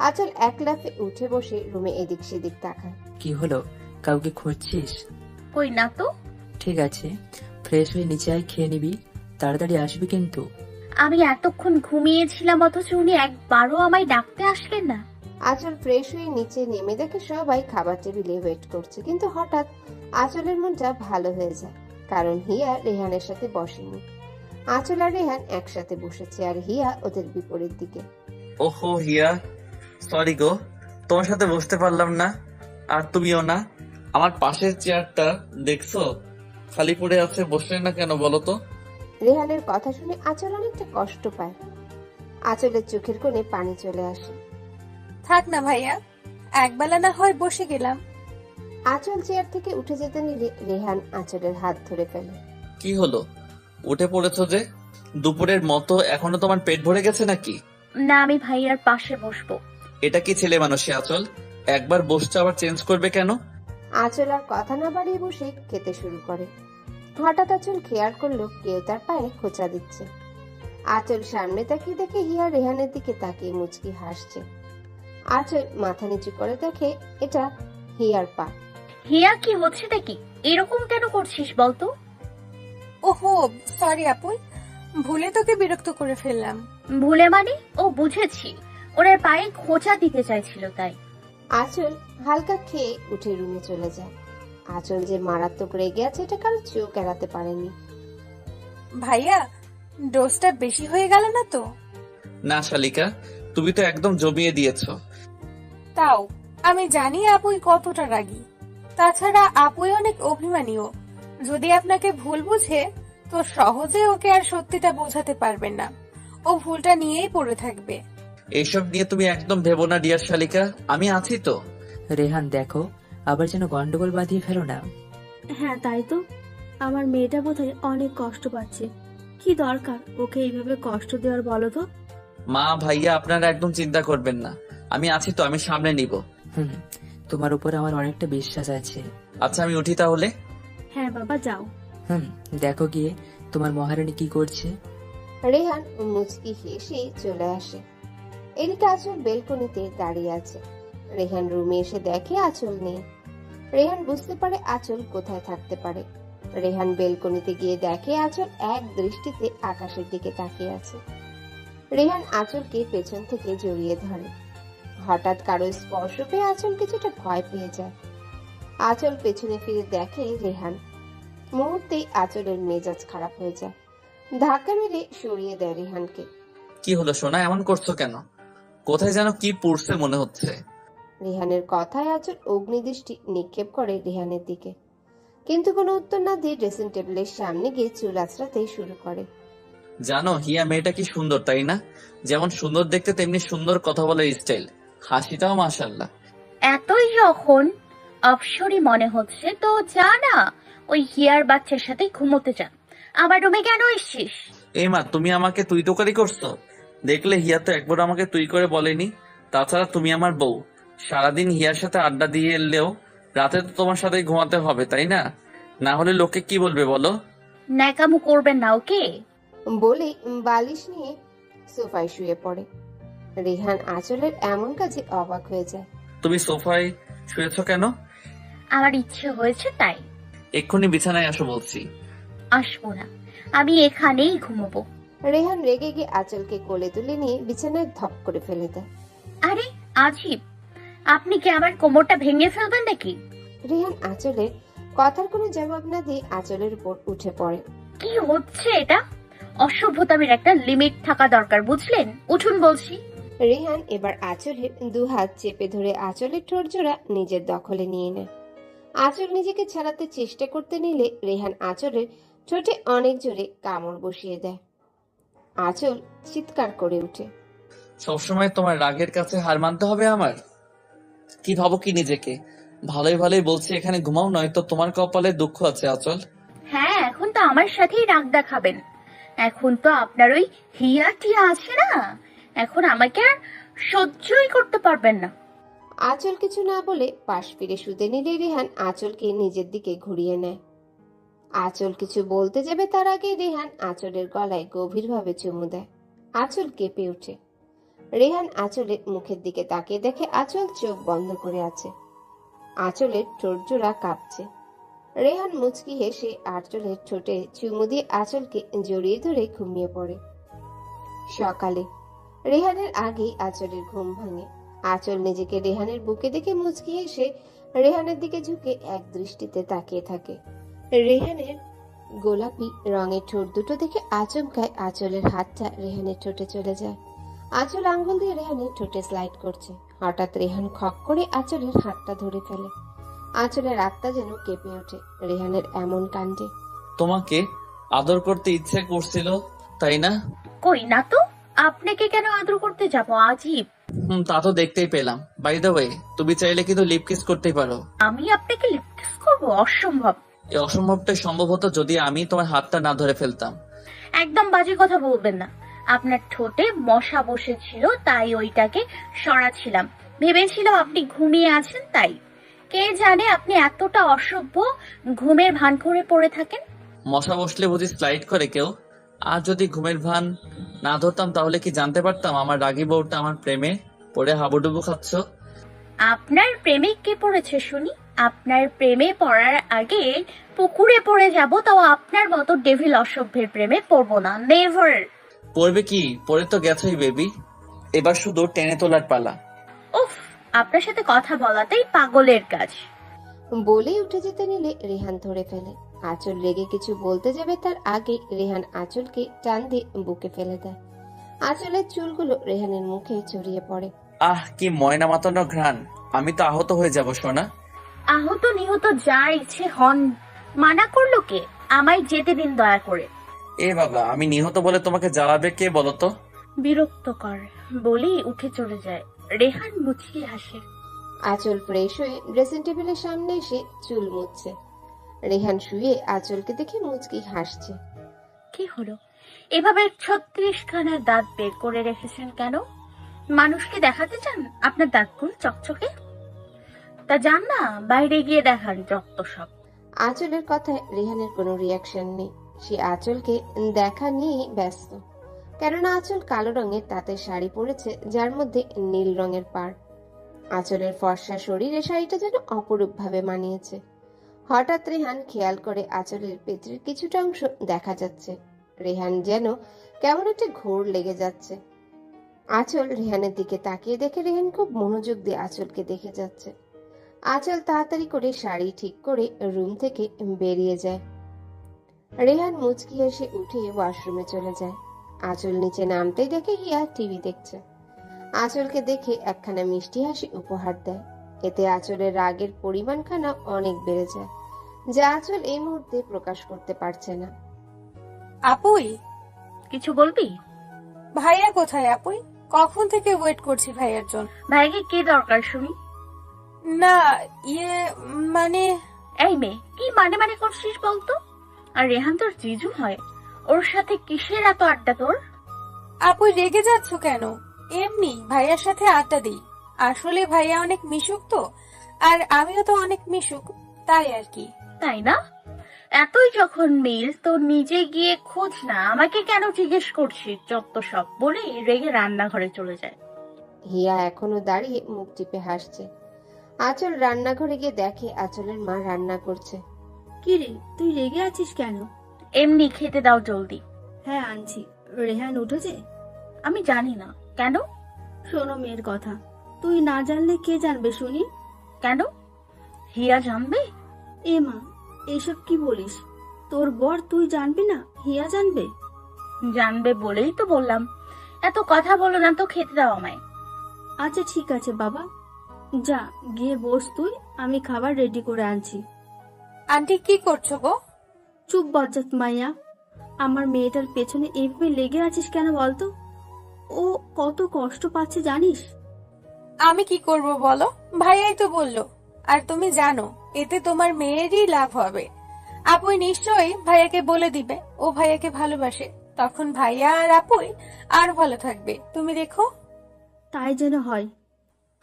আঁচল এক লাফে উঠে বসে রুমে এদিক সেদিক তাকায়। কি হলো, কাউকে খুঁজছিস? কই না তো। ঠিক আছে, ফ্রেশ হয়ে নিচে আয়, খেয়ে নিবি। তাড়াতাড়ি আসবি কিন্তু। আমি এতক্ষণ ঘুমিয়েছিলাম অথচ উনি একবারও আমায় ডাকতে আসলেন না। আঁচল ফ্রেশ হয়ে নিচে নেমে দেখে সবাই খাবার টেবিলে ওয়েট করছে, কিন্তু হঠাৎ আঁচলের মনটা ভালো হয়ে যায়, কারণ হিয়া রেহানের সাথে বসেনি। আঁচল আর রেহান একসাথে বসেছে, আর হিয়া ওদের বিপরীত দিকে। ওহো হিয়া, সরি গো, তোমার সাথে বসতে পারলাম না। আর তুমিও না। আমার পাশের চেয়ারটা দেখছো খালি পড়ে আছে, বসলে না কেন বলো তো? রেহানের কথা শুনে আঁচল অনেকটা কষ্ট পায়। আঁচলের চোখের কোণে পানি চলে আসে। থাক না ভাইয়া, একবেলা না হয় বসে গেলাম। আঁচল চেয়ার থেকে উঠে যেতে নিলে রেহান আঁচলের হাত ধরে ফেলে। কি হলো, উঠে পড়েছো যে? দুপুরের মতো এখনো তোমার পেট ভরে গেছে নাকি? না, আমি ভাইয়ার পাশে বসবো। এটা কি ছেলে মানুষই আঁচল? একবার বসছে আবার চেঞ্জ করবে কেন? আঁচল আর কথা না বাড়িয়ে বসে খেতে শুরু করে। হঠাৎ আঁচল খেয়াল করলো কেউ তার পায়ে খোঁচা দিচ্ছে। আঁচল সামনে তাকিয়ে দেখে হিয়া রেহানের দিকে তাকিয়ে মুচকি হাসছে। আঁচল মাথা নিচু করে দেখে এটা হিয়ার পা। হিয়া, কি হচ্ছে নাকি? এরকম কেন করছিস বলতো? ওহো সরি আপুই, ভুলে তোকে বিরক্ত করে ফেললাম। ভুলে মানে? ও বুঝেছি, ওনার পায়ে খোঁচা দিতে চাইছিল তাই। আঁচল হালকা খেয়ে উঠে রুমে চলে যায়। আঁচল যে মারাত্মক রেগে আছে এটা কারো চোখ এড়াতে পারেনি। ভাইয়া, ডোজটা বেশি হয়ে গেল না তো? না শালিকা, তুমি তো একদম জমিয়ে দিয়েছো। তাও আমি জানি আপুই কতটা রাগী। তাছাড়া আপুই অনেক অভিমানীও। যদি আপনাকে ভুল বুঝে তো সহজে ওকে আর সত্যিটা বোঝাতে পারবেন না। ও ভুলটা নিয়েই পড়ে থাকবে। এইসব নিয়ে তুমি একদম ভেবো না ডিয়ার শালিকা, আমি আছি তো। রেহান দেখো, আবার যেন গন্ডগোল বাঁধিয়ে ফেলো না। হ্যাঁ তাই তো, আমার মেয়েটা বোধহয় অনেক কষ্ট পাচ্ছে। কি দরকার ওকে এইভাবে কষ্ট দেওয়ার বলো তো? মা ভাইয়া আপনারা একদম চিন্তা করবেন না, আমি আছি তো, আমি সামনে নিব। তোমার উপর আমার অনেকটা বিশ্বাস আছে। আচ্ছা আমি উঠি তাহলে। হ্যাঁ বাবা যাও। দেখো গিয়ে তোমার মহারানী কি করছে। রেহান মুচকি হেসে চলে আসে। এদিকে আঁচল বেলকনিতে দাঁড়িয়ে আছে। রেহান রুমে এসে দেখে আঁচল নেই। রেহান বুঝতে পারে আঁচল কোথায় থাকতে পারে। রেহান বেলকনিতে গিয়ে দেখে আঁচল এক দৃষ্টিতে আকাশের দিকে তাকিয়ে আছে। রেহান আঁচলকে পেছন থেকে জড়িয়ে ধরে। হঠাৎ কারো স্পর্শ পেয়ে আঁচল কিছুটা ভয় পেয়ে যায়। আঁচল পেছনে ফিরে দেখে রেহান। মুহূর্তেই আঁচলের মেজাজ খারাপ হয়ে যায়। ধাক্কা মেরে সরিয়ে দেয় রেহানকে। কি হলো সোনা, এমন করছো কেন? কোথায় যেন কি পড়ছে মনে হচ্ছে। রেহানের কথায় আঁচল অগ্নিদৃষ্টি নিক্ষেপ করে রেহানের দিকে, কিন্তু কোনো উত্তর না দিয়ে ড্রেসিং টেবিলের সামনে গিয়ে চুল আঁচড়াতে শুরু করে। জানো হিয়া মেয়েটা কি সুন্দর তাই না? যেমন সুন্দর দেখতে তেমনি সুন্দর কথা বলার স্টাইল, হাসিটাও মাশাআল্লাহ। এতই যখন অপসরি মনে হচ্ছে তো যা না, ওই হিয়ার বাচ্চার সাথে ঘুমোতে যা। আমার রুমে কেন এসছিস? এই মা, তুমি আমাকে তুই তোকারি করছো? দেখলে হিয়া তো একবার আমাকে তুই করে বলেনি। তাছাড়া তুমি আমার বউ, সারাদিন হিয়ার সাথে আড্ডা দিয়ে এলেও রাতে তো তোমার সাথে ঘুমাতে হবে তাই না? না হলে লোকে কি বলবে বলো? ন্যাকামো করবেন না ওকে। বলে বালিশ নিয়ে সোফায় শুয়ে পড়ে। রেহান আঁচলের এমন কাজে অবাক হয়ে যায়। তুমি সোফায় শুয়েছো কেন? আমার ইচ্ছে হয়েছে তাই। এক্ষুনি বিছানায় আসো বলছি। আসবো না, আমি এখানেই ঘুমোবো। রেহান রেগে গিয়ে আঁচলকে কোলে তুলে নিয়ে বিছানায় ধপ করে ফেলে দেয়। আরে আজীব, আপনি কি আমার কোমরটা ভেঙে ফেলবেন নাকি? রেহান আঁচলের কথার কোনো জবাব না দিয়ে আঁচলের উপর উঠে পড়ে। কি হচ্ছে এটা? অসভ্যতামের একটা লিমিট থাকা দরকার, বুঝলেন? উঠুন বলছি। রেহান এবার আঁচলের দু হাত চেপে ধরে আঁচলের ঠোঁট জোড়া নিজের দখলে নিয়ে নেয়। আঁচল নিজেকে ছাড়াতে চেষ্টা করতে নিলে রেহান আঁচলের ঠোঁটে অনেক জোরে কামড় বসিয়ে দেয়। আঁচল চিৎকার করে ওঠে। সবসময় তোমার রাগের কাছে হার মানতে হবে আমার? কি ভাবো কি নিজেকে? ভালোই ভালোই বলছি এখানে ঘুমাও, নয়তো তোমার কপালে দুঃখ আছে আঁচল। হ্যাঁ, এখন তো আমার সাথেই রাগ দেখাবেন। এখন তো আপনার ওই হিয়া টিয়া আছে না, এখন আমাকে আর সহ্যই করতে পারবেন না। আঁচল কিছু না বলে পাশ ফিরে শুতে নিলে রেহান আঁচলকে নিজের দিকে ঘুরিয়ে নেয়। আঁচল কিছু বলতে যাবে তার আগে রেহান আঁচলের গলায় গভীরভাবে চুমু দেয়। আঁচল কেঁপে ওঠে। রেহান আঁচলের মুখের দিকে তাকিয়ে দেখে আঁচল চোখ বন্ধ করে আছে। আঁচলের ঠোঁট জোড়া কাঁপছে। রেহান মুচকি হেসে আঁচলের ঠোঁটে চুমু দিয়ে আঁচলকে জড়িয়ে ধরে ঘুমিয়ে পড়ে। সকালে রেহানের আগেই আঁচলের ঘুম ভাঙে। আঁচল নিজেকে রেহানের বুকে দেখে মুচকি হেসে রেহানের দিকে ঝুঁকে এক দৃষ্টিতে তাকিয়ে থাকে। রেহানের গোলাপি রঙের ঠোঁট দুটো দেখে আচমকায় আঁচলের হাতটা রেহানের ঠোঁটে চলে যায়। আঁচল আঙ্গুল দিয়ে রেহানের ঠোঁটে স্লাইড করছে। হঠাৎ রেহান খপ করে আঁচলের হাতটা ধরে ফেলে। আঁচলের আত্মা যেন কেঁপে ওঠে রেহানের এমন কাণ্ডে। তোমাকে আদর করতে ইচ্ছে করছিল, তাই না? কই না তো, আপনাকে কেন আদর করতে যাব? আজীব। তা তো দেখতেই পেলাম। বাই দ্য ওয়ে, তুমি চাইলে কিন্তু লিপ কিস করতেই পারো। আমি আপনাকে লিপ কিস করবো? অসম্ভব। এই অসম্ভবটাই সম্ভব হতো যদি আমি তোমার হাতটা না ধরে ফেলতাম। একদম বাজে কথা বলবেন না। আপনার ঠোঁটে মশা বসেছিল, তাই ওইটাকে সরাচ্ছিলাম। ভেবেছিলাম আপনি ঘুমিয়ে আছেন, তাই। কে জানে আপনি এতটা অসভ্য, ঘুমের ভান করে পড়ে থাকেন। মশা বসলে বুঝি স্লাইড করে কেউ? আর যদি ঘুমের ভান না ধরতাম তাহলে কি জানতে পারতাম আমার রাগী বউটা আমার প্রেমে পড়ে হাবুডুবু খাচ্ছ? আপনার প্রেমে কে পড়েছে শুনি? আপনার প্রেমে পড়ার আগে পুকুরে পড়ে যাব, তাও আপনার মতো ডেভিল অসভ্যের প্রেমে পড়বো না। নেভার। পড়বে কি? পড়ে তো গেছই বেবি, এবার শুধু টেনে তোলার পালা। উফ, আপনার সাথে কথা বলাতেই পাগলের কাজ। বলে উঠে যেতে নিলে রেহান ধরে ফেলে। আঁচল রেগে কিছু বলতে যাবে তার আগে রেহান আঁচলকে টান দিয়ে বুকে ফেলে দেয়। আঁচলের চুলগুলো রেহানের মুখে ছড়িয়ে পড়ে। আহ, কি ময়না মাতানো ঘ্রাণ! আমি তো আহত হয়ে যাব সোনা। আহত নিহত যা ইচ্ছে হন, মানা করলো কে? আমায় যেতে দিন দয়া করে। এ বাবা, আমি নিহত বলে তোমাকে জ্বালাবে কে বলো তো? বিরক্তকর বলেই উঠে চলে যায়। রেহান মুচকি হাসে। আঁচল ফ্রেশ হয়ে ড্রেসিং টেবিলের সামনে এসে চুল মুছছে। রেহান শুয়ে আঁচলকে দেখে মুচকি হাসছে। কি হলো? এভাবে 36খানা দাঁত বের করে রেখেছেন কেন? মানুষকে দেখাতে চান আপনার দাঁতগুলো চকচকে? তা যান না, বাইরে গিয়ে দেখান যত সব। আঁচলের কথায় রেহানের কোনো রিয়াকশন নেই। সে আঁচলকে দেখা নিয়ে ব্যস্ত। কেননা আঁচল কালো রঙের তাঁতের শাড়ি পরেছে, যার মধ্যে নীল রঙের পাড়। আঁচলের ফর্সা শরীরে শাড়িটা যেন অপরূপ ভাবে মানিয়েছে। হঠাৎ রেহান খেয়াল করে আঁচলের পেটের কিছুটা অংশ দেখা যাচ্ছে। রেহান যেন কেমন একটা ঘোর লেগে যাচ্ছে। আঁচল রেহানের দিকে তাকিয়ে দেখে রেহান খুব মনোযোগ দিয়ে আঁচলকে দেখে যাচ্ছে। আঁচল তাড়াতাড়ি করে শাড়ি ঠিক করে রুম থেকে বেরিয়ে যায়। রেহান মুচকি হেসে উঠে ওয়াশরুমে চলে যায়। আঁচল নিচে নামতেই দেখে হিয়া টিভি দেখছে। আঁচলকে দেখে একখানা মিষ্টি হাসি উপহার দেয়। এতে আঁচলের রাগের পরিমাণখানা অনেক বেড়ে যায়, যা আঁচল এই মুহূর্তে প্রকাশ করতে পারছে না। আপুই, কিছু বলবি? ভাইয়া কোথায় আপুই? কখন থেকে ওয়েট করছি ভাইয়ার জন্য। ভাইকে কি দরকার শুনি? না, মানে এই মেয়ে, কি মানে মানে করছিস বলতো? আর রেহান তোর জিজু হয়, ওর সাথে কিসের এত আড্ডা তোর? আপুই রেগে যাচ্ছ কেন? এমনি ভাইয়ার সাথে আড্ডা দিই। আসলে ভাইয়া অনেক মিশুক তো, আর আমিও তো অনেক মিশুক, তাই আর কি। তাই না? এতই যখন মিল তো নিজে গিয়ে খোঁজ না, আমাকে কেন জিজ্ঞেস করছিস যত সব? বলে রেগে রান্নাঘরে চলে যায়। হিয়া এখনো দাঁড়িয়ে মুখ টিপে হাসছে। আঁচল রান্নাঘরে গিয়ে দেখে আঁচলের মা রান্না করছে। কি রে, তুই রেগে আছিস কেন? এমনি খেতে দাও জলদি। হ্যাঁ আনছি। রেহান উঠেছে? আমি জানি না। কেন? শোনো মেয়ের কথা, তুই না জানলে কে জানবে শুনি? কেন? হিয়া জানবে? এ মা, এসব কি বলিস? তোর বর তুই জানবি না, হিয়া জানবে? জানবে বলেই তো বললাম। এত কথা বলো না তো, খেতে দাও আমায়। আচ্ছা ঠিক আছে বাবা, যা গিয়ে বস তুই, আমি খাবার রেডি করে আনছি। আন্টি কি করছো গো? চুপ বজ্জাত মাইয়া, আমার মেয়েটার পেছনে এইভাবে লেগে আছিস কেন বলতো? ও কত কষ্ট পাচ্ছে জানিস? আমি কি করব বলো, ভাইয়াই তো বললো। আর তুমি জানো এতে তোমার মেয়েরই লাভ হবে। আপুই নিশ্চয়ই ভাইয়াকে বলে দিবে ও ভাইয়াকে ভালোবাসে, তখন ভাইয়া আর আপুই আর ভালো থাকবে, তুমি দেখো। তাই যেন হয়।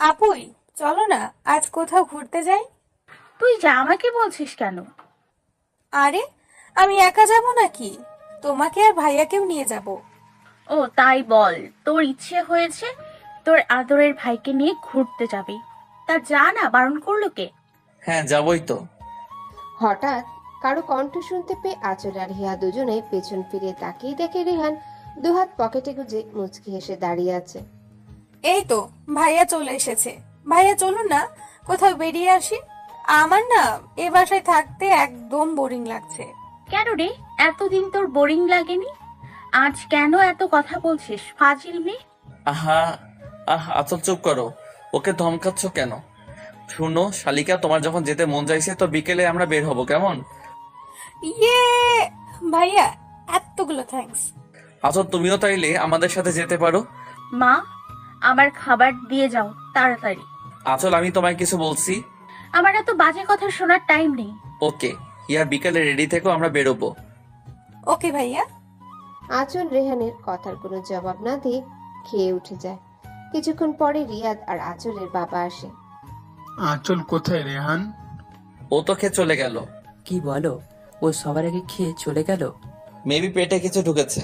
আপুই চলো না আজ কোথাও ঘুরতে যাই। তুই যা, আমাকে বলছিস কেন? আরে আমি একা যাব নাকি, তোমাকে আর ভাইয়াকেও নিয়ে যাব। ও তাই বল, তোর ইচ্ছে হয়েছে তোর আদরের ভাইকে নিয়ে ঘুরতে যাবি, তা যা না, বারণ করলো কে? হ্যাঁ যাবই তো। হঠাৎ কারো কণ্ঠ শুনতে পেয়ে আঁচল আর হিয়া দুজনে পেছন ফিরে তাকিয়ে দেখে রেহান দুহাত পকেটে গুজে মুচকি হেসে দাঁড়িয়ে আছে। এই তো ভাইয়া চলে এসেছে। ভাইয়া চলুন না কোথাও বেরিয়ে আসি, আমার না এ বাসায় থাকতে একদম বোরিং লাগছে। কেন রে, এতদিন তোর বোরিং লাগেনি? আজ কেন এত কথা বলছিস ফাজিল মেয়ে? আহা আচল চুপ করো, ওকে ধমকাচ্ছ কেন? শুনো শালিকা, তোমার যখন যেতে মন চাইছে তো বিকেলে আমরা বের হবো, কেমন? ইয়ে ভাইয়া, এতগুলো থ্যাঙ্কস। আচল তুমিও তাইলে আমাদের সাথে যেতে পারো। মা, আমার খাবার দিয়ে যাও তাড়াতাড়ি। আচল আমি তোমায় কিছু বলছি। আমার এত বাজে কথা শোনার টাইম নেই। ওকে ইয়া, বিকালে রেডি থেকো, আমরা বেরোবো। ওকে ভাইয়া। আঁচল রেহানের কথার কোনো জবাব না দিয়ে খেয়ে উঠে যায়। কিছুক্ষণ পরে রিয়াদ আর আঁচলের বাবা আসে। আঁচল কোথায় রেহান? ও তো খেয়ে চলে গেল। কি বলো, ও সবার আগে খেয়ে চলে গেল? মেবি পেটে কিছু ঢুকেছে।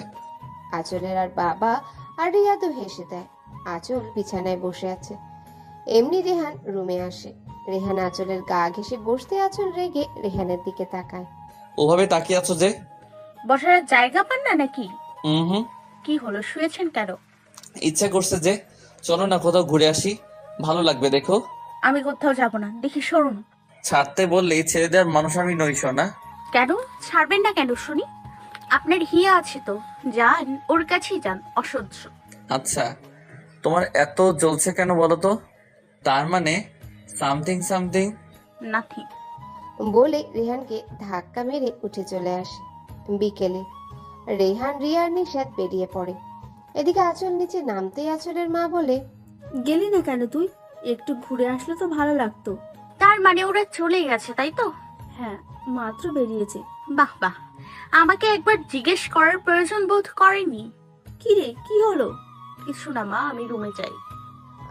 আঁচলের আর বাবা আর রিয়াদও হেসে দেয়। আঁচল বিছানায় বসে আছে, এমনি রেহান রুমে আসে। রেহান আঁচলের গা ঘেঁষে বসতে আঁচল রেগে রেহানের দিকে তাকায়। ওভাবে তাকিয়ে আছো যে? বসার জায়গা পান না নাকি? হুম। কি হলো, শুয়েছেন কেন? ইচ্ছা করছে যে, চলো না কোথাও ঘুরে আসি, ভালো লাগবে দেখো। আমি কোথাও যাব না, দেখি সরুন। ছাড়তে বললেই ছেড়ে দেওয়ার মানুষ আমি নই সোনা। কেন ছাড়বেন না কেন শুনি? আপনার হিয়া আছে তো, যান ওর কাছেই যান, অসহ্য। আচ্ছা তোমার এত জ্বলছে কেন বলো তো? তার মানে সামথিং সামথিং। নাথিং। বলে রেহানকে ধাক্কা মেরে উঠে চলে আসে। বিকেলে রেহান রিয়ার নিশাদ বেরিয়ে পড়ে। এদিকে আঁচল নিচে নামতেই আঁচলের মা বলে, গেলি না কেন তুই? একটু ঘুরে আসলে তো ভালো লাগতো। তার মানে ওরা চলে গেছে তাই তো? হ্যাঁ, মাত্র বেরিয়েছে। বাহ বাহ, আমাকে একবার জিজ্ঞেস করার প্রয়োজন বোধ করেনি। কি রে, কি হলো? কিছু না মা, আমি রুমে যাই।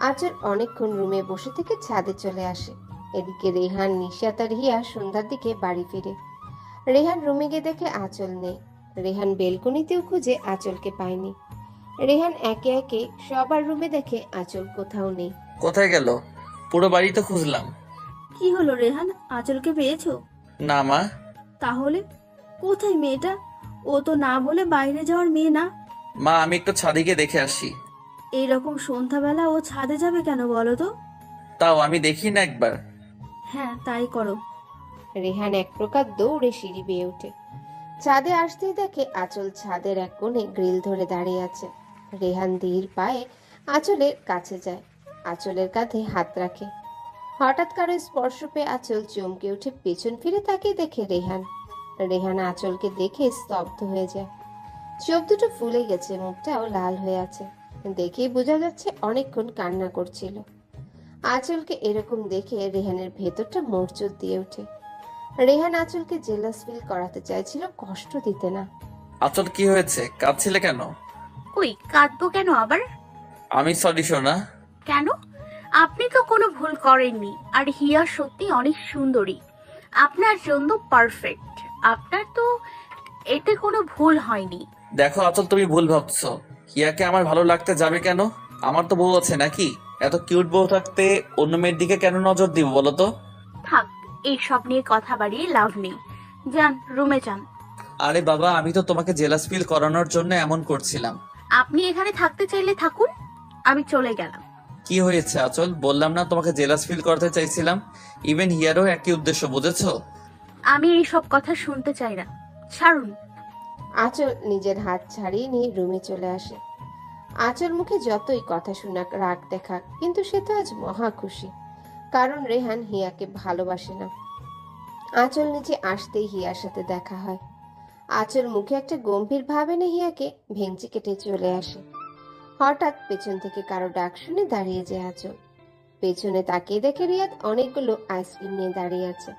আঁচল অনেকক্ষণ রুমে বসে থেকে ছাদে চলে আসে। এদিকে রেহান নিশাত আর হিয়া সন্ধ্যার দিকে বাড়ি ফিরে। রেহান রুমে গিয়ে দেখে আঁচল নেই। রেহান বেলকনিতেও খুঁজে আঁচলকে পায়নি। রেহান একে একে সবার রুমে দেখে আঁচল কোথাও নেই। কোথায় গেল? পুরো বাড়ি তো খুঁজলাম। কি হলো রেহান, আঁচলকে পেয়েছো? না মা। তাহলে কোথায় মেয়েটা? ও তো না বলে বাইরে যাওয়ার মেয়ে না। মা আমি একটু ছাদে গিয়ে দেখে আসি। এইরকম সন্ধ্যাবেলা ও ছাদে যাবে কেন বলো তো? তাও আমি দেখি না একবার। হ্যাঁ তাই করো। রেহান এক প্রকার দৌড়ে সিঁড়ি বেয়ে ওঠে। ছাদে আসতেই দেখে আঁচল ছাদের এক কোণে গ্রিল ধরে দাঁড়িয়ে আছে। রেহান ধীর পায়ে আঁচলের কাছে যায়, আঁচলের কাঁধে হাত রাখে। হঠাৎ কারো স্পর্শ পেয়ে আঁচল চমকে উঠে পেছন ফিরে তাকিয়ে দেখে রেহান। রেহান আঁচলকে দেখে স্তব্ধ হয়ে যায়। চোখ দুটো ফুলে গেছে, মুখটাও লাল হয়ে আছে। দেখেই বোঝা যাচ্ছে অনেকক্ষণ কান্না করছিল। আঁচলকে এরকম দেখে রেহানের ভেতরটা মোড়চড় দিয়ে ওঠে। রেহান আঁচলকে জেলাস ফিল করাতে চাইছিল, কষ্ট দিতে না। আচল কি হয়েছে, কাঁদছিলে কেন? কই কাঁদবো কেন আবার? আমি সরি সোনা। কেন? আপনি তো কোনো ভুল করেননি, আর হিয়া সত্যি অনেক সুন্দরী, আপনার জন্য পারফেক্ট। আপনার তো এতে কোনো ভুল হয়নি। দেখো আচল, তুমি ভুল ভাবছো। হিয়াকে আমার ভালো লাগতে যাবে কেন? আমার তো বউ আছে নাকি? এত কিউট বউ থাকতে অন্য মেয়ের দিকে কেন নজর দিব বলো তো? থাক, এইসব নিয়ে কথা বাড়িয়ে লাভ নেই, যান রুমে যান। আরে বাবা, আমি তো তোমাকে জেলাস ফিল করানোর জন্য এমন করছিলাম। আপনি এখানে থাকতে চাইলে থাকুন, আমি চলে গেলাম। কি হয়েছে আচল? বললাম না তোমাকে জেলাস ফিল করতে চাইছিলাম। ইভেন হিয়ারও একই উদ্দেশ্য, বুঝেছো? আমি এইসব কথা শুনতে চাই না, ছাড়ুন। আঁচল নিজের হাত ছাড়িয়ে নিয়ে রুমে চলে আসে। আঁচল মুখে যতই কথা শোনাক, রাগ দেখাক, কিন্তু সে তো আজ মহা খুশি, কারণ রেহান হিয়াকে ভালোবাসে না। আঁচল নিচে আসতেই হিয়ার সাথে দেখা হয়। আঁচল মুখে একটা গম্ভীর ভাব এনে হিয়াকে ভেঙচি কেটে চলে আসে। হঠাৎ পেছন থেকে কারো ডাক শুনে দাঁড়িয়ে যায় আঁচল। পেছনে তাকিয়ে দেখে রিয়াদ অনেকগুলো আইসক্রিম নিয়ে দাঁড়িয়ে আছে।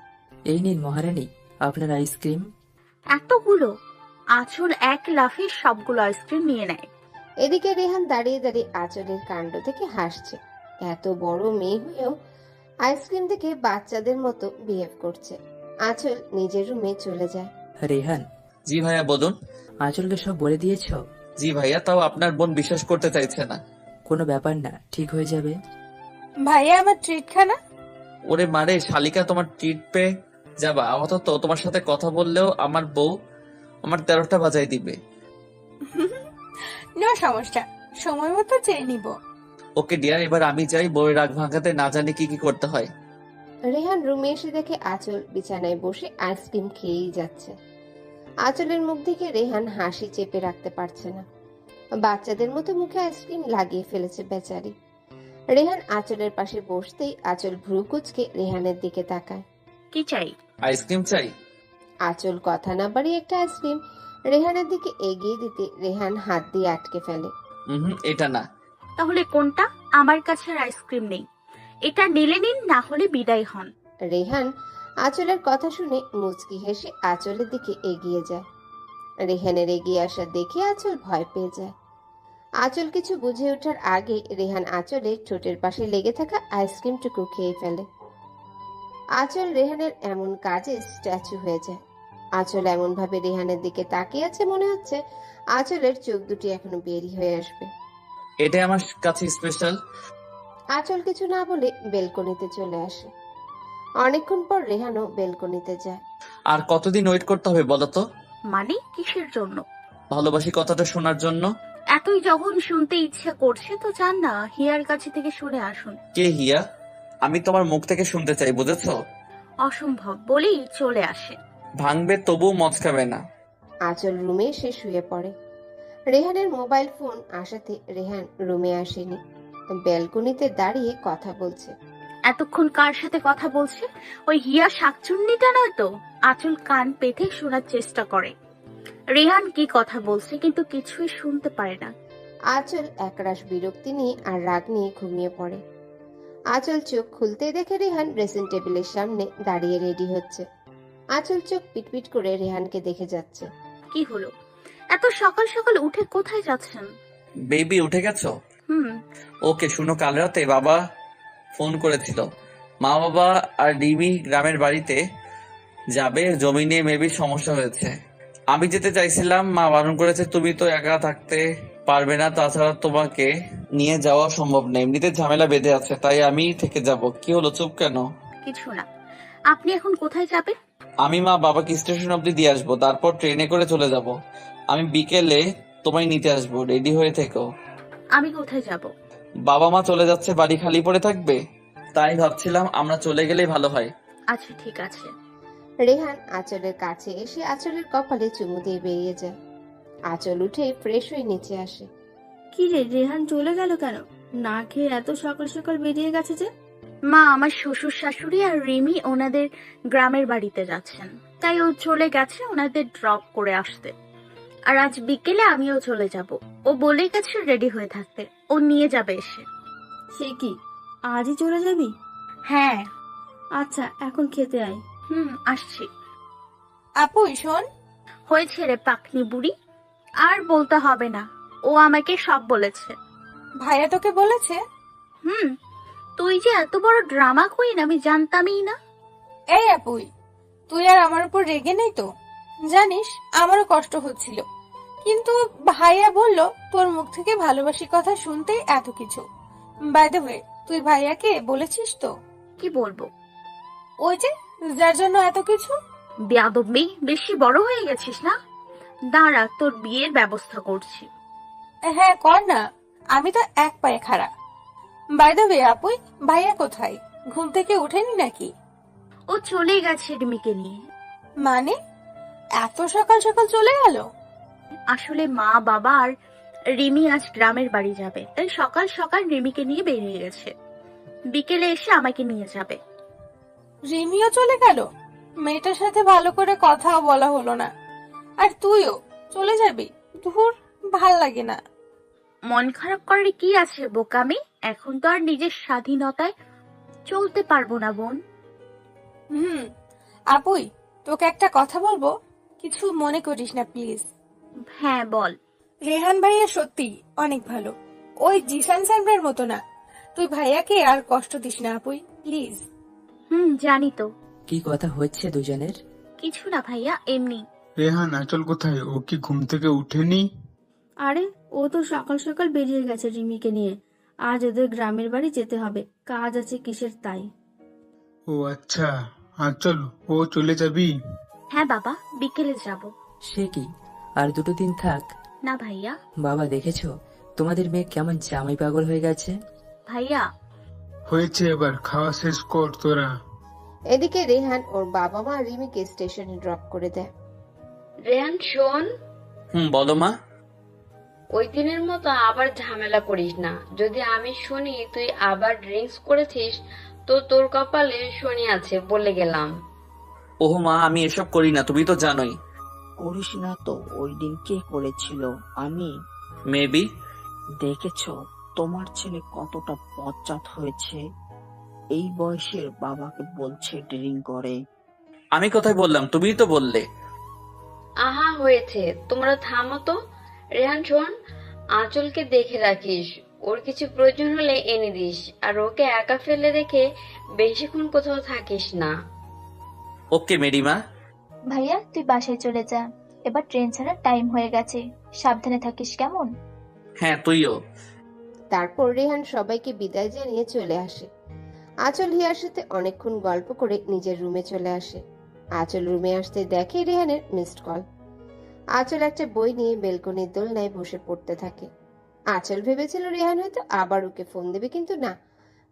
এই নিন মহারানী, আপনার আইসক্রিম। এতগুলো? আঁচল এক লাফে সবগুলো আইসক্রিম নিয়ে নেয়। এদিকে রেহান দাঁড়িয়ে দাঁড়িয়ে আঁচলের কাণ্ড থেকে হাসছে। এত বড় মেয়ে হয়েও আইসক্রিম থেকে বাচ্চাদের মতো বিহেভ করছে। আঁচল নিজের রুমে চলে যায়। রেহান, জি ভাইয়া বলুন। আঁচলকে সব বলে দিয়েছ? জি ভাইয়া, তাও আপনার বোন বিশ্বাস করতে চাইছে না। কোনো ব্যাপার না, ঠিক হয়ে যাবে। ভাইয়া আমার ট্রিট খানা। ওরে মারে শালিকা, তোমার ট্রিট পেয়ে যাবা। আপাতত তোমার সাথে কথা বললেও আমার বউ আমার 13টা বাজাই দিবে। নো সমস্যা, সময় মতো চেয়ে নিব। ওকে ডিয়ার, এবার আমি যাই। বউয়ের রাগ ভাঙাতে না জানি কি কি করতে হয়। রেহান রুমে এসে দেখে আঁচল বিছানায় বসে আইসক্রিম খেয়েই যাচ্ছে। আঁচলের মুখ থেকে রেহান হাসি চেপে রাখতে পারছে না। বাচ্চাদের মতো মুখে আইসক্রিম লাগিয়ে ফেলেছে বেচারি। রেহান আঁচলের পাশে বসতেই আঁচল ভ্রু কুঁচকে রেহানের দিকে তাকায়। কি চাই? আইসক্রিম চাই। আঁচল কথা না বাড়িয়ে একটা আইসক্রিম রেহানের দিকে এগিয়ে দিতে রেহান হাত দিয়ে আটকে ফেলে। এটা না। তাহলে কোনটা? আমার কাছে আর আইসক্রিম নেই। এটা নিলে নিন, না হলে বিদায় হন। রেহান আঁচলের কথা শুনে মুচকি হেসে আঁচলের দিকে এগিয়ে যায়। রেহানের এগিয়ে আসা দেখে আঁচল ভয় পেয়ে যায়। আঁচল কিছু বুঝে ওঠার আগে রেহান আঁচলের ঠোঁটের পাশে লেগে থাকা আইসক্রিমটুকু খেয়ে ফেলে। আঁচল রেহানের এমন কাজে স্ট্যাচু হয়ে যায়। আঁচল এমন ভাবে রেহানের দিকে তাকিয়ে আছে, মনে হচ্ছে আঁচলের চোখ দুটি এখনো বেরি হয়ে আসবে। এটা আমার কাছে স্পেশাল। আঁচল কিছু না বলে বেলকনিতে চলে আসে। অনেকক্ষণ পর রেহানও বেলকনিতে যায়। আর কতদিন ওয়েট করতে হবে বলো তো? মানে কিসের জন্য? ভালোবাসি কথাটা শোনার জন্য। এতই যখন শুনতে ইচ্ছা করছে তো যান না, হিয়ার কাছে থেকে শুনে আসুন। কে হিয়া? আমি তোমার মুখ থেকে শুনতে চাই, বুঝেছো? অসম্ভব বলেই চলে আসে। ভাঙবে তবুও মচকাবে না। আঁচল রুমে এসে শুয়ে পড়ে। রেহানের মোবাইল ফোন আসাতে রেহান রুমে আসেনি, ব্যালকনিতে দাঁড়িয়ে কথা বলছে। এতক্ষণ কার সাথে কথা বলছে? ওই হিয়া শাকচুন্নিটা নয় তো? আঁচল কান পেতে শোনার চেষ্টা করে রেহান কি কথা বলছে, কিন্তু কিছুই শুনতে পারে না। আঁচল একরাশ বিরক্তি নিয়ে আর রাগ নিয়ে ঘুমিয়ে পড়ে। আঁচল চোখ খুলতে দেখে রেহান ড্রেসিং টেবিলের সামনে দাঁড়িয়ে রেডি হচ্ছে। আঁচল চোখ পিটপিট করে রেহানকে দেখে যাচ্ছে। কি হলো? এত সকাল সকাল উঠে কোথায় যাচ্ছেন? বেবি উঠে গেছো? ওকে শুনো, কাল রাতে বাবা ফোন করেছিল। মা বাবা আর ডিবি গ্রামের বাড়িতে যাবে, জমি নিয়ে মেবি সমস্যা হয়েছে। আমি যেতে চাইছিলাম, মা বারণ করেছে। তুমি তো একা থাকতে পারবে না, তাছাড়া তোমাকে নিয়ে যাওয়া সম্ভব না, এমনিতে ঝামেলা বেঁধে আছে, তাই আমি থেকে যাব। কি হলো, চুপ কেন? কিছু না। আপনি এখন কোথায় যাবেন? আমি মা বাবাকে স্টেশন অব্দি দিয়ে আসবো, তারপর ট্রেনে করে চলে যাব। আমি বিকেলে তোমায় নিতে আসবো, রেডি হয়ে থেকো। আমি কোথায় যাব? বাবা মা চলে যাচ্ছে, বাড়ি খালি পড়ে থাকবে, তাই ভাবছিলাম আমরা চলে গেলেই ভালো হয়। আচ্ছা ঠিক আছে। রেহান আঁচলের কাছে এসে আঁচলের কপালে চুমু দিয়ে বেরিয়ে যায়। আঁচল উঠে ফ্রেশ হয়ে নিচে আসে। কি রে, রেহান চলে গেল কেন? না খেয়ে এত সকাল সকাল বেরিয়ে গেছে যে? মা, আমার শ্বশুর শাশুড়ি আর রিমি ওনাদের গ্রামের বাড়িতে যাচ্ছেন, তাই ও চলে গেছে ওনাদের ড্রপ করে আসতে। আর আজ বিকেলে আমিও চলে যাব। ও বলে গেছে রেডি হয়ে থাকতে, ও নিয়ে যাবে এসে। সে কি, আজই চলে যাবি? হ্যাঁ। আচ্ছা, এখন খেতে আয়। আসছি। আপু শোন। হয়েছে রে পাকনি বুড়ি, আর বলতে হবে না, ও আমাকে সব বলেছে। ভাইয়া তোকে বলেছে? তুই যে এত বড় ড্রামা কুইন আমি জানতামই না। এই আপুই, তুই আর আমার উপর রেগে নেই তো? জানিস আমারও কষ্ট হচ্ছিল, কিন্তু ভাইয়া বলল তোর মুখ থেকে ভালোবাসি কথা শুনতেই এত কিছু। বাই দ্য ওয়ে, তুই ভাইয়াকে বলেছিস তো? কি বলবো? ওই যে যার জন্য এত কিছু। বেয়াদব মেয়ে, বেশি বড় হয়ে গেছিস না? দাঁড়া, তোর বিয়ের ব্যবস্থা করছি। হ্যাঁ কর না, আমি তো এক পায়ে খাড়া। বাই দ্য ওয়ে আপুই, ভাইয়া কোথায়? ঘুম থেকে উঠেনি নাকি? ও চলে গেছে রিমিকে নিয়ে। মানে এত সকাল সকাল চলে গেল? আসলে মা বাবা আর রিমি আজ গ্রামের বাড়ি যাবে, তাই সকাল সকাল রিমিকে নিয়ে বেরিয়ে গেছে। বিকেলে এসে আমাকে নিয়ে যাবে। রিমিও চলে গেল, মেয়েটার সাথে ভালো করে কথাও বলা হলো না। আর তুইও চলে যাবি? ধুর, ভাল লাগে না। মন খারাপ করার কি আছে বোকামি? এখন তো আর নিজের স্বাধীনতায় চলতে পারবো না বোন। আপুই, তোকে একটা কথা বলবো, কিছু মনে করিস না প্লিজ। হ্যাঁ বল। রেহান ভাইয়া সত্যি অনেক ভালো, ওই জিসান স্যারের মতো না। তুই ভাইয়াকে আর কষ্ট দিস না আপুই, প্লিজ। জানি তো। কি কথা হচ্ছে দুজনের? কিছু না ভাইয়া, এমনি। রেহান আঁচল কোথায়? ও কি ঘুম থেকে উঠেনি? আরে ও তো সকাল সকাল বেরিয়ে গেছে রিমিকে নিয়ে। আজ ওদের গ্রামের বাড়ি যেতে হবে, কাজ আছে কিসের তাই। ও আচ্ছা, আঁচল ও চলে যাবি? হ্যাঁ বাবা, বিকেলে যাব। সে কি, আর 2 দিন থাক? না ভাইয়া। বাবা দেখেছো তোমাদের মেয়ে কেমন জামাই পাগল হয়ে গেছে? ভাইয়া হয়েছে, এবার খাওয়া শেষ কর তোরা। এদিকে রেহান ওর বাবা মা রিমিকে স্টেশনে ড্রপ করে দেয়। রেহান শোন, বলো মা। ওই দিনের মতো আবার ঝামেলা করিস না। যদি আমি শুনি তুই আবার ড্রিঙ্কস করেছিস, তো তোর কপালে শনি আছে বলে গেলাম। ওহ মা, আমি এসব করি না, তুমি তো জানোই। করিস না তো? ওই দিন কে করেছিল? আমি। মেবি। দেখেছো তোমার ছেলে কতটা বজ্জাত হয়েছে? এই বয়সের বাবাকে বলছে ড্রিঙ্ক করে। আমি কোথায় বললাম? তুমিই তো বললে। আহা হয়েছে, তোমরা থামো তো। রেহান শোন, আঁচলকে দেখে রাখিস, ওর কিছু প্রয়োজন হলে এনে দিস, আর ওকে একা ফেলে রেখে বেশিক্ষণ কোথাও থাকিস না। ওকে মেরিমা। ভাইয়া তুই বাসায় চলে যা, এবার ট্রেন ছাড়ার টাইম হয়ে গেছে। সাবধানে থাকিস কেমন? হ্যাঁ তুইও। তারপর রেহান সবাইকে বিদায় জানিয়ে চলে আসে। আঁচল হিয়ার সাথে অনেকক্ষণ গল্প করে নিজের রুমে চলে আসে। আঁচল রুমে আসতে দেখে রেহানের মিসড কল। আঁচল একটা বই নিয়ে বেলকনির দোলনায় বসে পড়তে থাকে। আঁচল ভেবেছিল রেহান হয়তো আবার ওকে ফোন দেবে, কিন্তু না,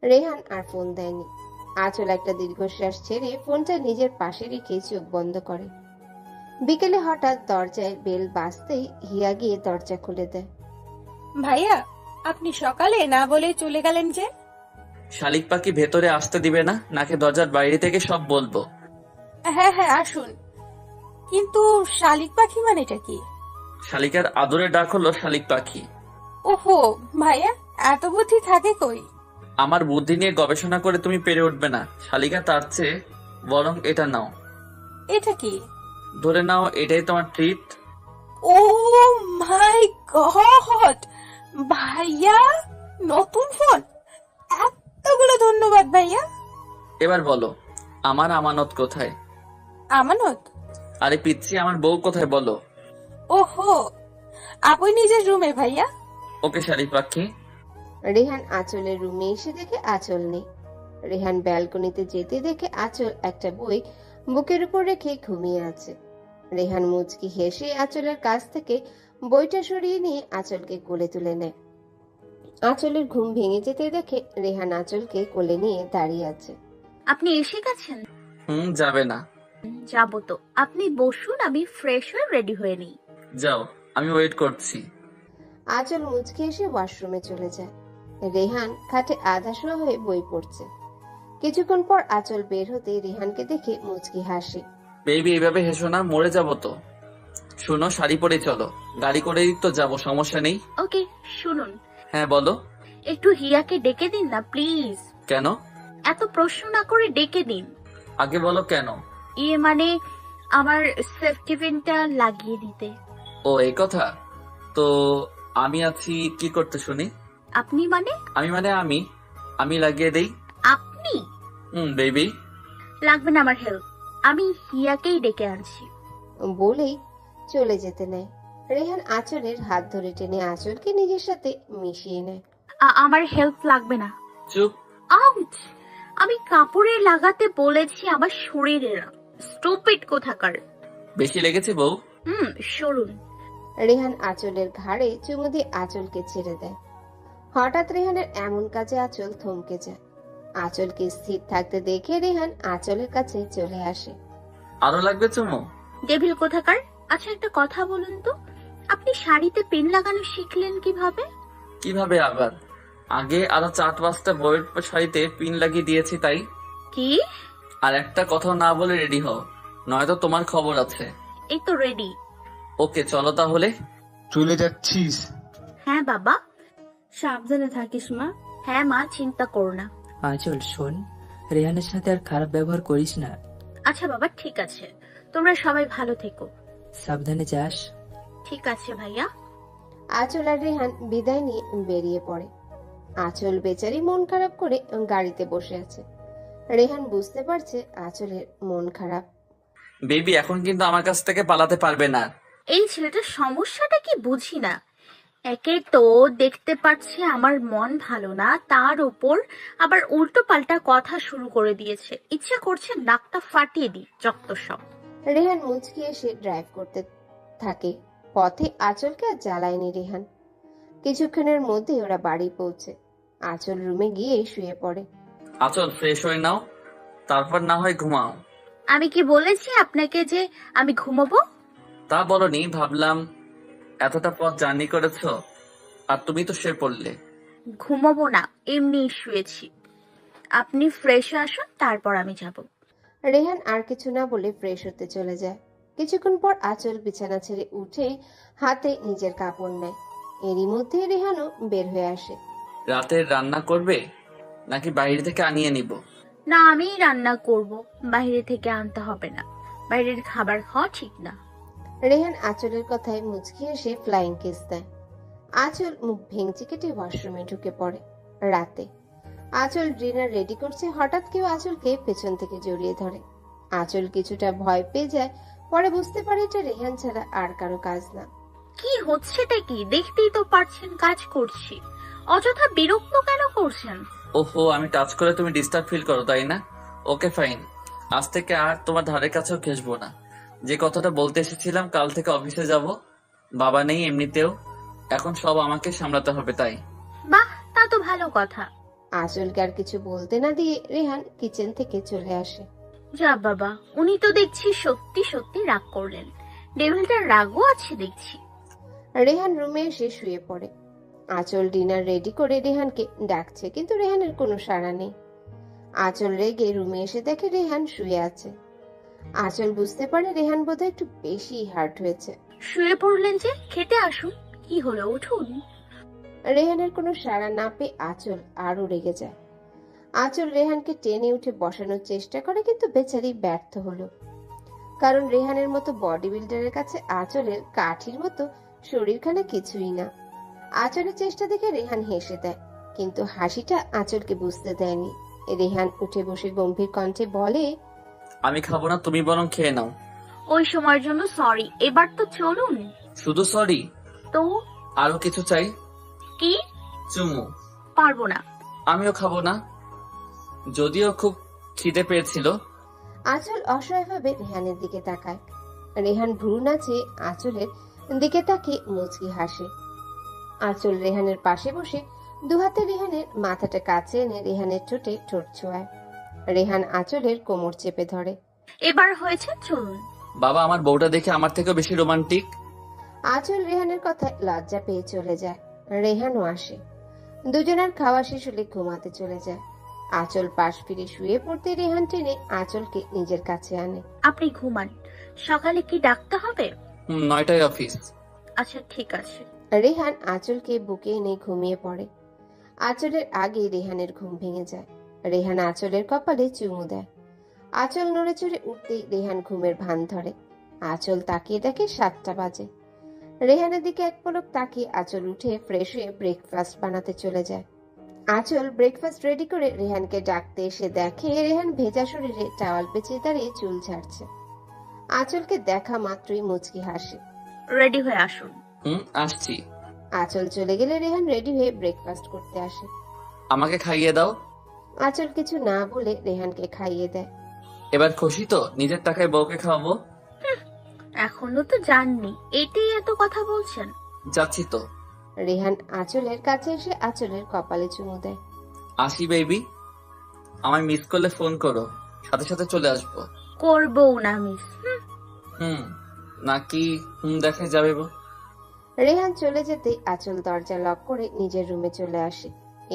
রেহান আর ফোন দেয়নি। আঁচল একটা দীর্ঘশ্বাস ছেড়ে ফোনটা নিজের পাশে রেখে চোখ বন্ধ করে। বিকেলে হঠাৎ দরজায় বেল বাজতেই হিয়া গিয়ে দরজা খুলে দেয়। ভাইয়া, আপনি সকালে না বলে চলে গেলেন যে? শালিক পাখি ভেতরে আসতে দিবে না, নাকি দরজার বাইরে থেকে সব বলবো? হ্যাঁ হ্যাঁ আসুন, কিন্তু শালিক পাখি মানেটা কি? শালিকার আদরের ডাক হলো শালিক পাখি। ওহো ভাইয়া, এত বুদ্ধি থাকে কই? আমার বুদ্ধি নিয়ে গবেষণা করে তুমি পেরে উঠবে না শালিকা, তার চেয়ে বরং এটা নাও। এটা কি? ধরে নাও, এটাই তোমার ট্রিট। ও মাই গড, ভাইয়া নতুন ফোন! এতগুলো ধন্যবাদ ভাইয়া। এবার বলো, আমার আমানত কোথায়? আমানত? আরে পিচ্ছি, আমার বউ কোথায় বলো? ওহো, আপনি নিজের রুমে ভাইয়া। ওকে শালিক পাখি। রেহান আঁচলের রুমে এসে দেখে আঁচল নেই। রেহান ব্যালকনিতে যেতে দেখে আঁচল একটা বই বুকের উপর রেখে ঘুমিয়ে আছে। রেহান মুচকি হেসে আঁচলের কাছ থেকে বইটা সরিয়ে নিয়ে আঁচলকে কোলে তুলে নেয়। আঁচলের ঘুম ভেঙে যেতে দেখে রেহান আঁচলকে কোলে নিয়ে দাঁড়িয়ে আছে। আপনি এসে গেছেন? যাবে না? যাবো তো, আপনি বসুন, আমি ফ্রেশ হয়ে রেডি হয়ে নিই। যাও, আমি ওয়েট করছি। আঁচল মুচকি এসে ওয়াশরুমে চলে যায়। রেহান খাটে আধা শোয়া হয়ে বই পড়ছে। কিছুক্ষণ পর আঁচল বের হতে রেহানকে দেখে মুচকি হাসে। বেবি এইভাবে হেসো না, মরে যাবো তো। শুনো, শাড়ি পরে চলো, গাড়ি করেই তো যাবো, সমস্যা নেই। ওকে শুনুন, হ্যাঁ বলো। একটু হিয়াকে ডেকে দিন না প্লিজ। কেন? এত প্রশ্ন না করে ডেকে দিন। আগে বলো কেন। মানে আমার সেফটি পিনটা লাগিয়ে দিতে। ও এই কথা। তো আমি আছি কি করতে শুনি? আপনি মানে? আমি লাগিয়ে দেই। আপনি? বেবি। লাগবে না আমার হেল্প, আমি হিয়াকেই ডেকে আনছি। বলেই চলে যেতে নেয়। রেহান আঁচলের হাত ধরে টেনে আঁচলকে নিজের সাথে মিশিয়ে নেয়। আমার হেল্প লাগবে না। চুপ। আউট! আমি কাপড়ে লাগাতে বলেছি, আমার শরীরে না। স্টুপিড কোথাকার। বেশি লেগেছে বউ? সরুন। রেহান আঁচলের ঘাড়ে চুমু দিয়ে আঁচলকে ছেড়ে দেয়। হঠাৎ রেহানের এমন কাজে আঁচল থমকে যায়। আঁচলকে স্থির থাকতে দেখে রেহান আঁচলের কাছে চলে আসে। আরো লাগবে চুমু? ডেভিল কোথাকার। আচ্ছা একটা কথা বলুন তো, আপনি শাড়িতে পিন লাগানো শিখলেন কিভাবে? কিভাবে আবার? আগে আরো 4-5টা বইয়ের শাড়িতে পিন লাগিয়ে দিয়েছি তাই। কি? আর একটা কথা না বলে রেডি হও, নয়তো তোমার খবর আছে। এই তো রেডি। ওকে চলো তাহলে। চলে যাচ্ছিস? হ্যাঁ বাবা। সাবধানে থাকিস মা। হ্যাঁ মা, চিন্তা করো না। আঁচল শোন, রেহানের সাথে আর খারাপ ব্যবহার করিস না। আচ্ছা বাবা, ঠিক আছে। তোমরা সবাই ভালো থেকো। সাবধানে যাস। ঠিক আছে ভাইয়া। আঁচল আর রেহান বিদায় নিয়ে বেরিয়ে পড়ে। আঁচল বেচারি মন খারাপ করে গাড়িতে বসে আছে। রেহান বুঝতে পারছে আঁচলের মন খারাপ। বেবি এখন কিন্তু আমার কাছ থেকে পালাতে পারবে না। এই ছেলেটার সমস্যাটা কি বুঝি না। একে তো দেখতে পাচ্ছে আমার মন ভালো না, তার উপর আবার উল্টো পাল্টা কথা শুরু করে দিয়েছে। ইচ্ছা করছে নাকটা ফাটিয়ে দিই যত সব। রেহান মুচকি এসে ড্রাইভ করতে থাকে। পথে আঁচলকে আর জ্বালায়নি রেহান। কিছুক্ষণের মধ্যে ওরা বাড়ি পৌঁছে। আঁচল রুমে গিয়ে শুয়ে পড়ে। আচল ফ্রেশ হয়ে নাও, তারপর না হয় ঘুমাও। আমি কি বলেছি আপনাকে যে আমি ঘুমাবো? তা বলনি, ভাবলাম এতটা পথ জার্নি করেছো আর তুমি তো শুয়ে পড়লে। ঘুমাবো না, এমনি শুয়েছি। আপনি ফ্রেশ আসুন, তারপর আমি যাব। রেহান আর কিছু না বলে ফ্রেশ হতে চলে যায়। কিছুক্ষণ পর আঁচল বিছানা ছেড়ে উঠে হাতে নিজের কাপড় নেয়। এরই মধ্যে রেহানও বের হয়ে আসে। রাতের রান্না করবে নাকি বাইরে থেকে আনিয়ে নিব? না, আমিই রান্না করব, বাইরে থেকে আনতে হবে না। বাইরের খাবার খাওয়া ঠিক না। রেহান আঁচলের কথায় মুচকি এসে ফ্লাইং কিস দেয়। আঁচল মুখ ভেঙচি কেটে ওয়াশরুমে ঢুকে পড়ে। রাতে আঁচল ডিনার রেডি করছে, হঠাৎ কেউ আঁচলকে পেছন থেকে জড়িয়ে ধরে। আঁচল কিছুটা ভয় পেয়ে যায়, পরে বুঝতে পারে এটা রেহান ছাড়া আর কারো কাজ না। কি হচ্ছেটা কি? দেখতেই তো পারছেন কাজ করছি, অযথা বিরক্ত কেন করছেন? ওহো, আমি টাচ করে তুমি ডিস্টার্ব ফিল করো তাই না? ওকে ফাইন, আজ থেকে আর তোমার ধারে কাছেও ঘেসবো না। যে কথাটা বলতে এসেছিলাম, কাল থেকে অফিসে যাব। বাবা নেই এমনিতেও, এখন সব আমাকে সামলাতে হবে তাই। বাহ, তা তো ভালো কথা। আঁচলকে আর কিছু বলতে না দিয়ে রেহান কিচেন থেকে চলে আসে। যা বাবা, উনি তো দেখছি সত্যি সত্যি রাগ করলেন। ডেভিলটার রাগও আছে দেখছি। রেহান রুমে এসে শুয়ে পড়ে। আঁচল ডিনার রেডি করে রেহানকে ডাকছে, কিন্তু রেহানের কোনো সাড়া নেই। আঁচল রেগে রুমে এসে দেখে রেহান শুয়ে আছে। আঁচল বুঝতে পারে রেহান বোধহয় একটু বেশি হার্ট হয়েছে। শুয়ে পড়লেন যে, খেতে আসুন। কি হলো, উঠুন। রেহানের কোনো সাড়া না পেয়ে আঁচল আরো রেগে যায়। আঁচল রেহানকে টেনে উঠে বসানোর চেষ্টা করে, কিন্তু বেচারি ব্যর্থ হলো। কারণ রেহানের মতো বডি বিল্ডারের কাছে আঁচলের কাঠির মতো শরীরখানা কিছুই না। আঁচলের চেষ্টা দেখে রেহান হেসে দেয়, কিন্তু হাসিটা আঁচলকে বুঝতে দেয়নি। রেহান উঠে বসে গম্ভীর কণ্ঠে বলে, আমি খাবো না, তুমি বরং খেয়ে নাও। ওই সময়ের জন্য সরি, এবার তো চলুন। শুধু সরি? তো আরো কিছু চাই? কি? চুমু। পারবো না। আমিও খাবো না, যদিও খুব খিদে পেয়েছিল। আঁচল অসহায়ভাবে রেহানের দিকে তাকায়। রেহান ভ্রু নাচে আঁচলের দিকে তাকিয়ে মুচকি হাসে। আঁচল রেহানের পাশে বসে দুহাতে রেহানের মাথাটা কাছে এনে রেহানের ঠোঁটে ঠোঁট ছোঁয়ায়। রেহান আঁচলের কোমর চেপে ধরে। এবার হয়েছে, চলুন। বাবা, আমার বউটা দেখে আমার থেকেও বেশি রোমান্টিক। আঁচল রেহানের কথায় লজ্জা পেয়ে চলে যায়। রেহানও আসে। দুজনের খাওয়া শেষ হলে ঘুমাতে চলে যায়। আঁচল পাশ ফিরে শুয়ে পড়তে রেহান টেনে আঁচলকে নিজের কাছে আনে। আপনি ঘুমান, সকালে কি ডাকতে হবে? 9টায় অফিস। আচ্ছা ঠিক আছে। রেহান আঁচলকে বুকে এনে ঘুমিয়ে পড়ে। আঁচলের আগে রেহানের ঘুম ভেঙে যায়। রেহান আঁচলের কপালে চুমু দেয়। আঁচল নড়ে চড়ে উঠতেই রেহান ঘুমের ভান ধরে। আঁচল তাকিয়ে দেখে 7টা বাজে। রেহানের দিকে এক পলক তাকিয়ে আঁচল উঠে ফ্রেশ হয়ে ব্রেকফাস্ট বানাতে চলে যায়। আঁচল ব্রেকফাস্ট রেডি করে রেহানকে ডাকতে এসে দেখে রেহান ভেজা শরীরে টাওয়াল পেঁচিয়ে দাঁড়িয়ে চুল ঝাড়ছে। আঁচলকে দেখা মাত্রই মুচকি হাসে। রেডি হয়ে আসুন। আসছি। আঁচল চলে গেলে রেহান রেডি হয়ে ব্রেকফাস্ট করতে আসে। আমাকে খাইয়ে দাও। আঁচল কিছু না বলে রেহানকে খাইয়ে দেয়। এবার খুশি তো? নিজের টাকায় বউকে খাওয়াবো। এখনো তো জাননি, এটাই এত কথা বলছেন। যাচ্ছি তো। রেহান আঁচলের কাছে এসে আঁচলের কপালে চুমু দেয়। আসি বেবি, আমায় মিস করলে ফোন করো, সাথে সাথে চলে আসবো। করবো না মিস। নাকি দেখে যাবে? রেহান চলে যেতে আঁচল দরজা লক করে নিজের রুমে চলে আসে।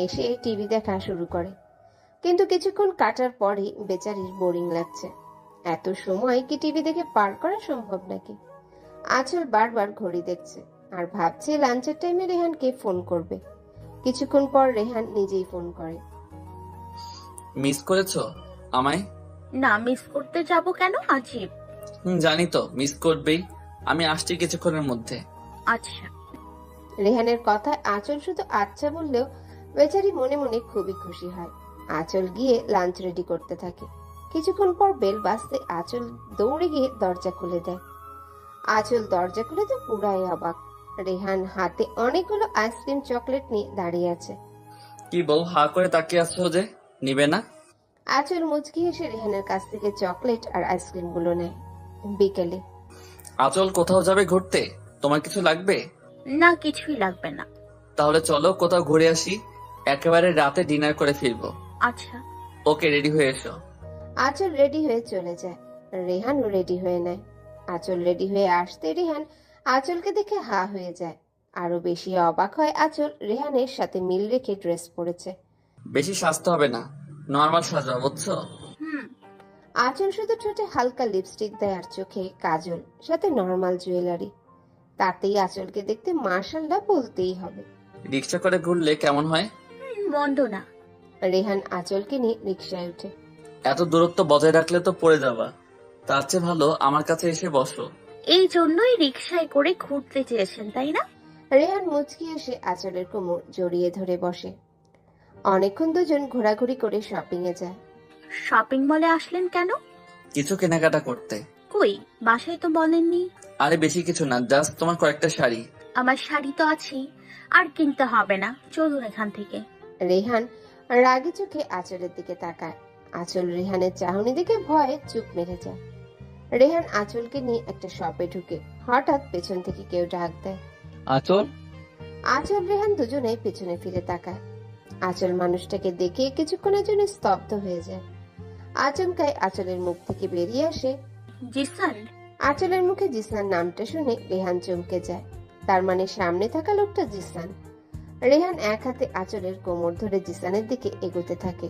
এসে টিভি দেখা শুরু করে, কিন্তু কিছুক্ষণ কাটার পরই বেচারির বোরিং লাগছে। এত সময় কি টিভি দেখে পার করা সম্ভব নাকি? আঁচল বারবার ঘড়ি দেখছে আর ভাবছে লাঞ্চের টাইমে রেহানকে ফোন করবে। কিছুক্ষণ পর রেহান নিজেই ফোন করে। মিস করেছো আমায়? না, মিস করতে যাব কেন? আজীব। জানি তো মিস করবেই। আমি আসছি কিছুক্ষণের মধ্যে। আচ্ছা। রেহানের কথায় আঁচল শুধু আচ্ছা বললেও বেচারি মনে মনে খুবই খুশি হয়। আঁচল গিয়ে লাঞ্চ রেডি করতে থাকে। কিছুক্ষণ পর বেল বাজতে আঁচল দৌড়ে গিয়ে দরজা খুলে দেয়। আঁচল দরজা খুলে তো পুরাই অবাক। রেহান হাতে অনেকগুলো আইসক্রিম চকলেট নিয়ে দাঁড়িয়ে আছে। কি বল, হা করে তাকিয়ে আছো যে? নিবে না? আঁচল মুচকি এসে রেহানের কাছ থেকে চকলেট আর আইসক্রিম গুলো নেয়। বিকেলে আঁচল কোথাও যাবে ঘুরতে? তোমার কিছু লাগবে? না, কিছুই লাগবে না। তাহলে চলো কোথাও ঘুরে আসি। একেবারে রাতে ডিনার করে ফিরবো। আচ্ছা। ওকে, রেডি হয়ে এসো। আঁচল রেডি হয়ে চলে যায়। রেহানও রেডি হয়ে নেয়। আঁচল রেডি হয়ে আসতে রেহান আঁচলকে দেখে হা হয়ে যায়। আরো বেশি অবাক হয় আঁচল রেহানের সাথে মিল রেখে ড্রেস পরেছে। বেশি সাজতে হবে না, নর্মাল সাজা, বুঝছো? আঁচল শুধু ঠোঁটে হালকা লিপস্টিক দেয় আর চোখে কাজল, সাথে নর্মাল জুয়েলারি। তাতেই আঁচলকে দেখতে মাশাআল্লাহ বলতেই হবে। রিক্সা করে ঘুরলে কেমন হয়? মন্দ না। রেহান আঁচলকে নিয়ে রিকশায় ওঠে। এত দূরত্ব বজায় রাখলে তো পড়ে যাবা। তার চেয়ে ভালো আমার কাছে এসে বসো। এই জন্যই রিকশায় করে ঘুরতে চেয়েছেন, তাই না? রেহান মুচকি এসে আঁচলের কোমর জড়িয়ে ধরে বসে। অনেকক্ষণ দুজন ঘোরাঘুরি করে শপিং এ যায়। শপিং মলে আসলেন কেন? কিছু কেনাকাটা করতে। কই, বাসায় তো বলেননি। আরে বেশি কিছু না, জাস্ট তোমার কয়েকটা শাড়ি। আমার শাড়ি তো আছেই, আর কিনতে হবে না। চলুন এখান থেকে। রেহান রাগী চোখে আঁচলের দিকে তাকায়। আঁচল রেহানের চাহনি দেখে ভয়ে চুপ মেরে যায়। রেহান আঁচলকে নিয়ে একটা শপে ঢুকে হঠাৎ পেছন থেকে কেউ ডাক দেয়, আঁচল। আঁচল রেহান দুজনেই পেছনে ফিরে তাকায়। আঁচল মানুষটাকে দেখে কিছুক্ষণের জন্য স্তব্ধ হয়ে যায়। আচমকায় আঁচলের মুখ থেকে বেরিয়ে আসে, জিসান। আঁচলের মুখে জিসান নামটা শুনে রেহান চমকে যায়। তার মানে সামনে থাকা লোকটা জিসান। রেহান এক হাতে আঁচলের কোমর ধরে জিসানের দিকে এগোতে থাকে।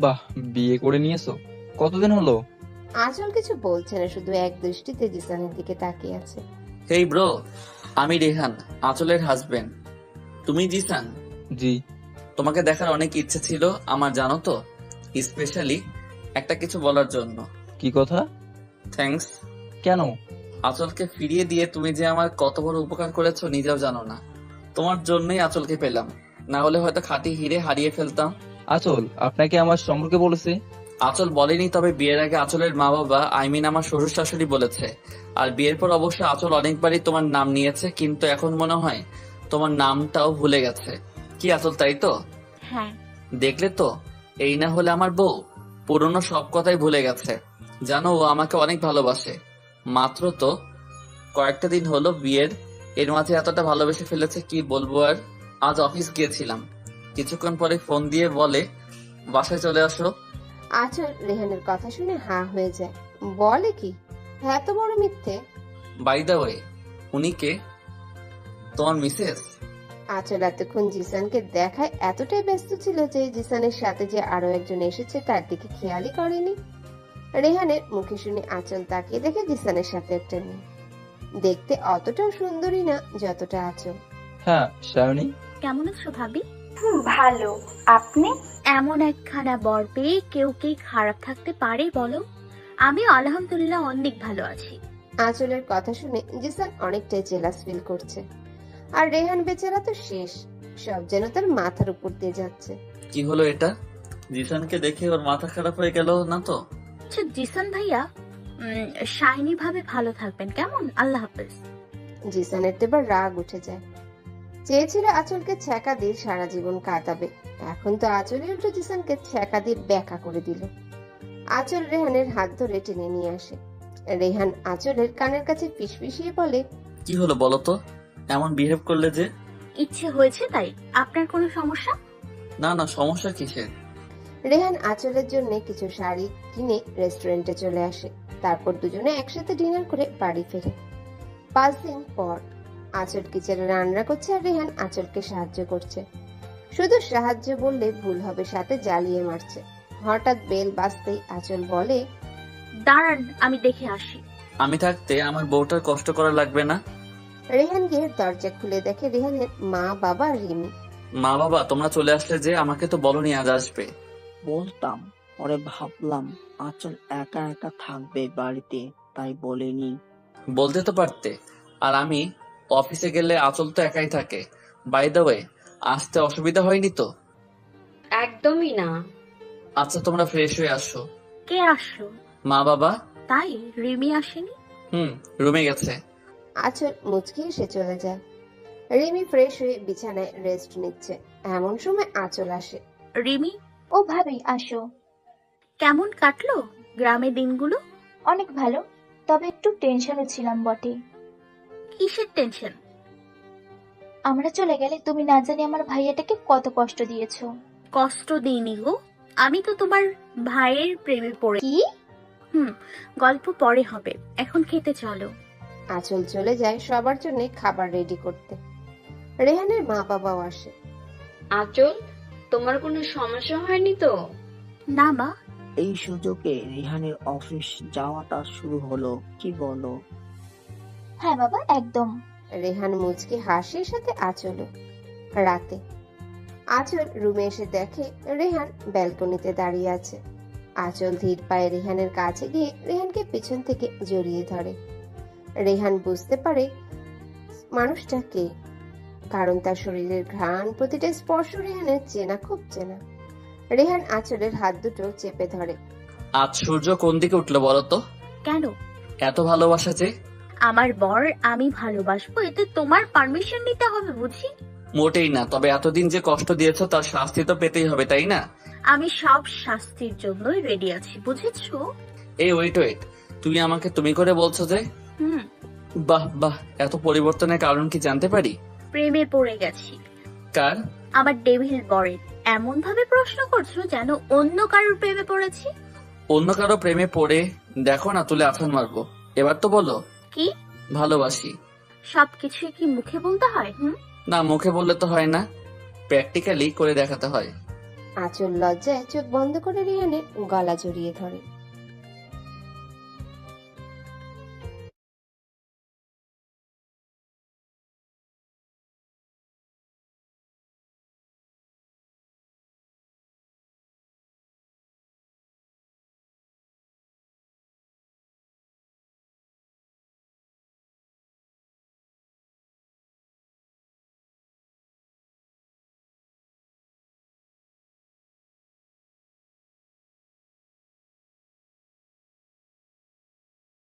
বাহ, বিয়ে করে নিয়েছো? কতদিন হলো? আঁচল কিছু বলছে না, শুধু এক দৃষ্টিতে জিসানের দিকে তাকিয়ে আছে। হেই ব্রো, আমি রেহান, আঁচলের হাজবেন্ড। তুমি জিসান? জি। তোমাকে দেখার অনেক ইচ্ছে ছিল আমার, জানো তো, স্পেশালি একটা কিছু বলার জন্য। কি কথা? থ্যাঙ্কস। কেন? আঁচলকে ফিরিয়ে দিয়ে তুমি যে আমার কত বড় উপকার করেছো নিজেও জানো না। তোমার জন্যই আঁচলকে পেলাম, না হলে হয়তো খাঁটি হিরে হারিয়ে ফেলতাম। আঁচল আপনাকে আমার সম্পর্কে বলেছে? আঁচল বলেনি, তবে বিয়ের আগে আঁচলের মা বাবা, আমার শ্বশুর শাশুড়ি বলেছে। আর বিয়ের পর অবশ্য আঁচল অনেকবারই তোমার নাম নিয়েছে, কিন্তু এখন মনে হয় তোমার নামটাও ভুলে গেছে। কি আঁচল, তাই তো? হ্যাঁ। দেখলে তো, এই না হলে আমার বউ পুরনো সব কথাই ভুলে গেছে। জানো, ও আমাকে অনেক ভালোবাসে। মাত্র তো কয়েকটা দিন হলো বিয়ের, এর মাঝে এতটা ভালোবেসে ফেলেছে কি বলবো আর। আজ অফিস গিয়েছিলাম, কিছুক্ষণ পরে ফোন দিয়ে বলে বাসায় চলে আসো। আঁচল রেহানের কথা শুনে হা হয়ে যায়। বলে কি, এত বড় মিথ্যে? বাই দ্য ওয়ে, উনি কে? তোমার মিসেস? আঁচল এতক্ষণ জিসানকে দেখায় এতটাই ব্যস্ত ছিল যে জিসানের সাথে যে আরো একজন এসেছে তার দিকে খেয়ালই করেনি। রেহানের মুখে শুনে আঁচল তাকিয়ে দেখে জিসানের সাথে একটা মেয়ে। দেখতে অতটাও সুন্দরী না যতটা আঁচল। হ্যাঁ, শায়নি। কেমন আছো ভাবি? ভালো। আপনি? এমন একখানা বর পেয়ে কেউ কি খারাপ থাকতে পারে বলো? আমি আলহামদুলিল্লাহ অনেক ভালো আছি। আঁচলের কথা শুনে জিসান অনেকটাই জেলাস ফিল করছে। আর রেহান বেচারা তো শেষ, সব যেন তার মাথার উপর দিয়ে যাচ্ছে। কি হলো এটা? জিসানকে দেখে ওর মাথা খারাপ হয়ে গেল না তো? আচ্ছা জিসান ভাইয়া, শাইনি ভাবে ভালো থাকবেন কেমন? আল্লাহ হাফেজ। জিসানের তো এবার রাগ উঠে যায়। চেয়েছিল আঁচলকে ছ্যাঁকা দিয়ে সারা জীবন কাটাবে, এখন তো আঁচলে উল্টো জিসানকে ছ্যাঁকা দিয়ে ব্যাকা করে দিল। আঁচল রেহানের হাত ধরে টেনে নিয়ে আসে। রেহান আঁচলের কানের কাছে ফিসফিসিয়ে বলে, কি হলো বলো তো, এমন বিহেভ করলে যে? ইচ্ছে হয়েছে তাই। আপনার কোনো সমস্যা? না না, সমস্যা কিসের? রেহান আঁচলের জন্য কিছু শাড়ি কিনে রেস্টুরেন্টে চলে আসে। তারপর দুজনে একসাথে ডিনার করে বাড়ি ফেরে। 5 দিন পর আঁচল কিচেনে রান্না করছে আর রেহান আঁচলকে সাহায্য করছে। শুধু সাহায্য বললে ভুল হবে, সাথে জ্বালিয়ে মারছে। হঠাৎ বেল বাজতেই আঁচল বলে, দাঁড়ান, আমি দেখে আসি। আমি থাকতে আমার বউটার কষ্ট করা লাগবে না। রেহান গিয়ে দরজা খুলে দেখে রেহানের মা, বাবা, রিমি। মা বাবা তোমরা চলে আসলে যে, আমাকে তো বলনি আজ আসবে। বলতাম, পরে ভাবলাম আঁচল একা একা থাকবে বাড়িতে, তাই বলিনি। বলতে তো পারতে। আর আমি অফিসে গেলে আঁচল তো একাই থাকে। বাই দ্য ওয়ে, আসতে অসুবিধা হয়নি তো? একদমই না। আচ্ছা তোমরা ফ্রেশ হয়ে আসো। কে আসলো? মা বাবা। তাই রিমি আসেনি? রুমে গেছে। আঁচল মুচকি এসে চলে যায়। রিমি ফ্রেশ হয়ে বিছানায় রেস্ট নিচ্ছে। এমন সময় আঁচল আসে। রিমি, ও ভাবি আসো। কেমন কাটলো গ্রামের দিনগুলো? অনেক ভালো, তবে একটু টেনশনে ছিলাম বটে। কিসের টেনশন? আমরা চলে গেলে তুমি না জানি আমার ভাইয়াটাকে কত কষ্ট দিয়েছো। কষ্ট দিইনি গো, আমি তো তোমার ভাইয়ের প্রেমে পড়ে। কি? গল্প পরে হবে, এখন খেতে চলো। আঁচল চলে যায় সবার জন্য খাবার রেডি করতে। রেহানের মা বাবাও আসে। আঁচল, তোমার কোনো সমস্যা হয়নি তো? না মা। এই সুযোগে রিহানের অফিস যাওয়াটা শুরু হলো, কি বলো? হ্যাঁ বাবা, একদম। রেহান মুচকি হাসির সাথে আঁচলও। রাতে আঁচল রুমে এসে দেখে রেহান ব্যালকনিতে দাঁড়িয়ে আছে। আঁচল ধীর পায়ে রেহানের কাছে গিয়ে রেহানকে পেছন থেকে জড়িয়ে ধরে। রেহান বুঝতে পারে মানুষটা কে, কারণ তার শরীরের ঘ্রাণ, প্রতিটা স্পর্শ রেহানের চেনা, খুব চেনা। রেহান আঁচলের হাত দুটো চেপে ধরে। আজ সূর্য কোন দিকে উঠলো বলো তো? কেন? এত ভালোবাসা যে। আমার বর আমি ভালোবাসবো, এতে তোমার পারমিশন নিতে হবে বুঝি? মোটেই না, তবে এতদিন যে কষ্ট দিয়েছো তার শাস্তি তো পেতেই হবে, তাই না? আমি সব শাস্তির জন্যই রেডি আছি, বুঝেছো? এই ওয়েট, তুমি আমাকে তুমি করে বলছো যে? বাহ বাহ, এত পরিবর্তনের কারণ কি জানতে পারি? প্রেমে পড়ে গেছি। কার? আমার ডেভিল বরের। এমন ভাবে প্রশ্ন করছো যেন অন্য কারোর প্রেমে পড়েছি। অন্য কারো প্রেমে পড়ে দেখো না, তুলে আছাড় মারবো। এবার তো বলো। কি? ভালোবাসি। সবকিছু কি মুখে বলতে হয়? না, মুখে বললে তো হয় না, প্র্যাকটিক্যালি করে দেখাতে হয়। আঁচল লজ্জায় চোখ বন্ধ করে রেহানের গলা জড়িয়ে ধরে।